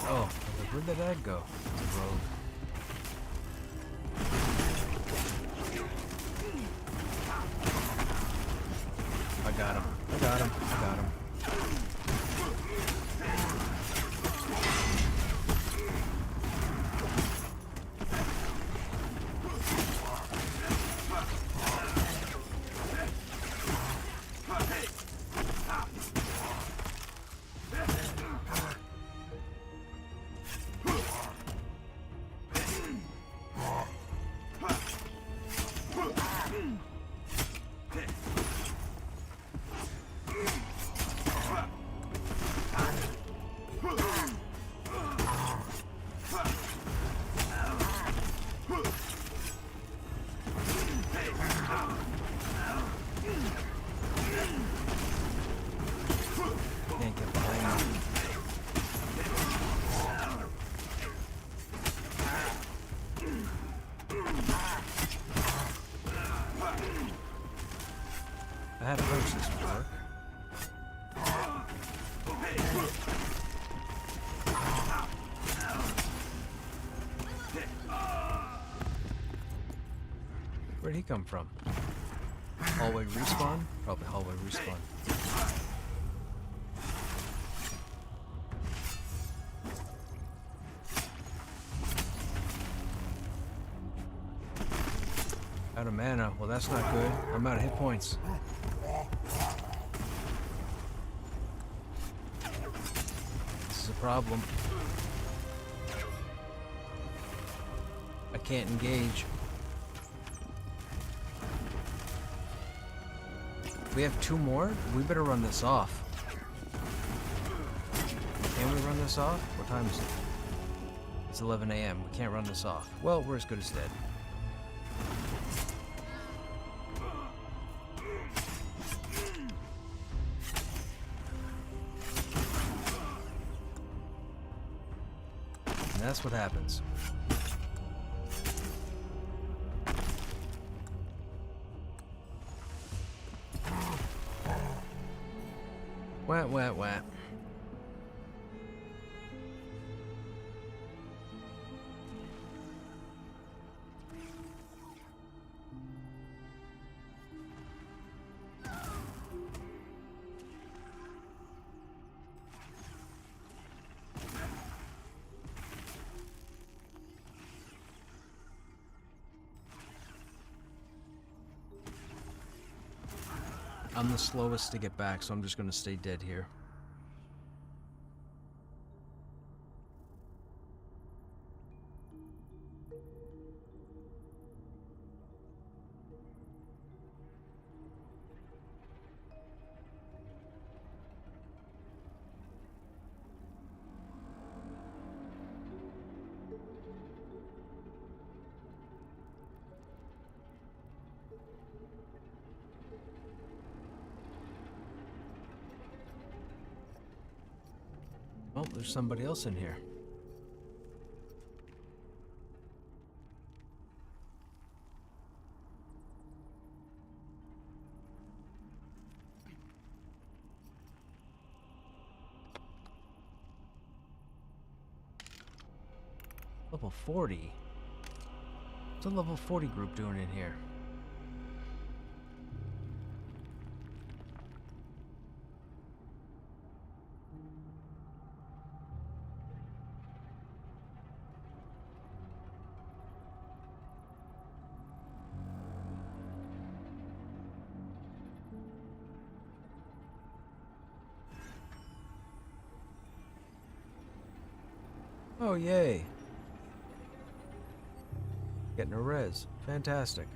[SPEAKER 1] Oh, where did that go? It's a rogue. I got him. I got him. I got him. Can't get behind me. I had a hunch this would work. Where'd he come from? Hallway respawn? Probably hallway respawn. Out of mana. Well, that's not good. I'm out of hit points. This is a problem. I can't engage. We have 2 more? We better run this off. Can we run this off? What time is it? It's 11 a.m. We can't run this off. Well, we're as good as dead. And that's what happens. Wah, wah, wah. I'm the slowest to get back, so I'm just gonna stay dead here. Oh, there's somebody else in here. Level 40? What's a level 40 group doing in here? Oh, yay. Getting a res. Fantastic.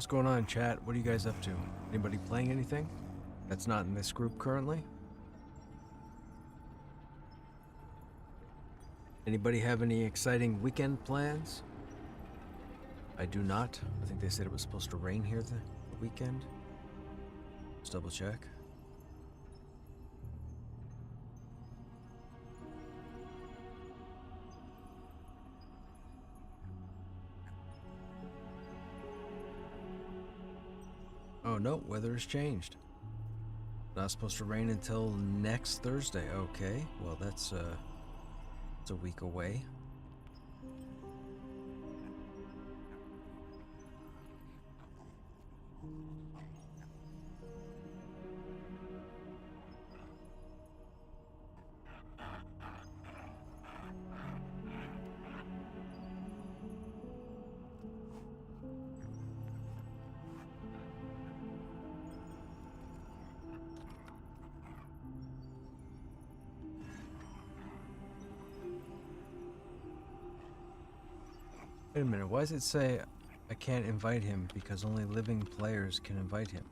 [SPEAKER 1] What's going on, chat? What are you guys up to? Anybody playing anything that's not in this group currently? Anybody have any exciting weekend plans? I do not. I think they said it was supposed to rain here the weekend. Let's double check. Oh no, weather has changed. Not supposed to rain until next Thursday. Okay, well it's a week away. Wait a minute, why does it say I can't invite him because only living players can invite him?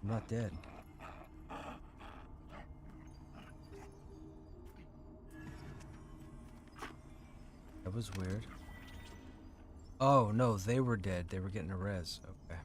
[SPEAKER 1] I'm not dead. That was weird. Oh no, they were dead. They were getting a res. Okay.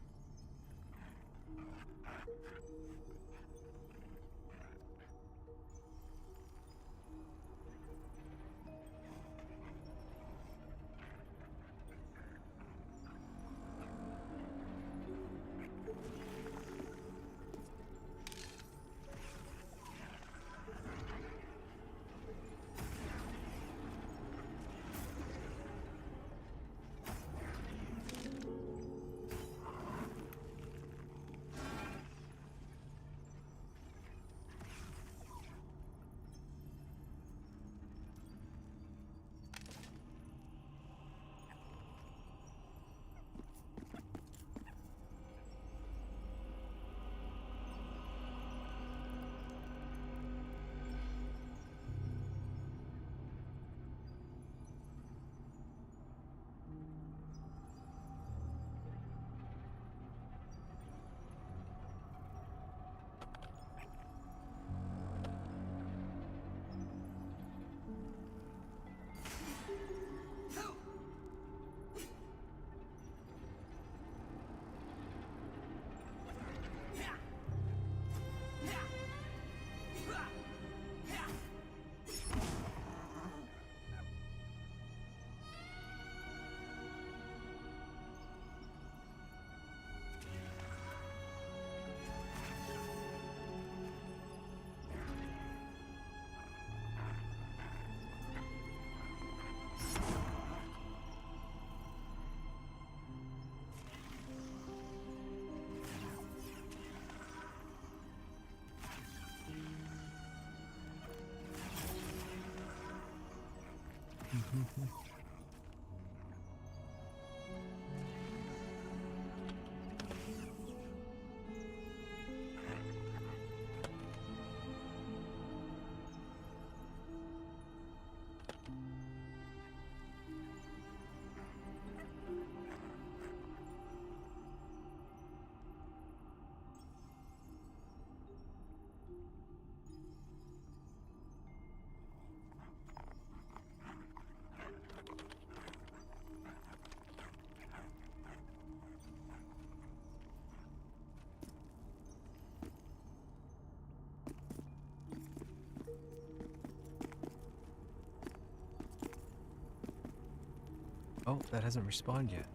[SPEAKER 1] Oh, that hasn't respawned yet.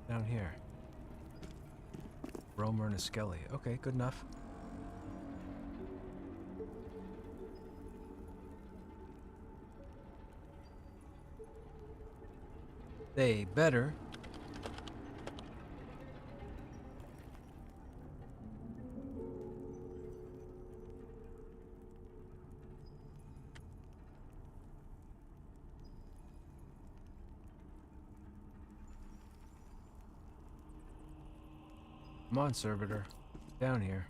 [SPEAKER 1] Down here. Romer and a Skelly. Okay, good enough. They better. Come on, servitor. Down here.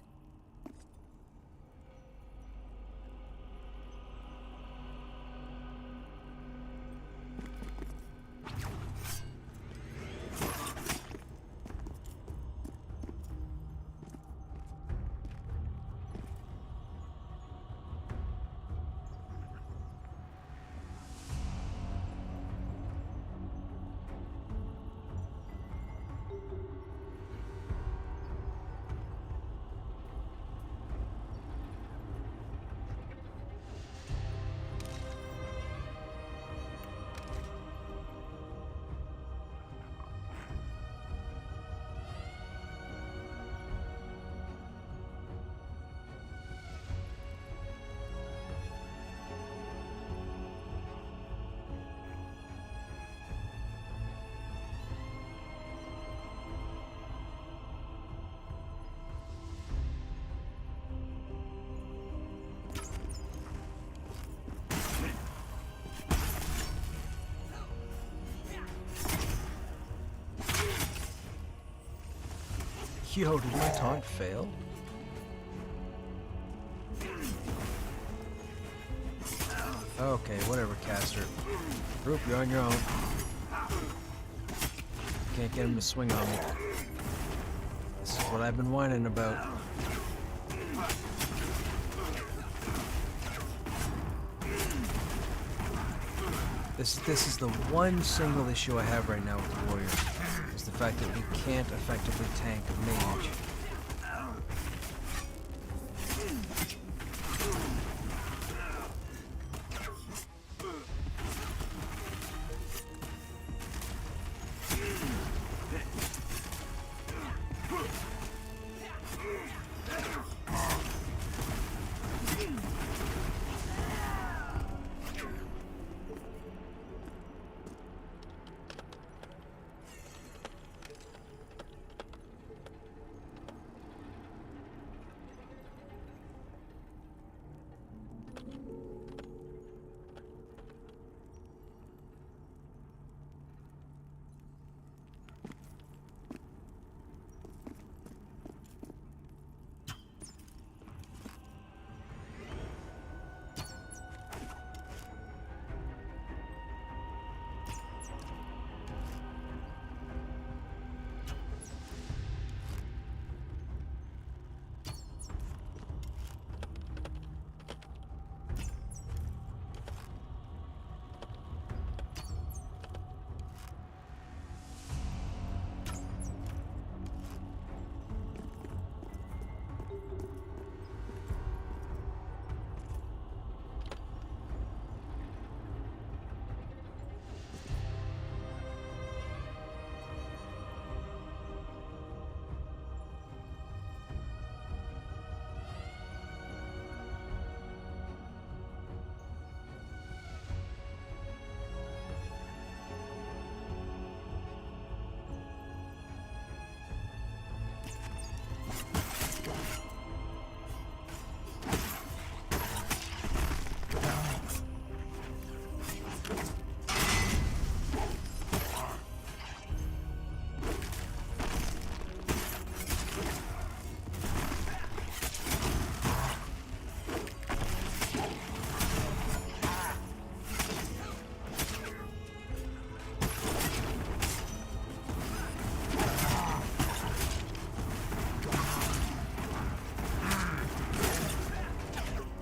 [SPEAKER 1] Yo, did my taunt fail? Okay, whatever, caster. Group, you're on your own. Can't get him to swing on me. This is what I've been whining about. This is the one single issue I have right now with the warrior, is the fact that we can't effectively tank a mage.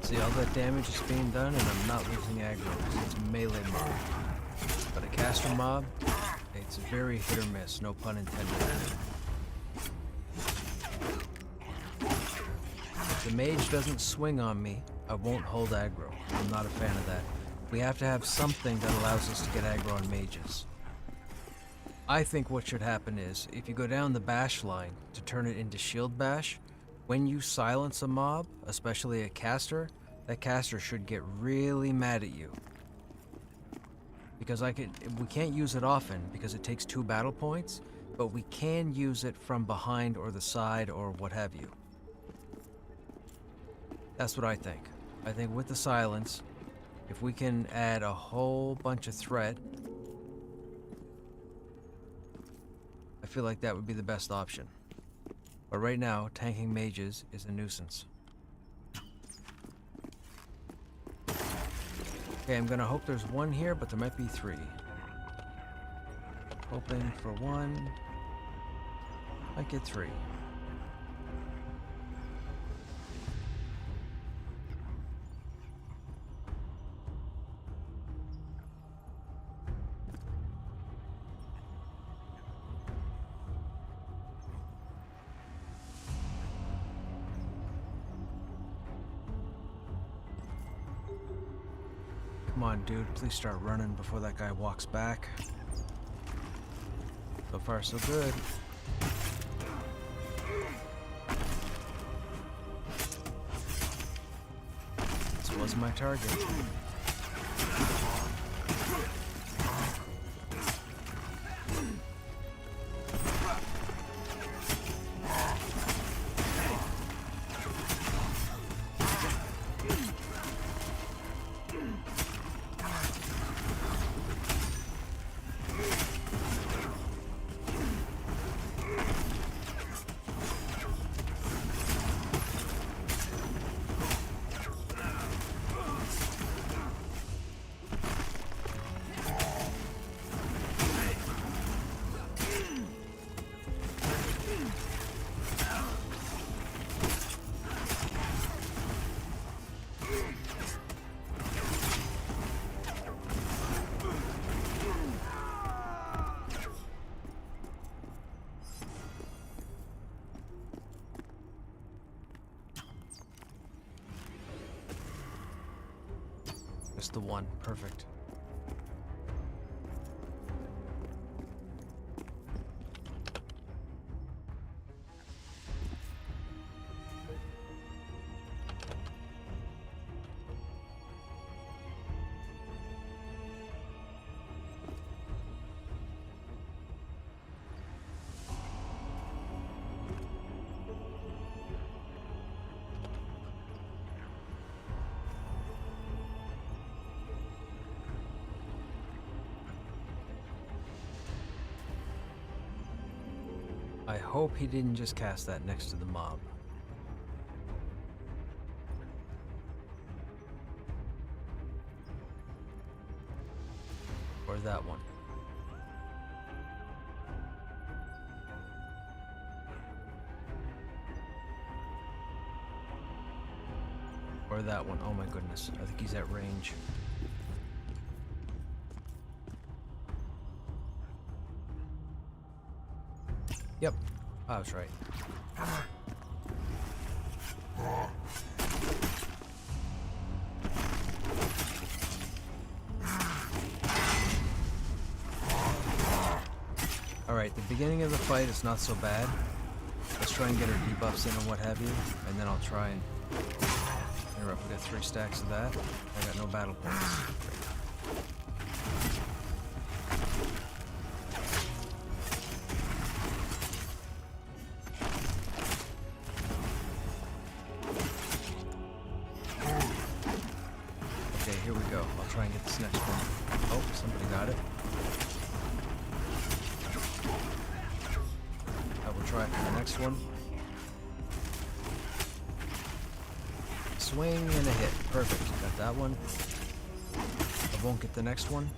[SPEAKER 1] See, all that damage is being done and I'm not losing aggro because it's a melee mob. But a caster mob, it's very hit or miss, no pun intended. If the mage doesn't swing on me, I won't hold aggro. I'm not a fan of that. We have to have something that allows us to get aggro on mages. I think what should happen is, if you go down the bash line to turn it into shield bash, when you silence a mob, especially a caster, that caster should get really mad at you. Because we can't use it often because it takes 2 battle points, but we can use it from behind or the side or what have you. That's what I think. I think with the silence, if we can add a whole bunch of threat, I feel like that would be the best option. But right now, tanking mages is a nuisance. Okay, I'm gonna hope there's 1 here, but there might be 3. Hoping for 1. Might get 3. Come on, dude, please start running before that guy walks back. So far, so good. This was my target. Just the one. Perfect. I hope he didn't just cast that next to the mob. Or that one. Or that one. Oh my goodness. I think he's at range. Yep, I was right. Alright, the beginning of the fight is not so bad. Let's try and get our debuffs in and what have you, and then I'll try and interrupt. We got 3 stacks of that. I got no battle points. Okay, here we go. I'll try and get this next one. Oh, somebody got it. I will try for the next one. Swing and a hit. Perfect. Got that one. I won't get the next one.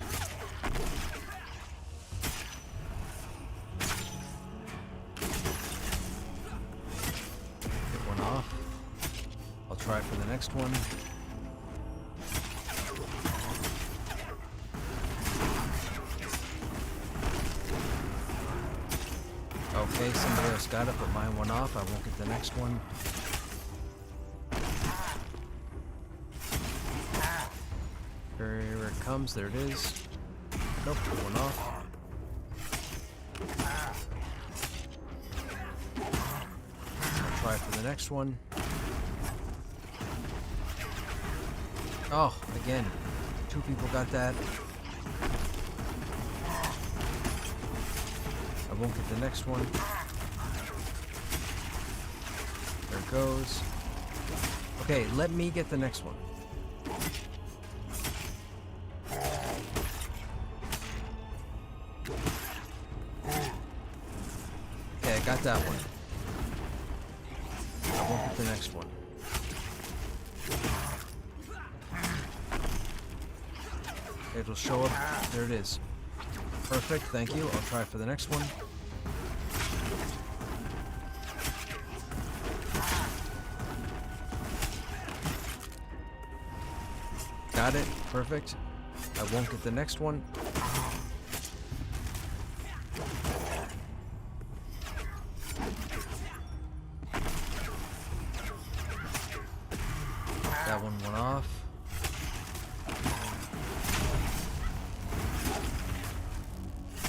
[SPEAKER 1] Get one off. I'll try for the next one. Okay, somebody else got it, but mine went off. I won't get the next one. Here it comes. There it is. Nope, it went off. I'll try for the next one. Oh, again. 2 people got that. I won't get the next one. There it goes. Okay, let me get the next one. Okay, I got that one. I won't get the next one. It'll show up. There it is. Perfect, thank you. I'll try for the next one. Got it. Perfect. I won't get the next one. That one went off.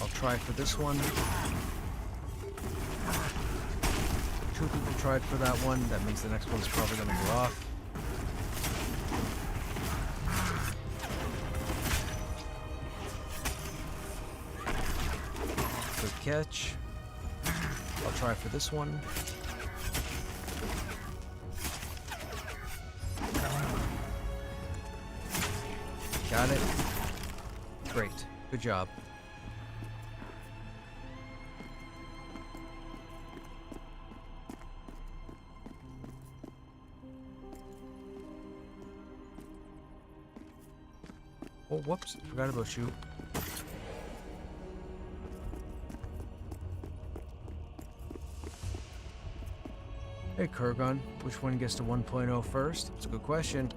[SPEAKER 1] I'll try for this one. 2 people tried for that one. That means the next one's probably going to go off. Good catch. I'll try for this one. Got it. Great. Good job. Oh, whoops. Forgot about you. Hey, Kurgan. Which one gets to 1.0 first? It's a good question.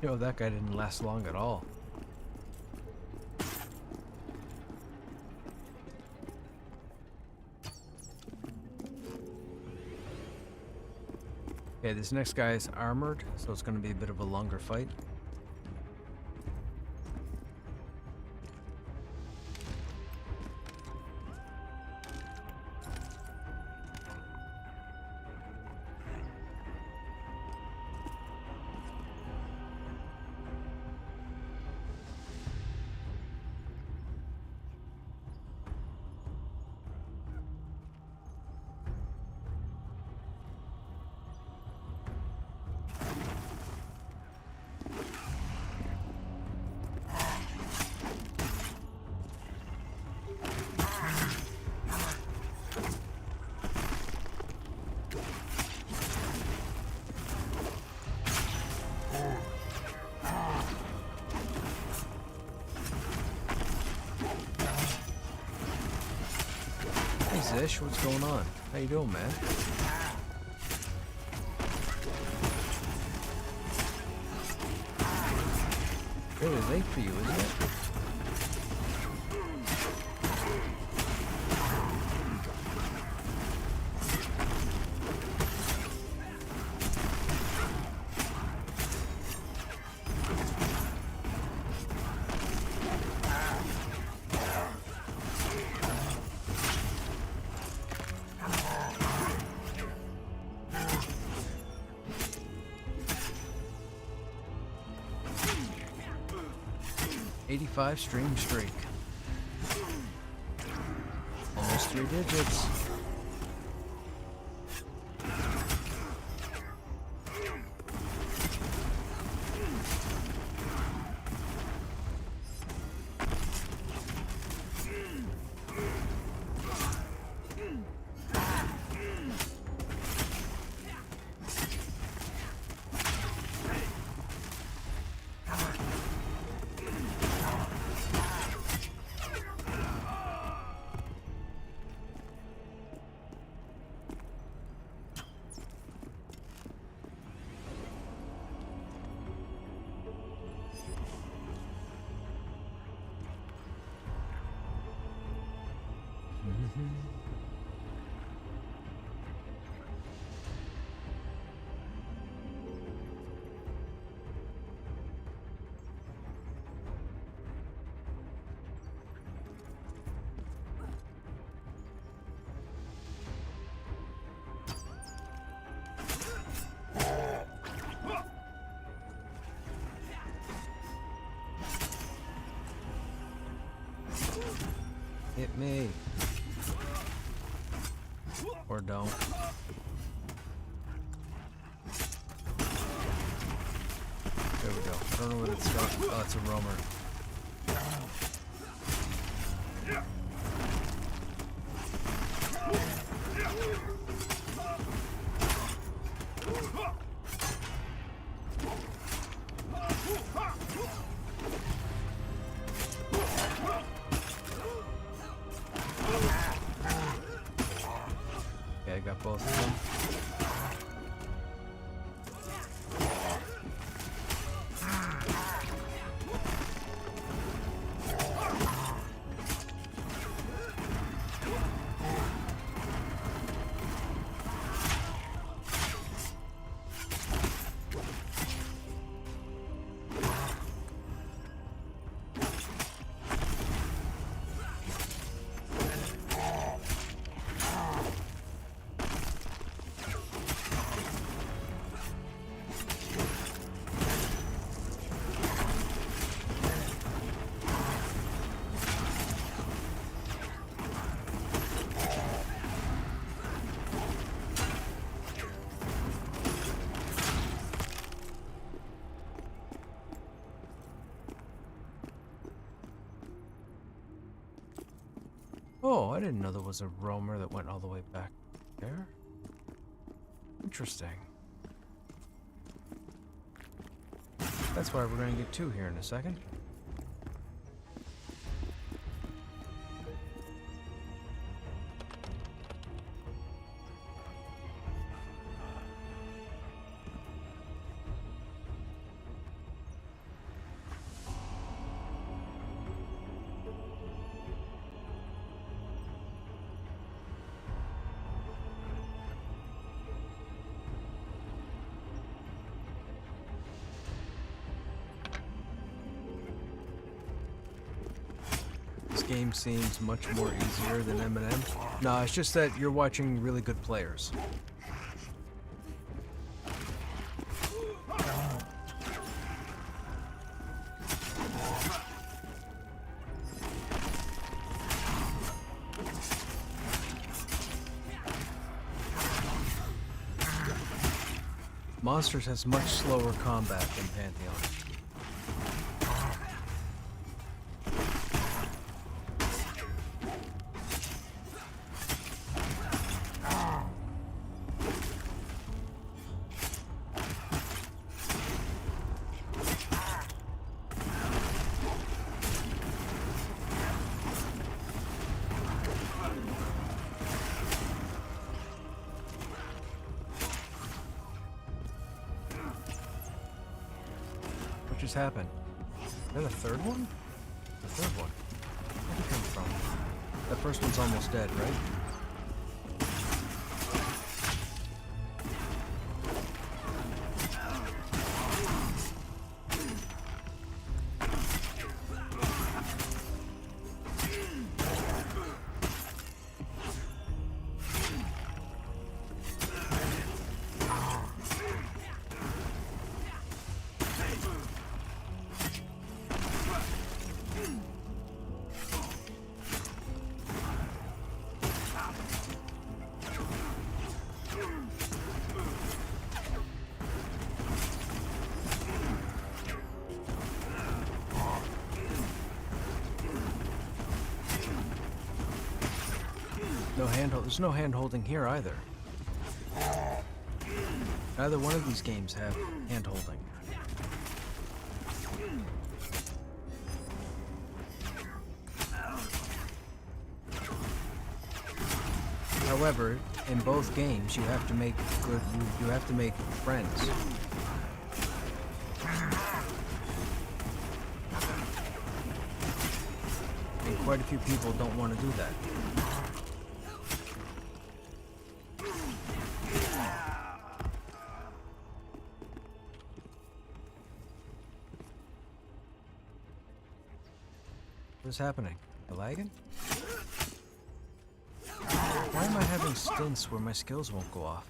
[SPEAKER 1] Yo, that guy didn't last long at all. Okay, this next guy is armored, so it's going to be a bit of a longer fight. Zish, what's going on? How you doing, man? Really late for you, isn't it? '85 stream streak. Almost 3 digits. Hit me. Or don't. There we go. I don't know what it's got. Oh, it's a roamer. Yeah, I got both of them. Oh, I didn't know there was a roamer that went all the way back there. Interesting. That's why we're going to get 2 here in a second. game seems much more easier than M&M. No, it's just that you're watching really good players. Monsters has much slower combat than Pantheon. What just happened? Is that a third one? The third one. Where'd it come from? That first one's almost dead, right? No handhold. There's no hand holding here either. Neither one of these games have hand holding. However, in both games, you have to make good. You have to make friends. And quite a few people don't want to do that. What's happening? You lagging? Why am I having stints where my skills won't go off?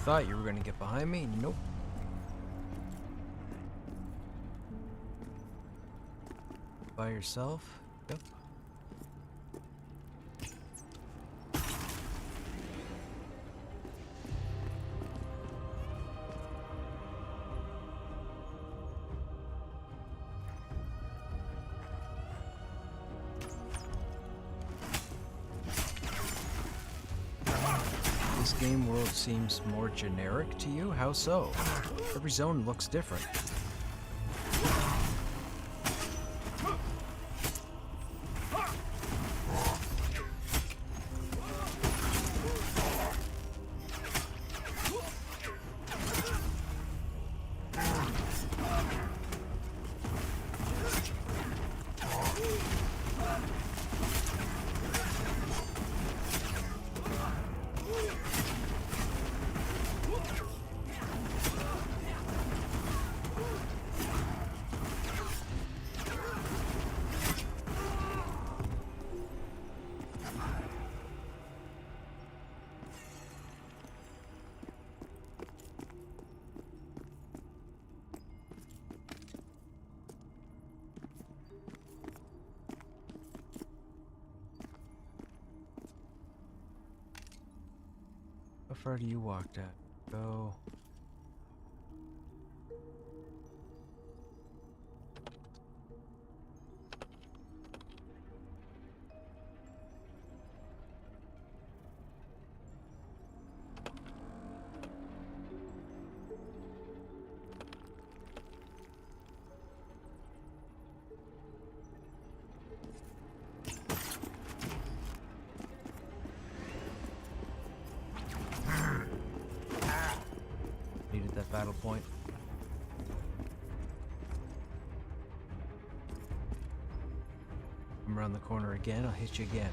[SPEAKER 1] Thought you were gonna get behind me? Nope. By yourself? Yep. This game world seems more generic to you? How so? Every zone looks different. How far do you walk at? Go. battle point. Come around the corner again, I'll hit you again.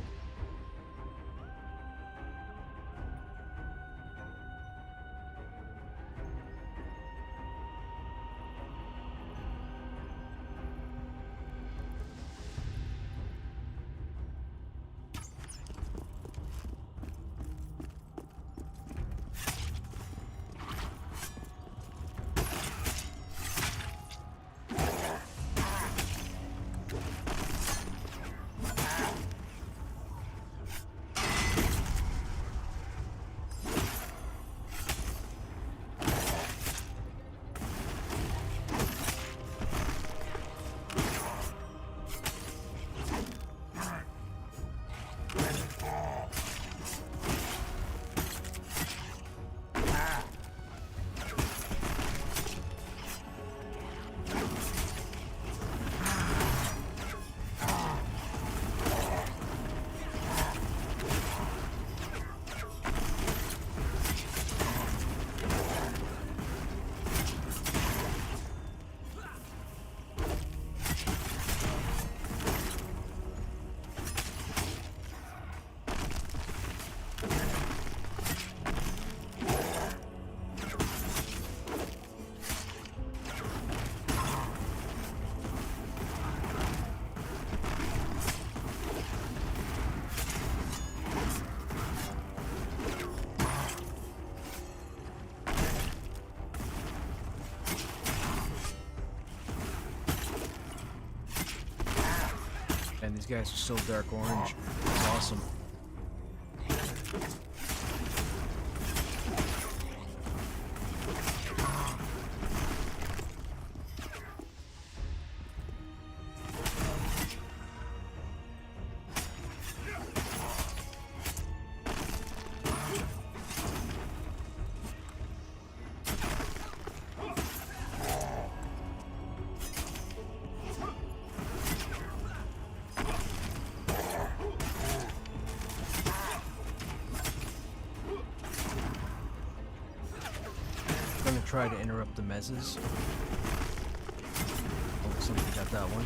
[SPEAKER 1] And these guys are still dark orange. It's awesome. Try to interrupt the mezzes. Oh, somebody got that one.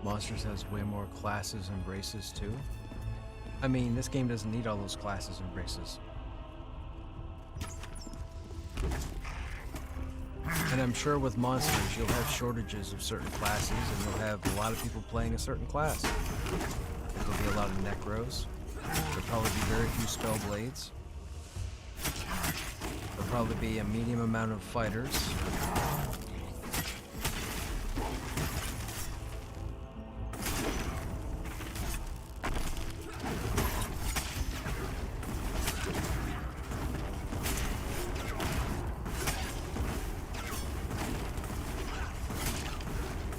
[SPEAKER 1] Monsters has way more classes and races too. I mean, this game doesn't need all those classes and races. And I'm sure with monsters, you'll have shortages of certain classes, and you'll have a lot of people playing a certain class. There'll be a lot of necros. There'll probably be very few spell blades. There'll probably be a medium amount of fighters.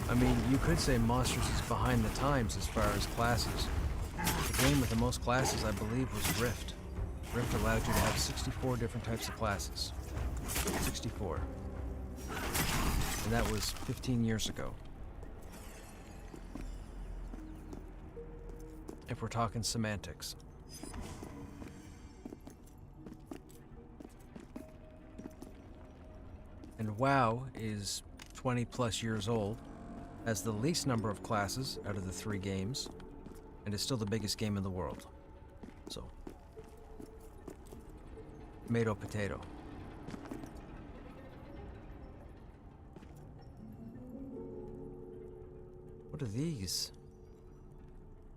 [SPEAKER 1] I mean, you could say Monsters is behind the times as far as classes. The game with the most classes, I believe, was Rift. Rift allowed you to have 64 different types of classes. 64. And that was 15 years ago. If we're talking semantics. And WoW is 20 plus years old, has the least number of classes out of the 3 games, and is still the biggest game in the world. So, tomato, potato. What are these?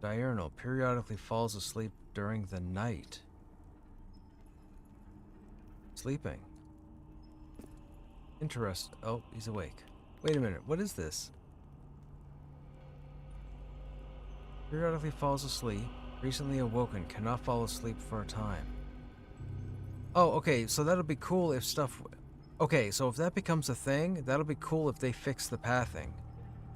[SPEAKER 1] Diurnal periodically falls asleep during the night. Sleeping. Interest. Oh, he's awake. Wait a minute. What is this? Periodically falls asleep. Recently awoken. Cannot fall asleep for a time. Oh, okay. So that'll be cool if stuff... Okay, so if that becomes a thing, that'll be cool if they fix the pathing.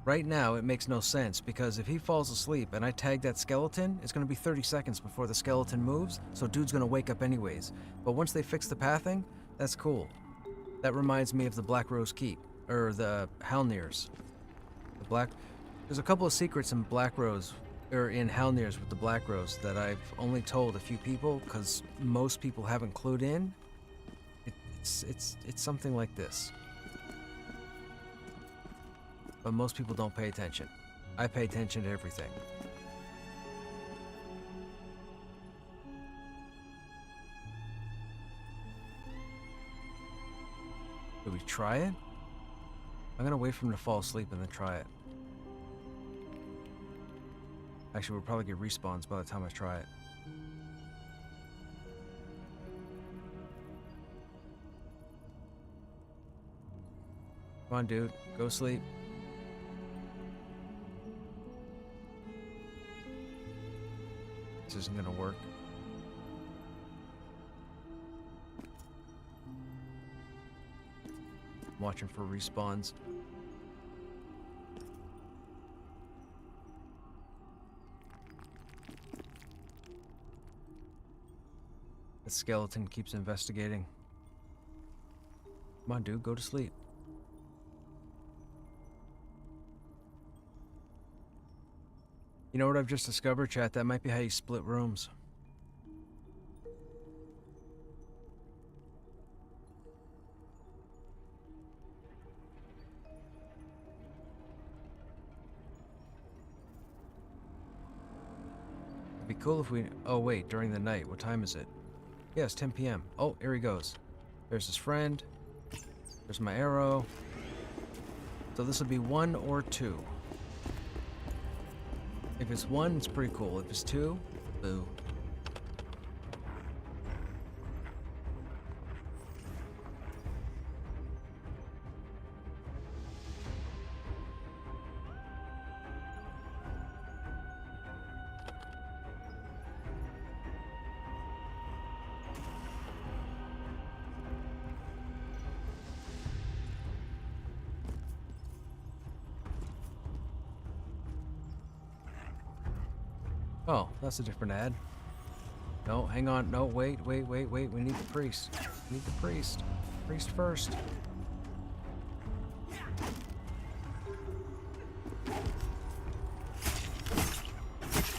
[SPEAKER 1] Right now, it makes no sense, because if he falls asleep and I tag that skeleton, it's going to be 30 seconds before the skeleton moves, so dude's going to wake up anyways. But once they fix the pathing, that's cool. That reminds me of the Black Rose Keep, or the Halnirs. There's a couple of secrets in Black Rose, or in Halnirs with the Black Rose, that I've only told a few people, because most people haven't clued in. It's something like this. But most people don't pay attention. I pay attention to everything. Do we try it? I'm gonna wait for him to fall asleep and then try it. Actually, we'll probably get respawns by the time I try it. Come on, dude. Go sleep. This isn't gonna work. I'm watching for respawns. The skeleton keeps investigating. Come on, dude. Go to sleep. You know what I've just discovered, chat? That might be how you split rooms. It'd be cool if we... Oh, wait. During the night. What time is it? Yes, 10 p.m. Oh, here he goes. There's his friend. There's my arrow. So this will be 1 or 2. If it's 1, it's pretty cool. If it's 2, boo. Oh, that's a different ad. No, hang on. No, wait. We need the priest. We need the priest. Priest first.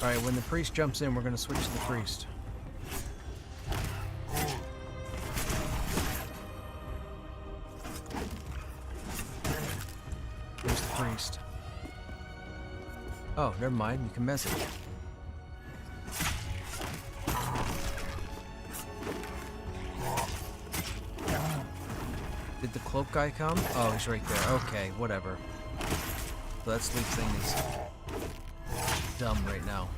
[SPEAKER 1] Alright, when the priest jumps in, we're going to switch to the priest. There's the priest. Oh, never mind. You can message. Did the cloak guy come? Oh, he's right there. Okay, whatever. So that sleep thing is dumb right now.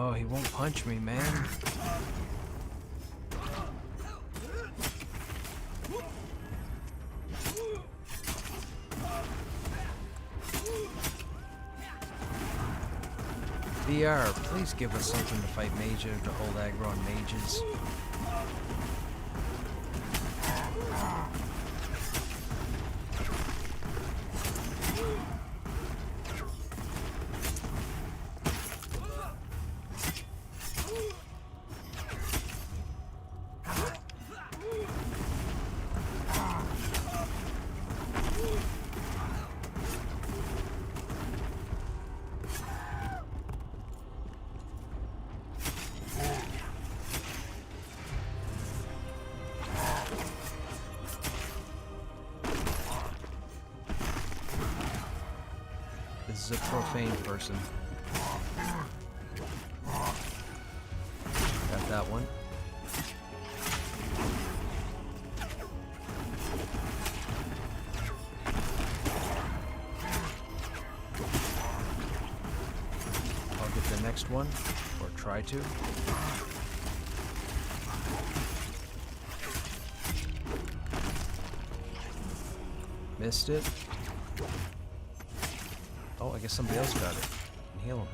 [SPEAKER 1] Oh, he won't punch me, man. VR, please give us something to fight mages, to hold aggro on mages. This is a profane person. Got that one. I'll get the next one, or try to. Missed it. Oh, I guess somebody else got it. And heal him.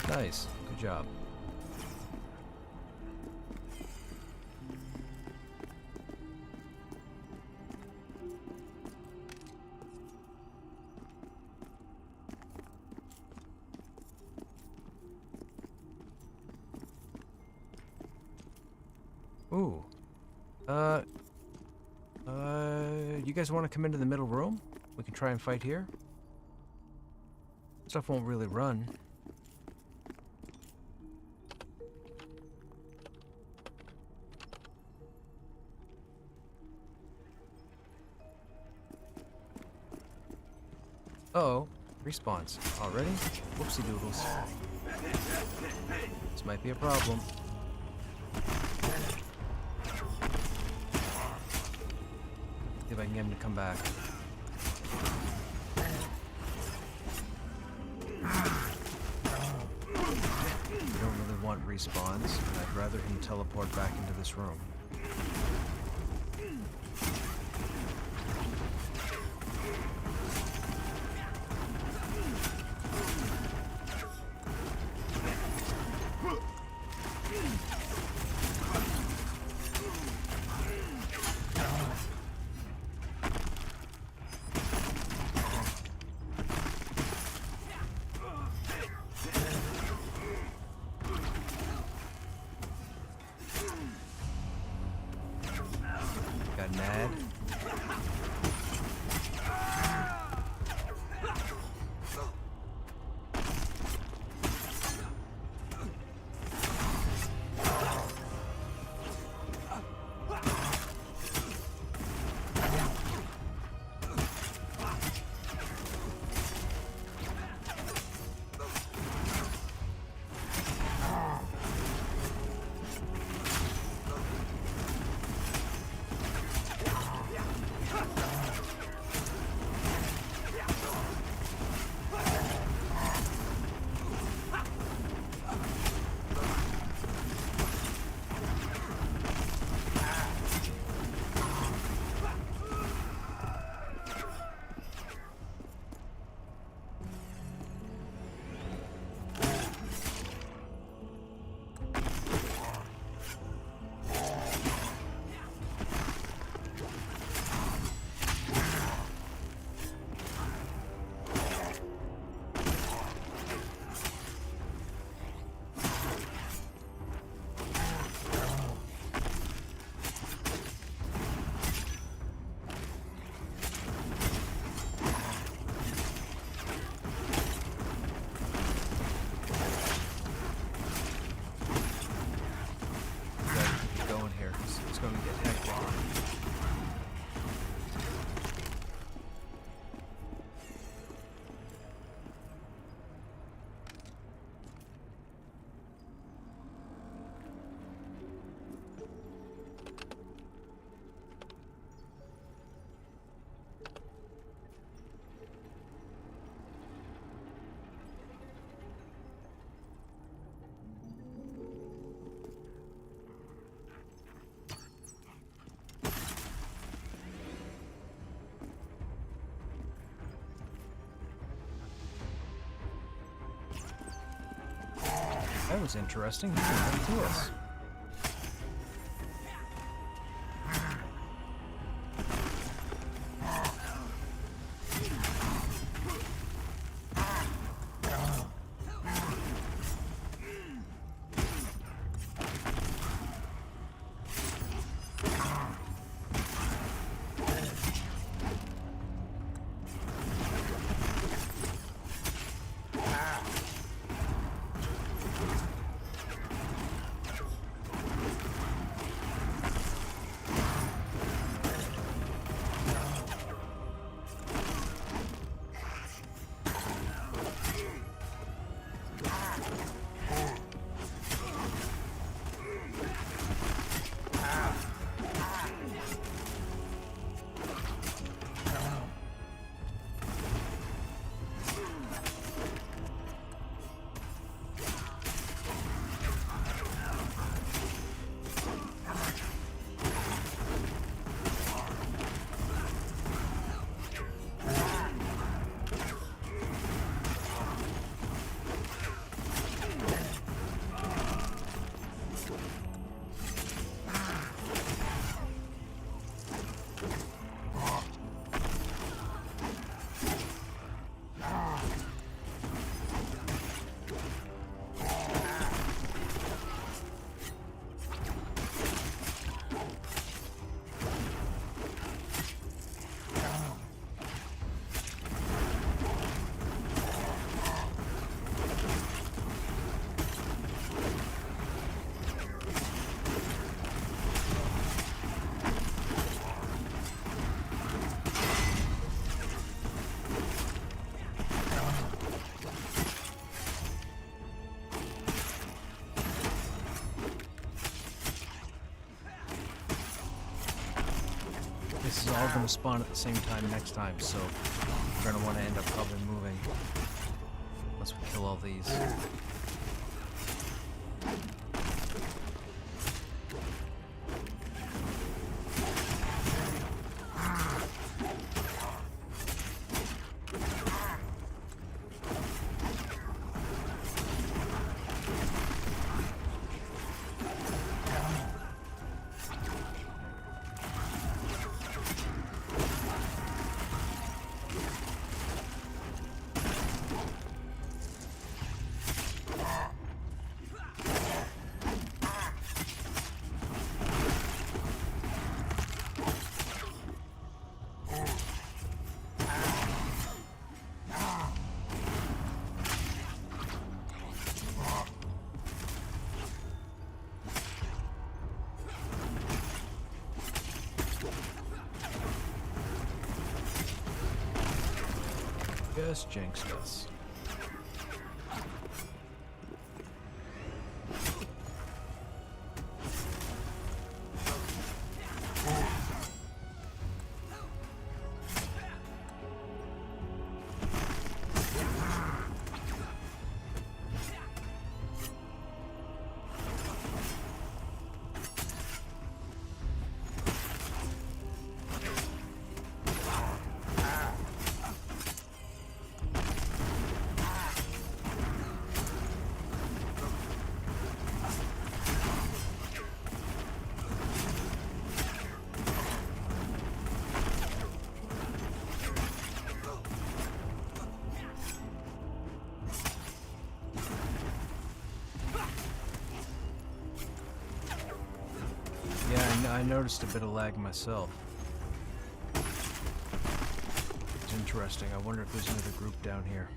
[SPEAKER 1] Nice. Good job. Ooh. You guys want to come into the middle room? We can try and fight here. Stuff won't really run. Uh-oh. Respawns. Already? Whoopsie doodles. This might be a problem. See if I can get him to come back. I don't really want respawns, and I'd rather him teleport back into this room. Got mad. was interesting. He came to us. This is all going to spawn at the same time next time, so we're going to want to end up probably moving once we kill all these. Just jinxed us. Yeah, I noticed a bit of lag myself. It's interesting. I wonder if there's another group down here.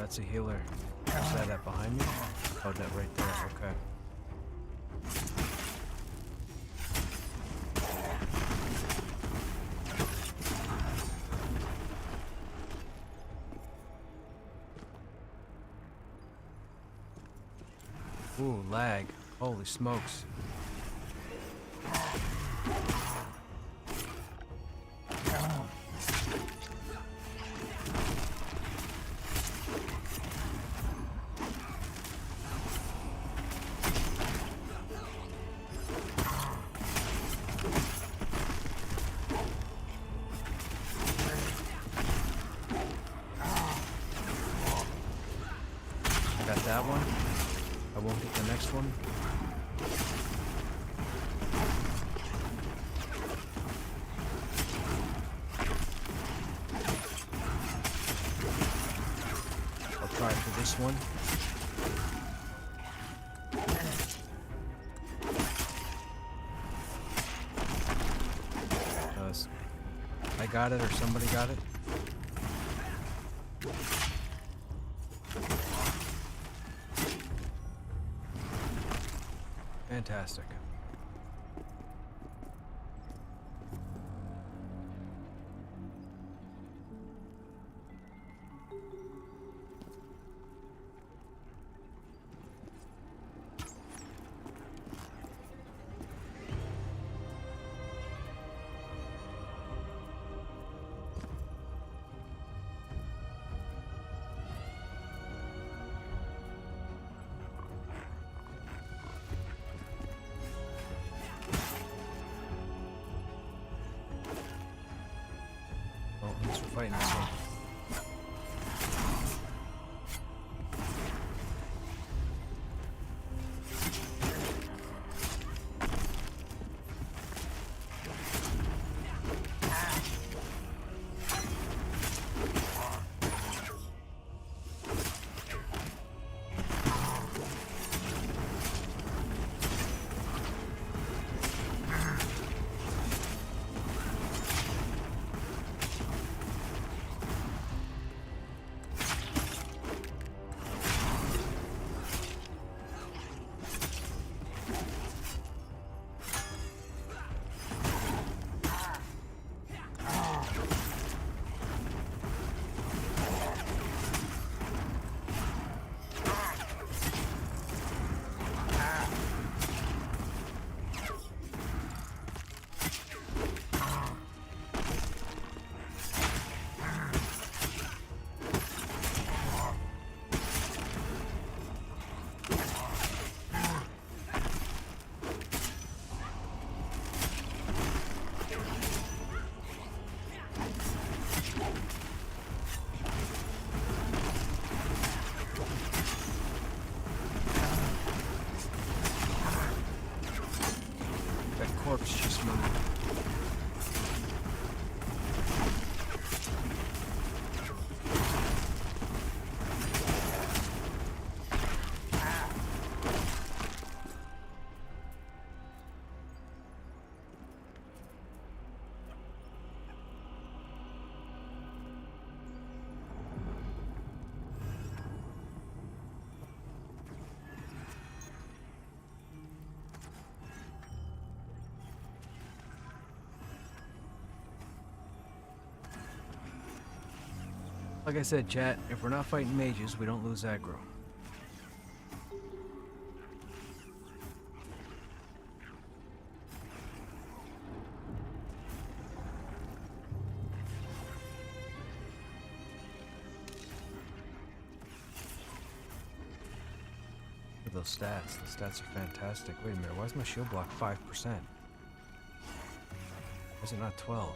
[SPEAKER 1] that's a healer. Is that behind me? Oh, that right there. Okay. Ooh, lag. Holy smokes. I got that one. I won't get the next one. I'll try for this one. I got it or somebody got it. Fantastic. Thanks for fighting this one. Corpse just moved. Like I said, chat, if we're not fighting mages, we don't lose aggro. Look at those stats. The stats are fantastic. Wait a minute, why is my shield block 5%? Why is it not 12?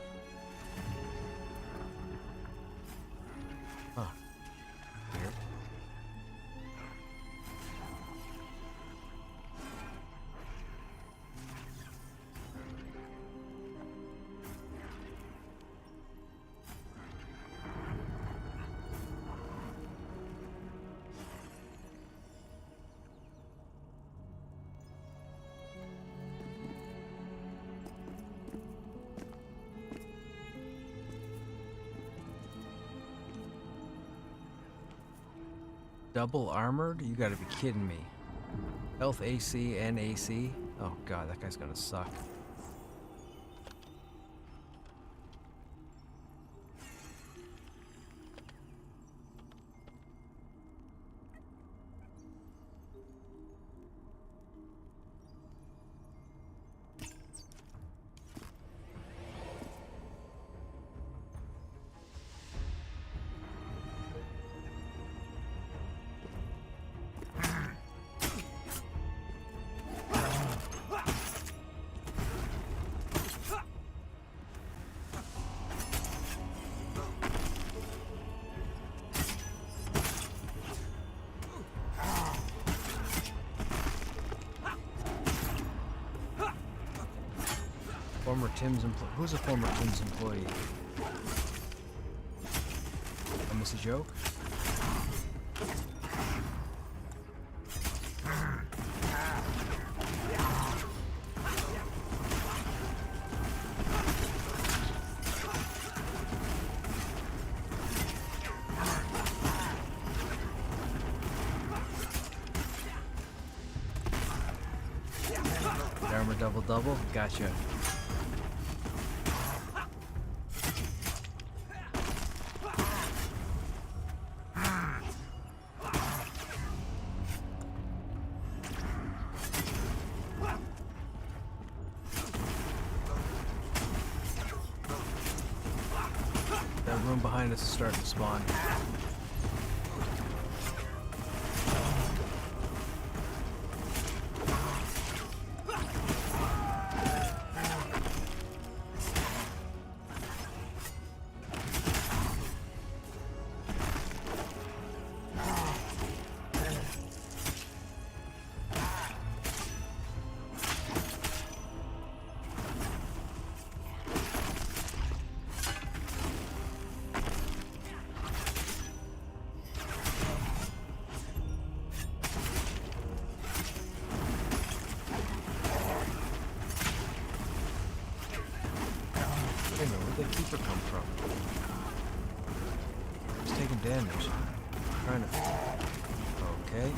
[SPEAKER 1] Huh. Weird. Double armored? You gotta be kidding me. Health AC and AC? Oh god, that guy's gonna suck. Former Tim's employee. Who's a former Tim's employee? I miss a joke? Armor double. Gotcha. That room behind us is starting to spawn. Wait a minute, where'd the keeper come from? He's taking damage. I'm trying to... Okay.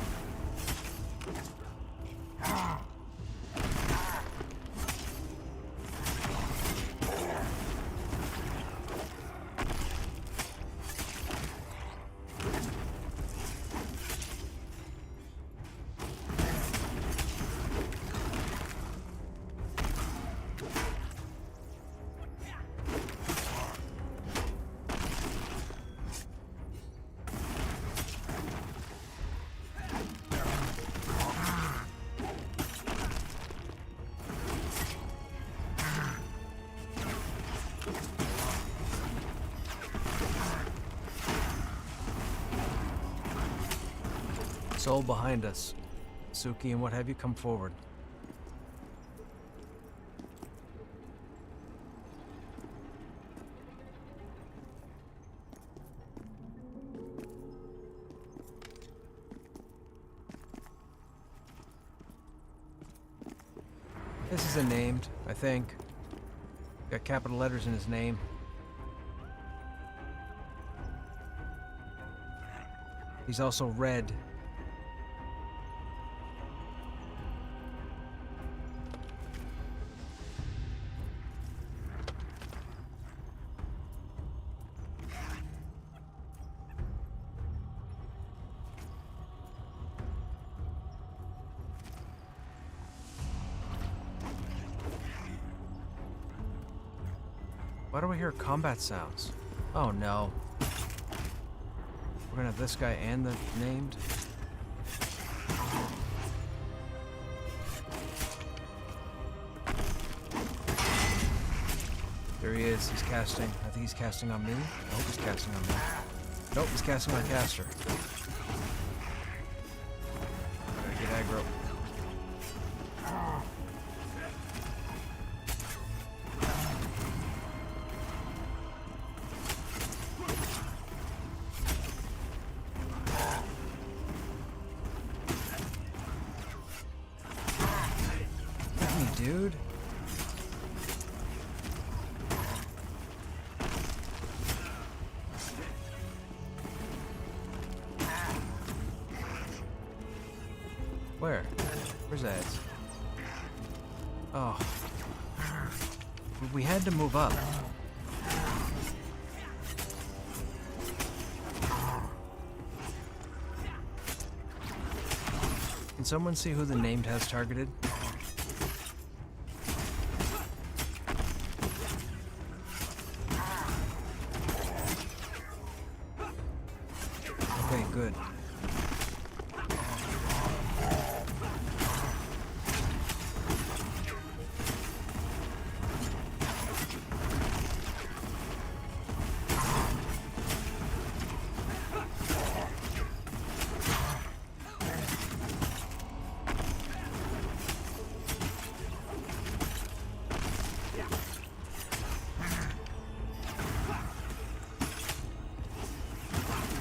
[SPEAKER 1] Soul behind us. Suki and what have you, come forward. This is a named, I think. Got capital letters in his name. He's also red. Why do I hear combat sounds? Oh no. We're gonna have this guy and the named. There he is. He's casting. I think he's casting on me. I hope he's casting on me. Nope, he's casting on caster. Gotta get aggro. Dude. Where? Where's ads? Oh. We had to move up. Can someone see who the named has targeted? Okay, good.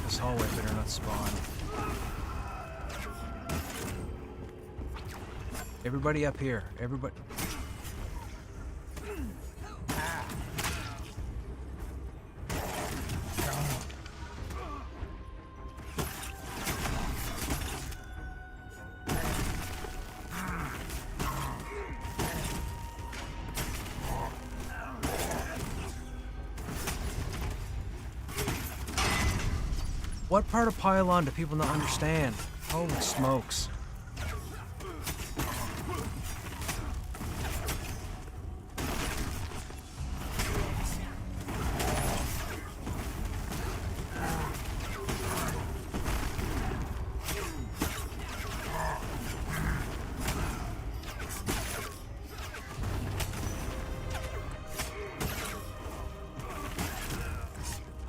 [SPEAKER 1] This hallway better not spawn. Everybody up here. Everybody. What part of pylon do people not understand? Holy smokes.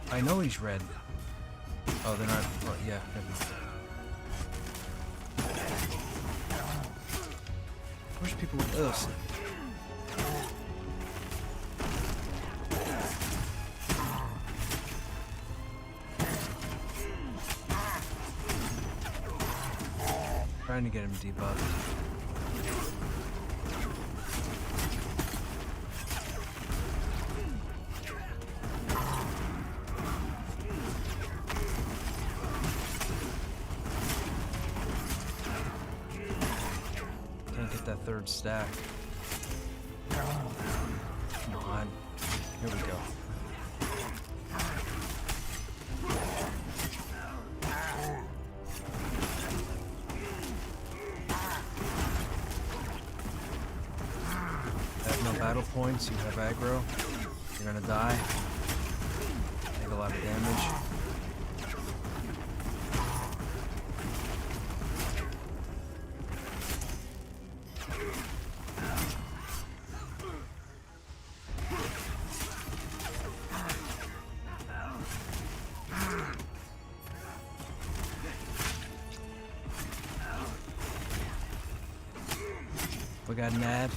[SPEAKER 1] I know he's red. Oh, they're not. Oh, yeah, never mind. Where's people with us? Trying to get him debuffed. That third stack. Come on. Here we go. I have no battle points. You have aggro. You're gonna die. Take a lot of damage. We got an ad.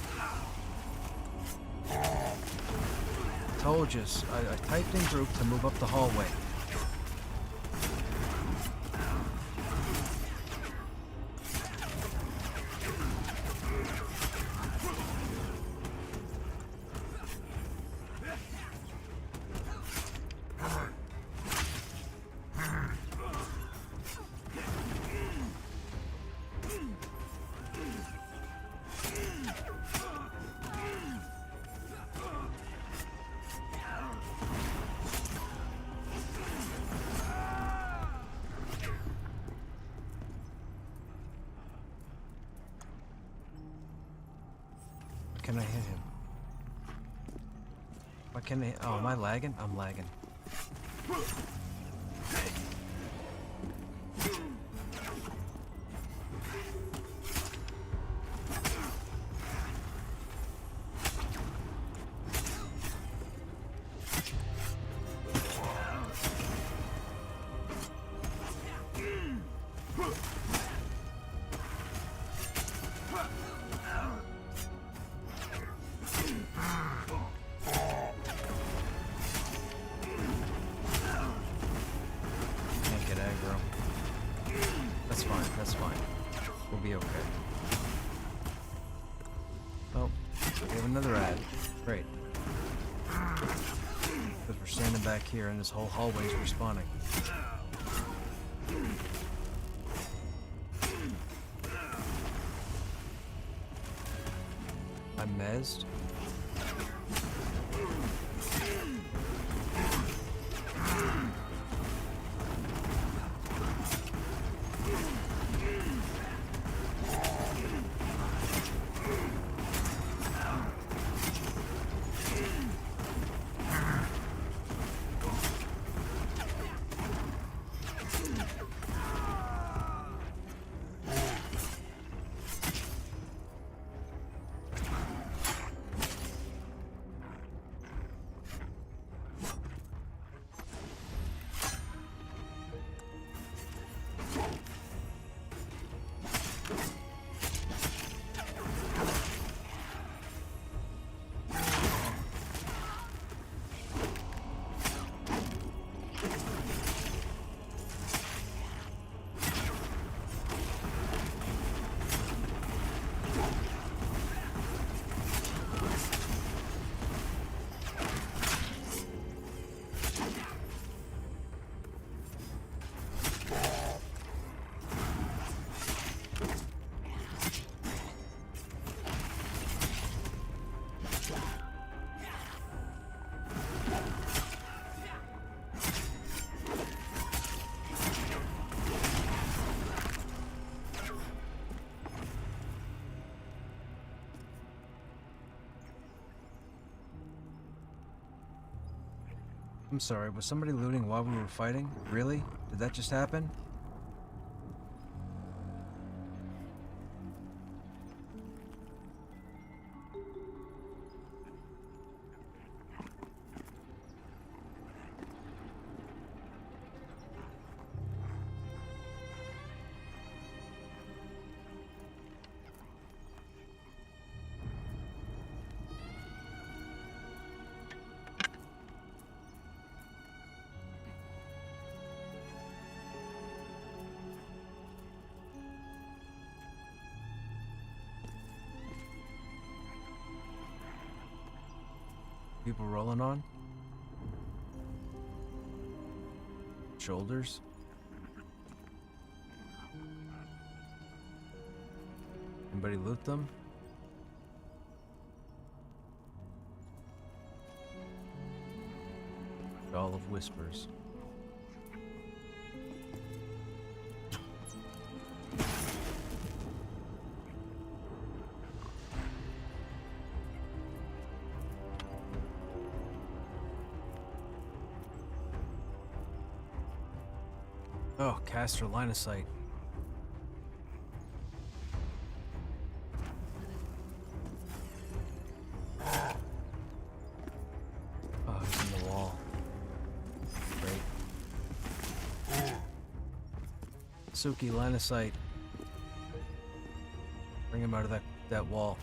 [SPEAKER 1] Told you. I typed in group to move up the hallway. Can I hit him? Why can't I? Oh, am I lagging? I'm lagging. That's fine. We'll be okay. Oh, we have another ad. Great. Because we're standing back here and this whole hallway is respawning. mezzed. I'm sorry, was somebody looting while we were fighting? Really? Did that just happen? People rolling on? Shoulders? Anybody loot them? All of Whispers. Oh, caster line of sight. Oh, he's in the wall. Great. Suki, line of sight. Bring him out of that wall.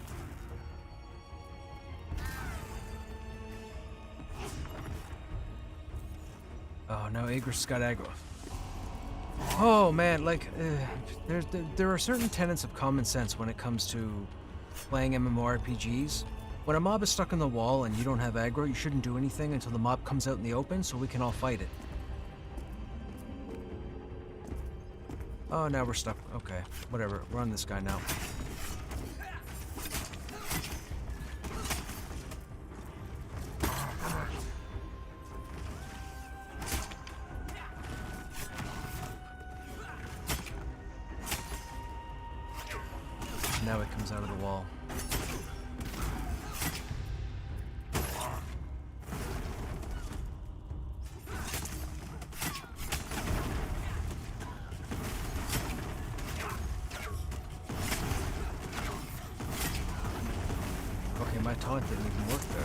[SPEAKER 1] Oh, now Aegis got aggro. Oh man, like, there are certain tenets of common sense when it comes to playing MMORPGs. When a mob is stuck in the wall and you don't have aggro, you shouldn't do anything until the mob comes out in the open so we can all fight it. Oh, now we're stuck. Okay, whatever. We're on this guy now. Now it comes out of the wall. Okay, my taunt didn't even work there.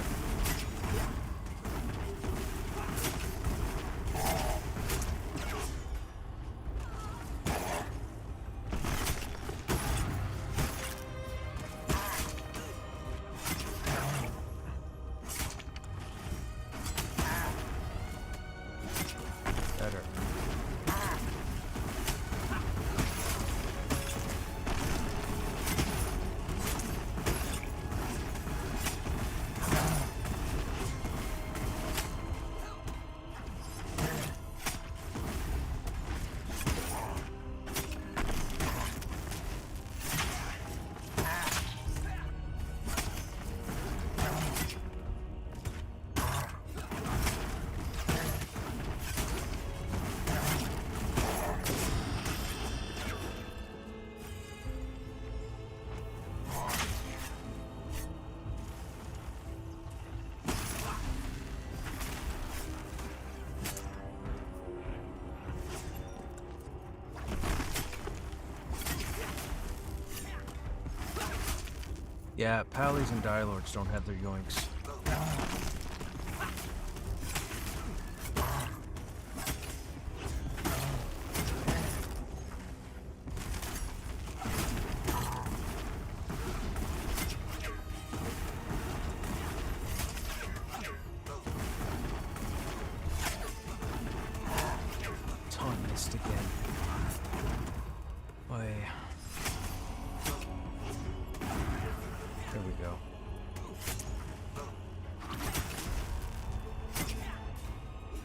[SPEAKER 1] Yeah, Pallies and Dialords don't have their yoinks. Ton missed again. Boy. There we go.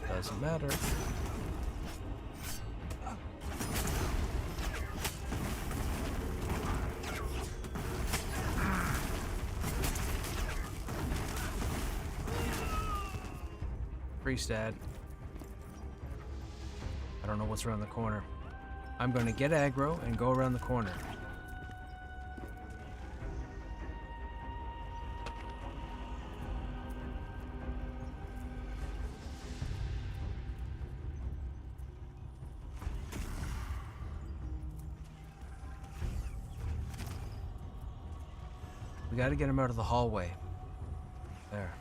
[SPEAKER 1] Doesn't matter. Priest dad. I don't know what's around the corner. I'm going to get aggro and go around the corner. We got to get him out of the hallway. There.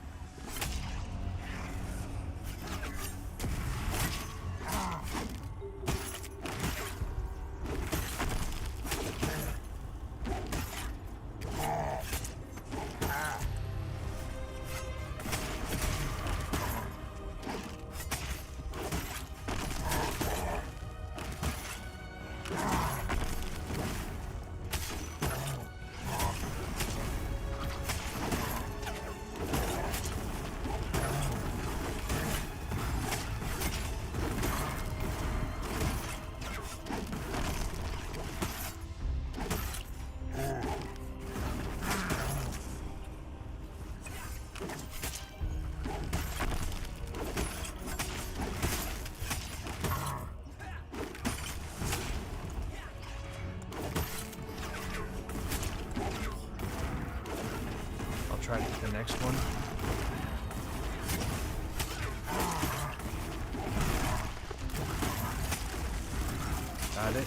[SPEAKER 1] Try to get the next one. Got it.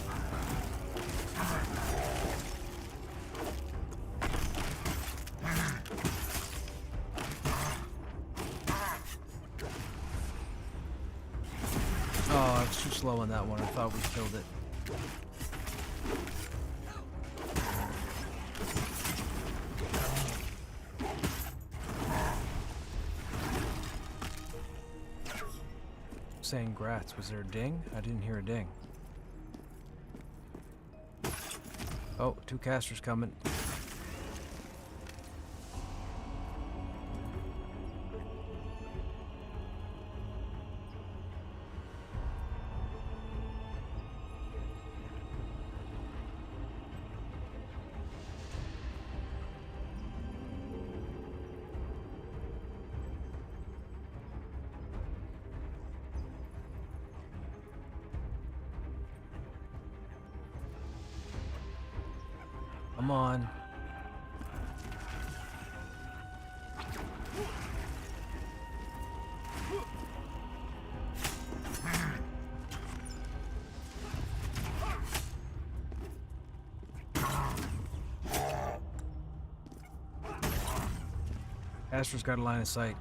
[SPEAKER 1] Oh, I was too slow on that one. I thought we killed it. Saying grats. Was there a ding? I didn't hear a ding. Oh, 2 casters coming. Come on. Astro's got a line of sight.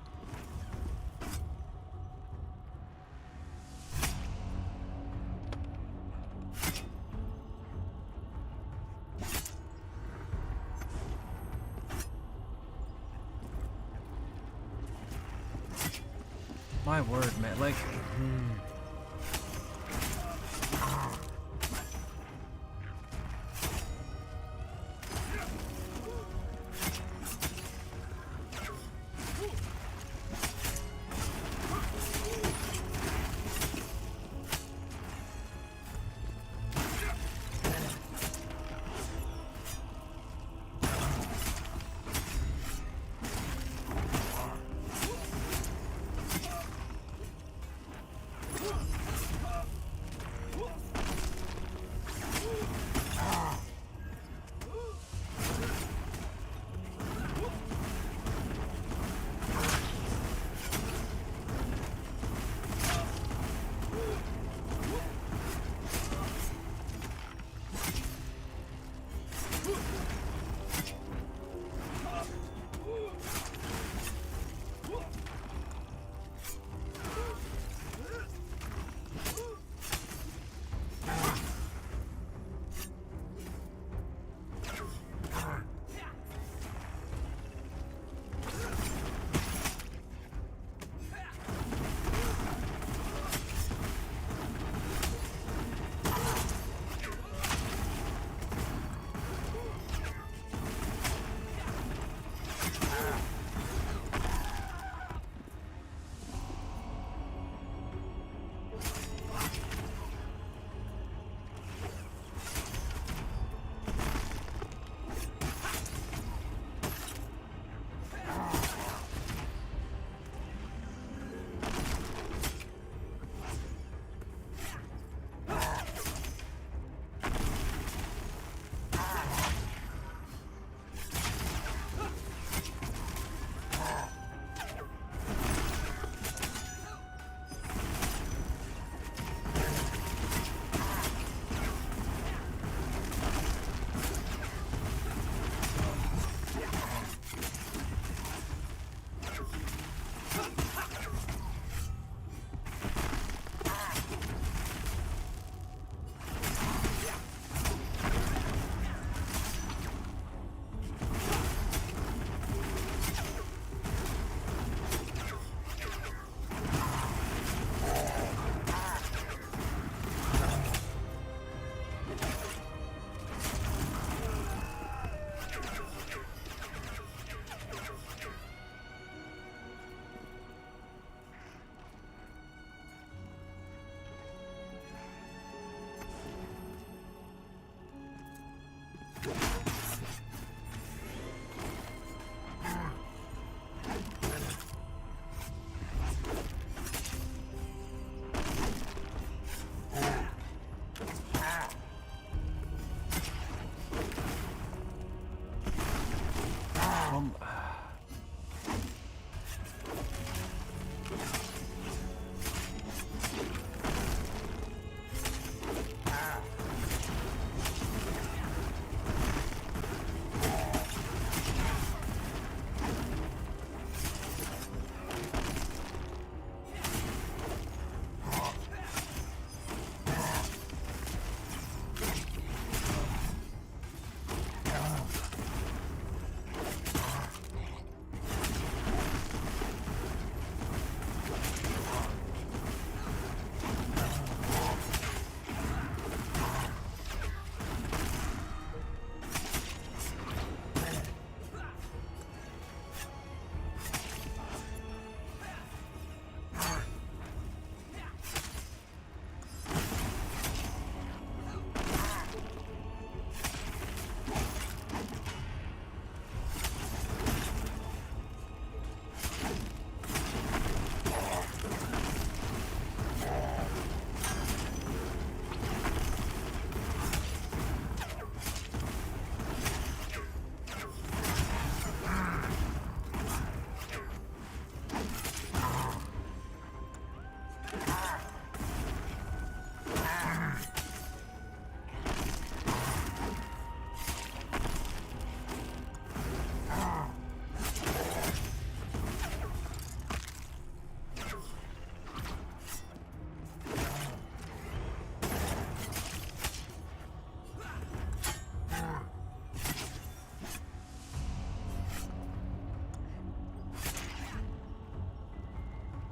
[SPEAKER 1] My word, man. Like,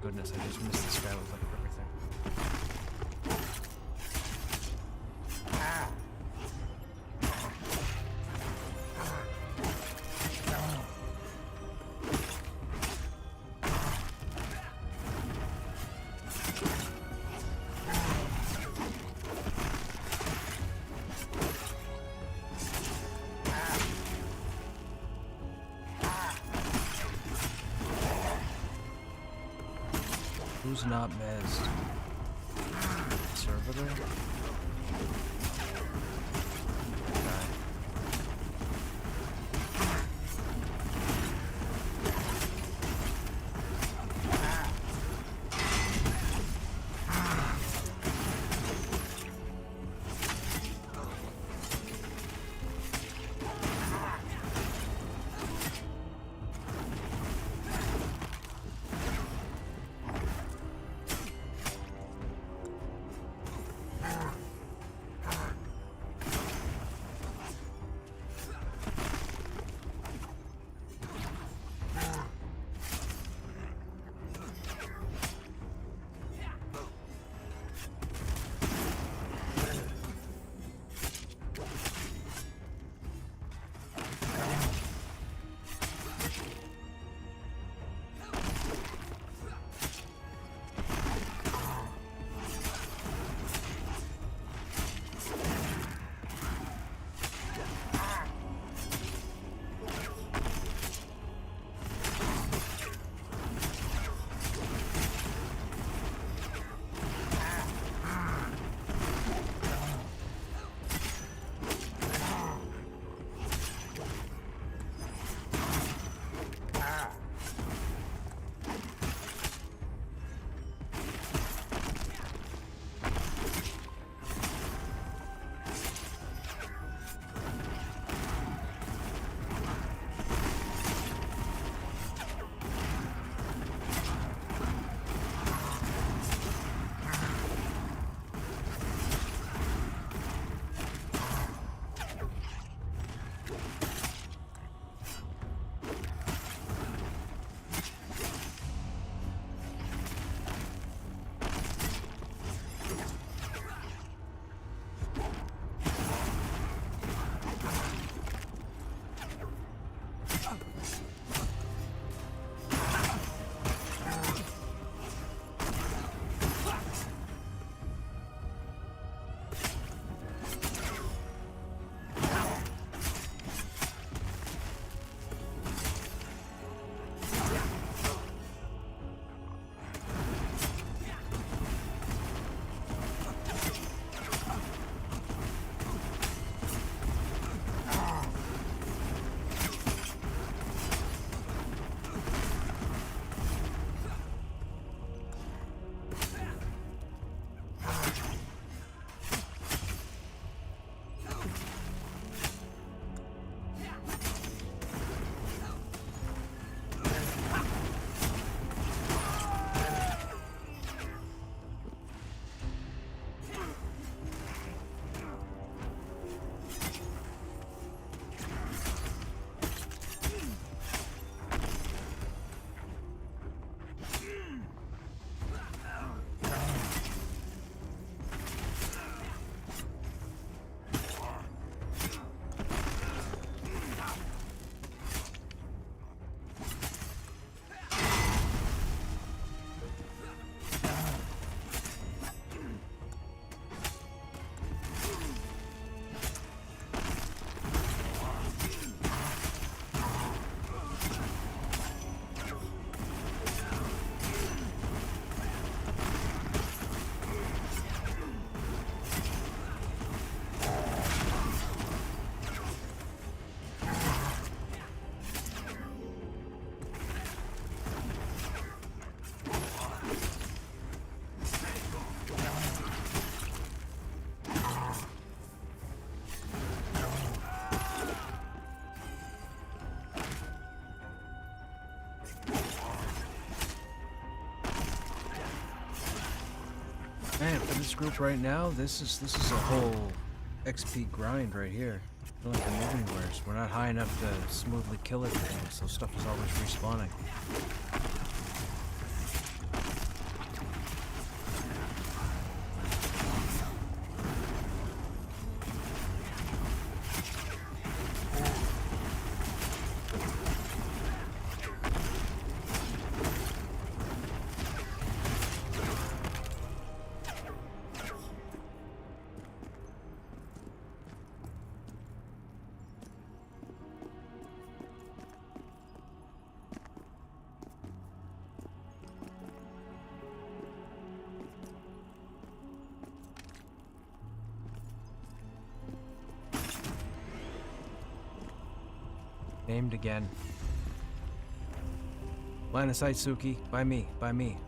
[SPEAKER 1] goodness, I just missed this guy with like everything. Who's not mezzed? Servitor? Man, for this group right now, this is a whole XP grind right here. I feel like we're moving anywhere. We're not high enough to smoothly kill everything, so stuff is always respawning. Named again. Line of sight, Suki. By me. By me.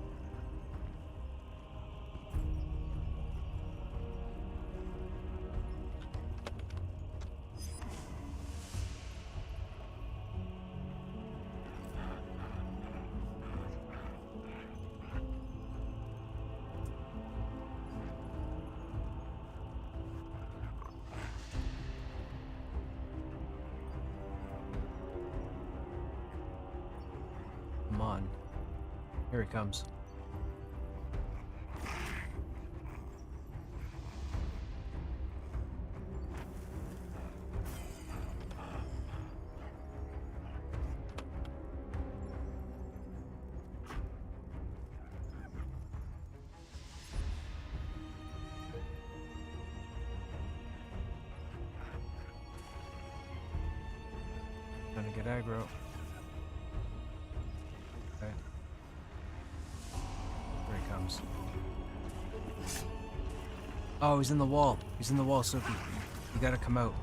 [SPEAKER 1] Come on. Here he comes. Trying to get aggro. Okay. Here he comes. Oh, he's in the wall. He's in the wall, Suki. You gotta come out.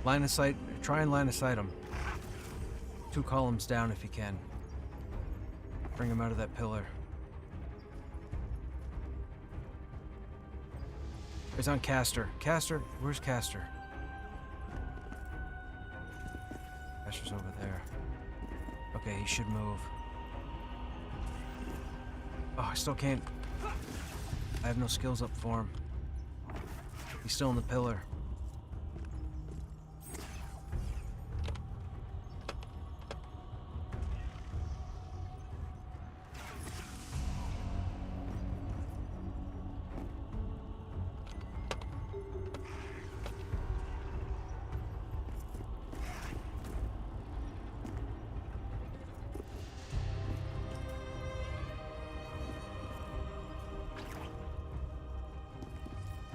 [SPEAKER 1] Line of sight. Try and line of sight him. 2 columns down if you can. Bring him out of that pillar. He's on Castor. Castor? Where's Castor? Castor's over there. Okay, he should move. Oh, I still can't. I have no skills up for him. He's still in the pillar.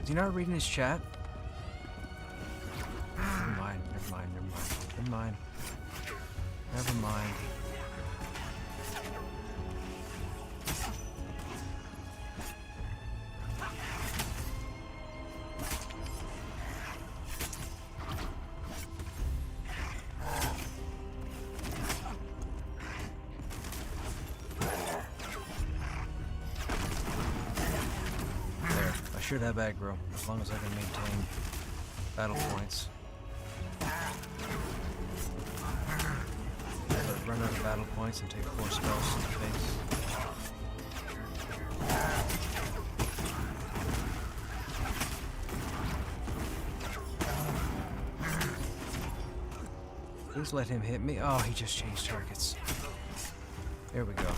[SPEAKER 1] Is he not reading his chat? Never mind, never mind, never mind, never mind. Never mind. Should have aggro, as long as I can maintain battle points. But run out of battle points and take 4 spells in the face. Please let him hit me. Oh, he just changed targets. There we go.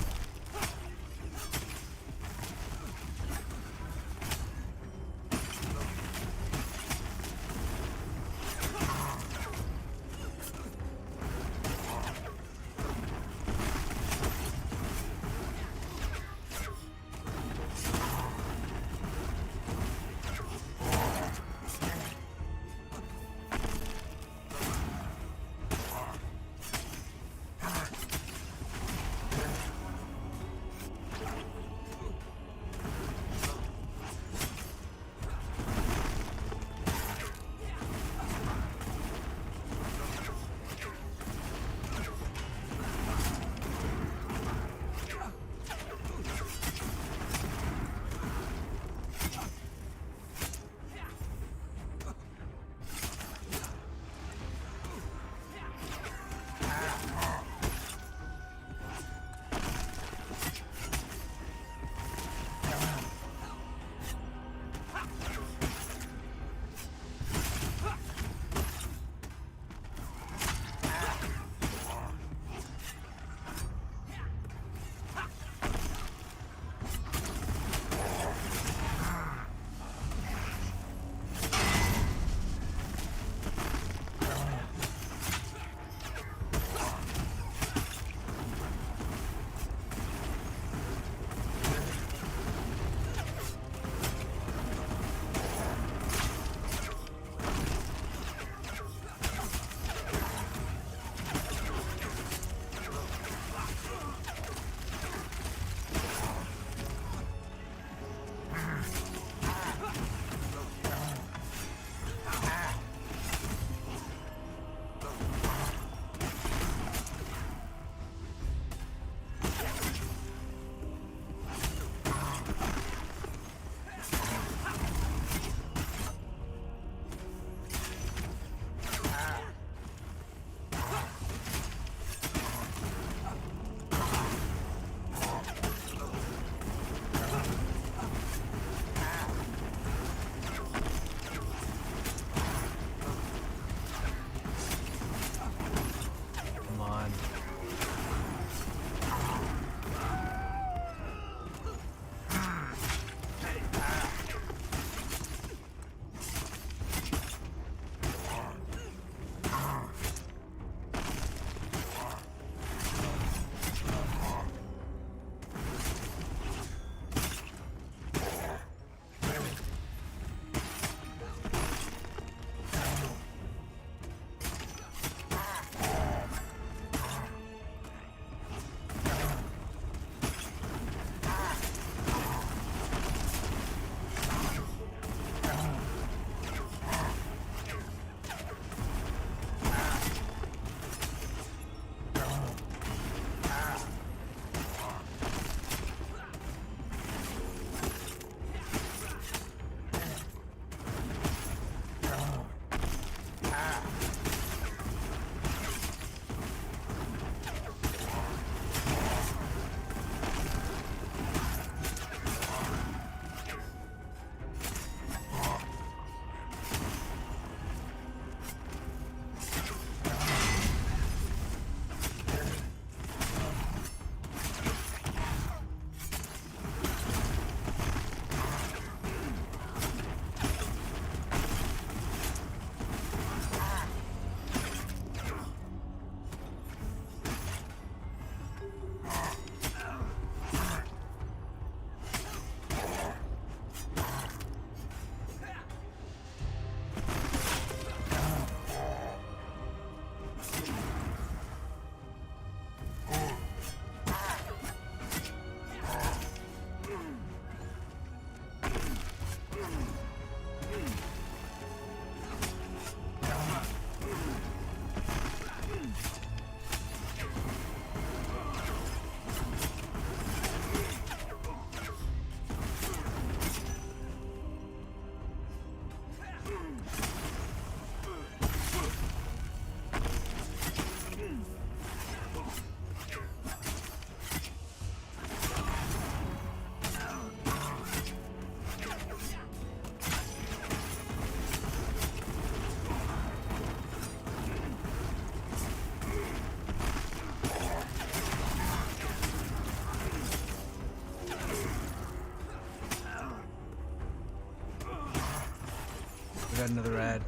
[SPEAKER 1] got another ad.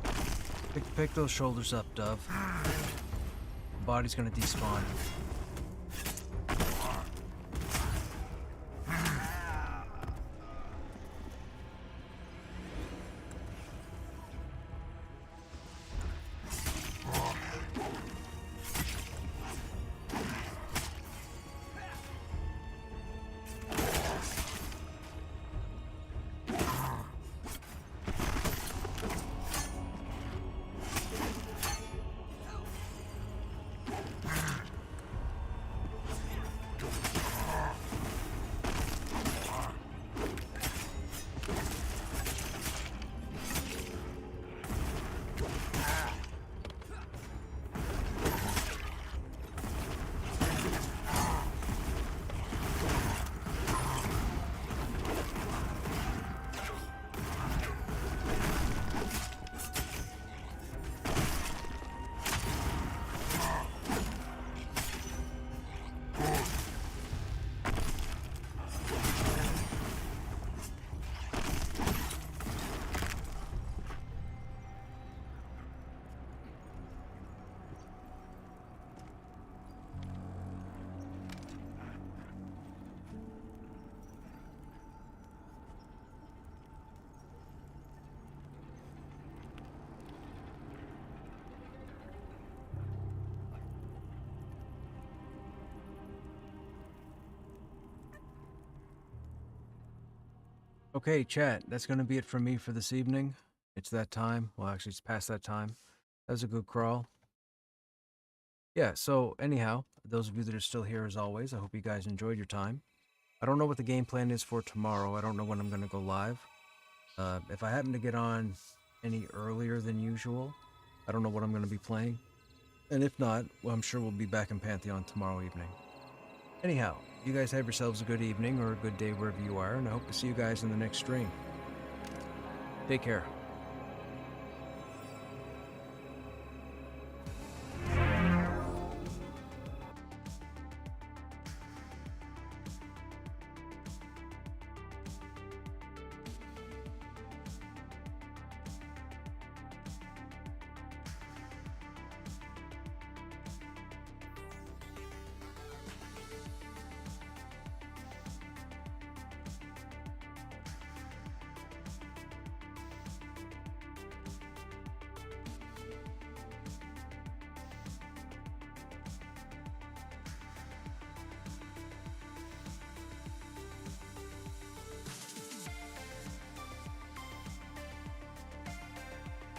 [SPEAKER 1] Pick those shoulders up, Dove. The body's gonna despawn. Okay, chat, that's going to be it from me for this evening. It's that time. Well, actually, it's past that time. That was a good crawl. Yeah, so anyhow, those of you that are still here as always, I hope you guys enjoyed your time. I don't know what the game plan is for tomorrow. I don't know when I'm going to go live. If I happen to get on any earlier than usual, I don't know what I'm going to be playing. And if not, well, I'm sure we'll be back in Pantheon tomorrow evening. Anyhow, you guys have yourselves a good evening or a good day wherever you are, and I hope to see you guys in the next stream. Take care.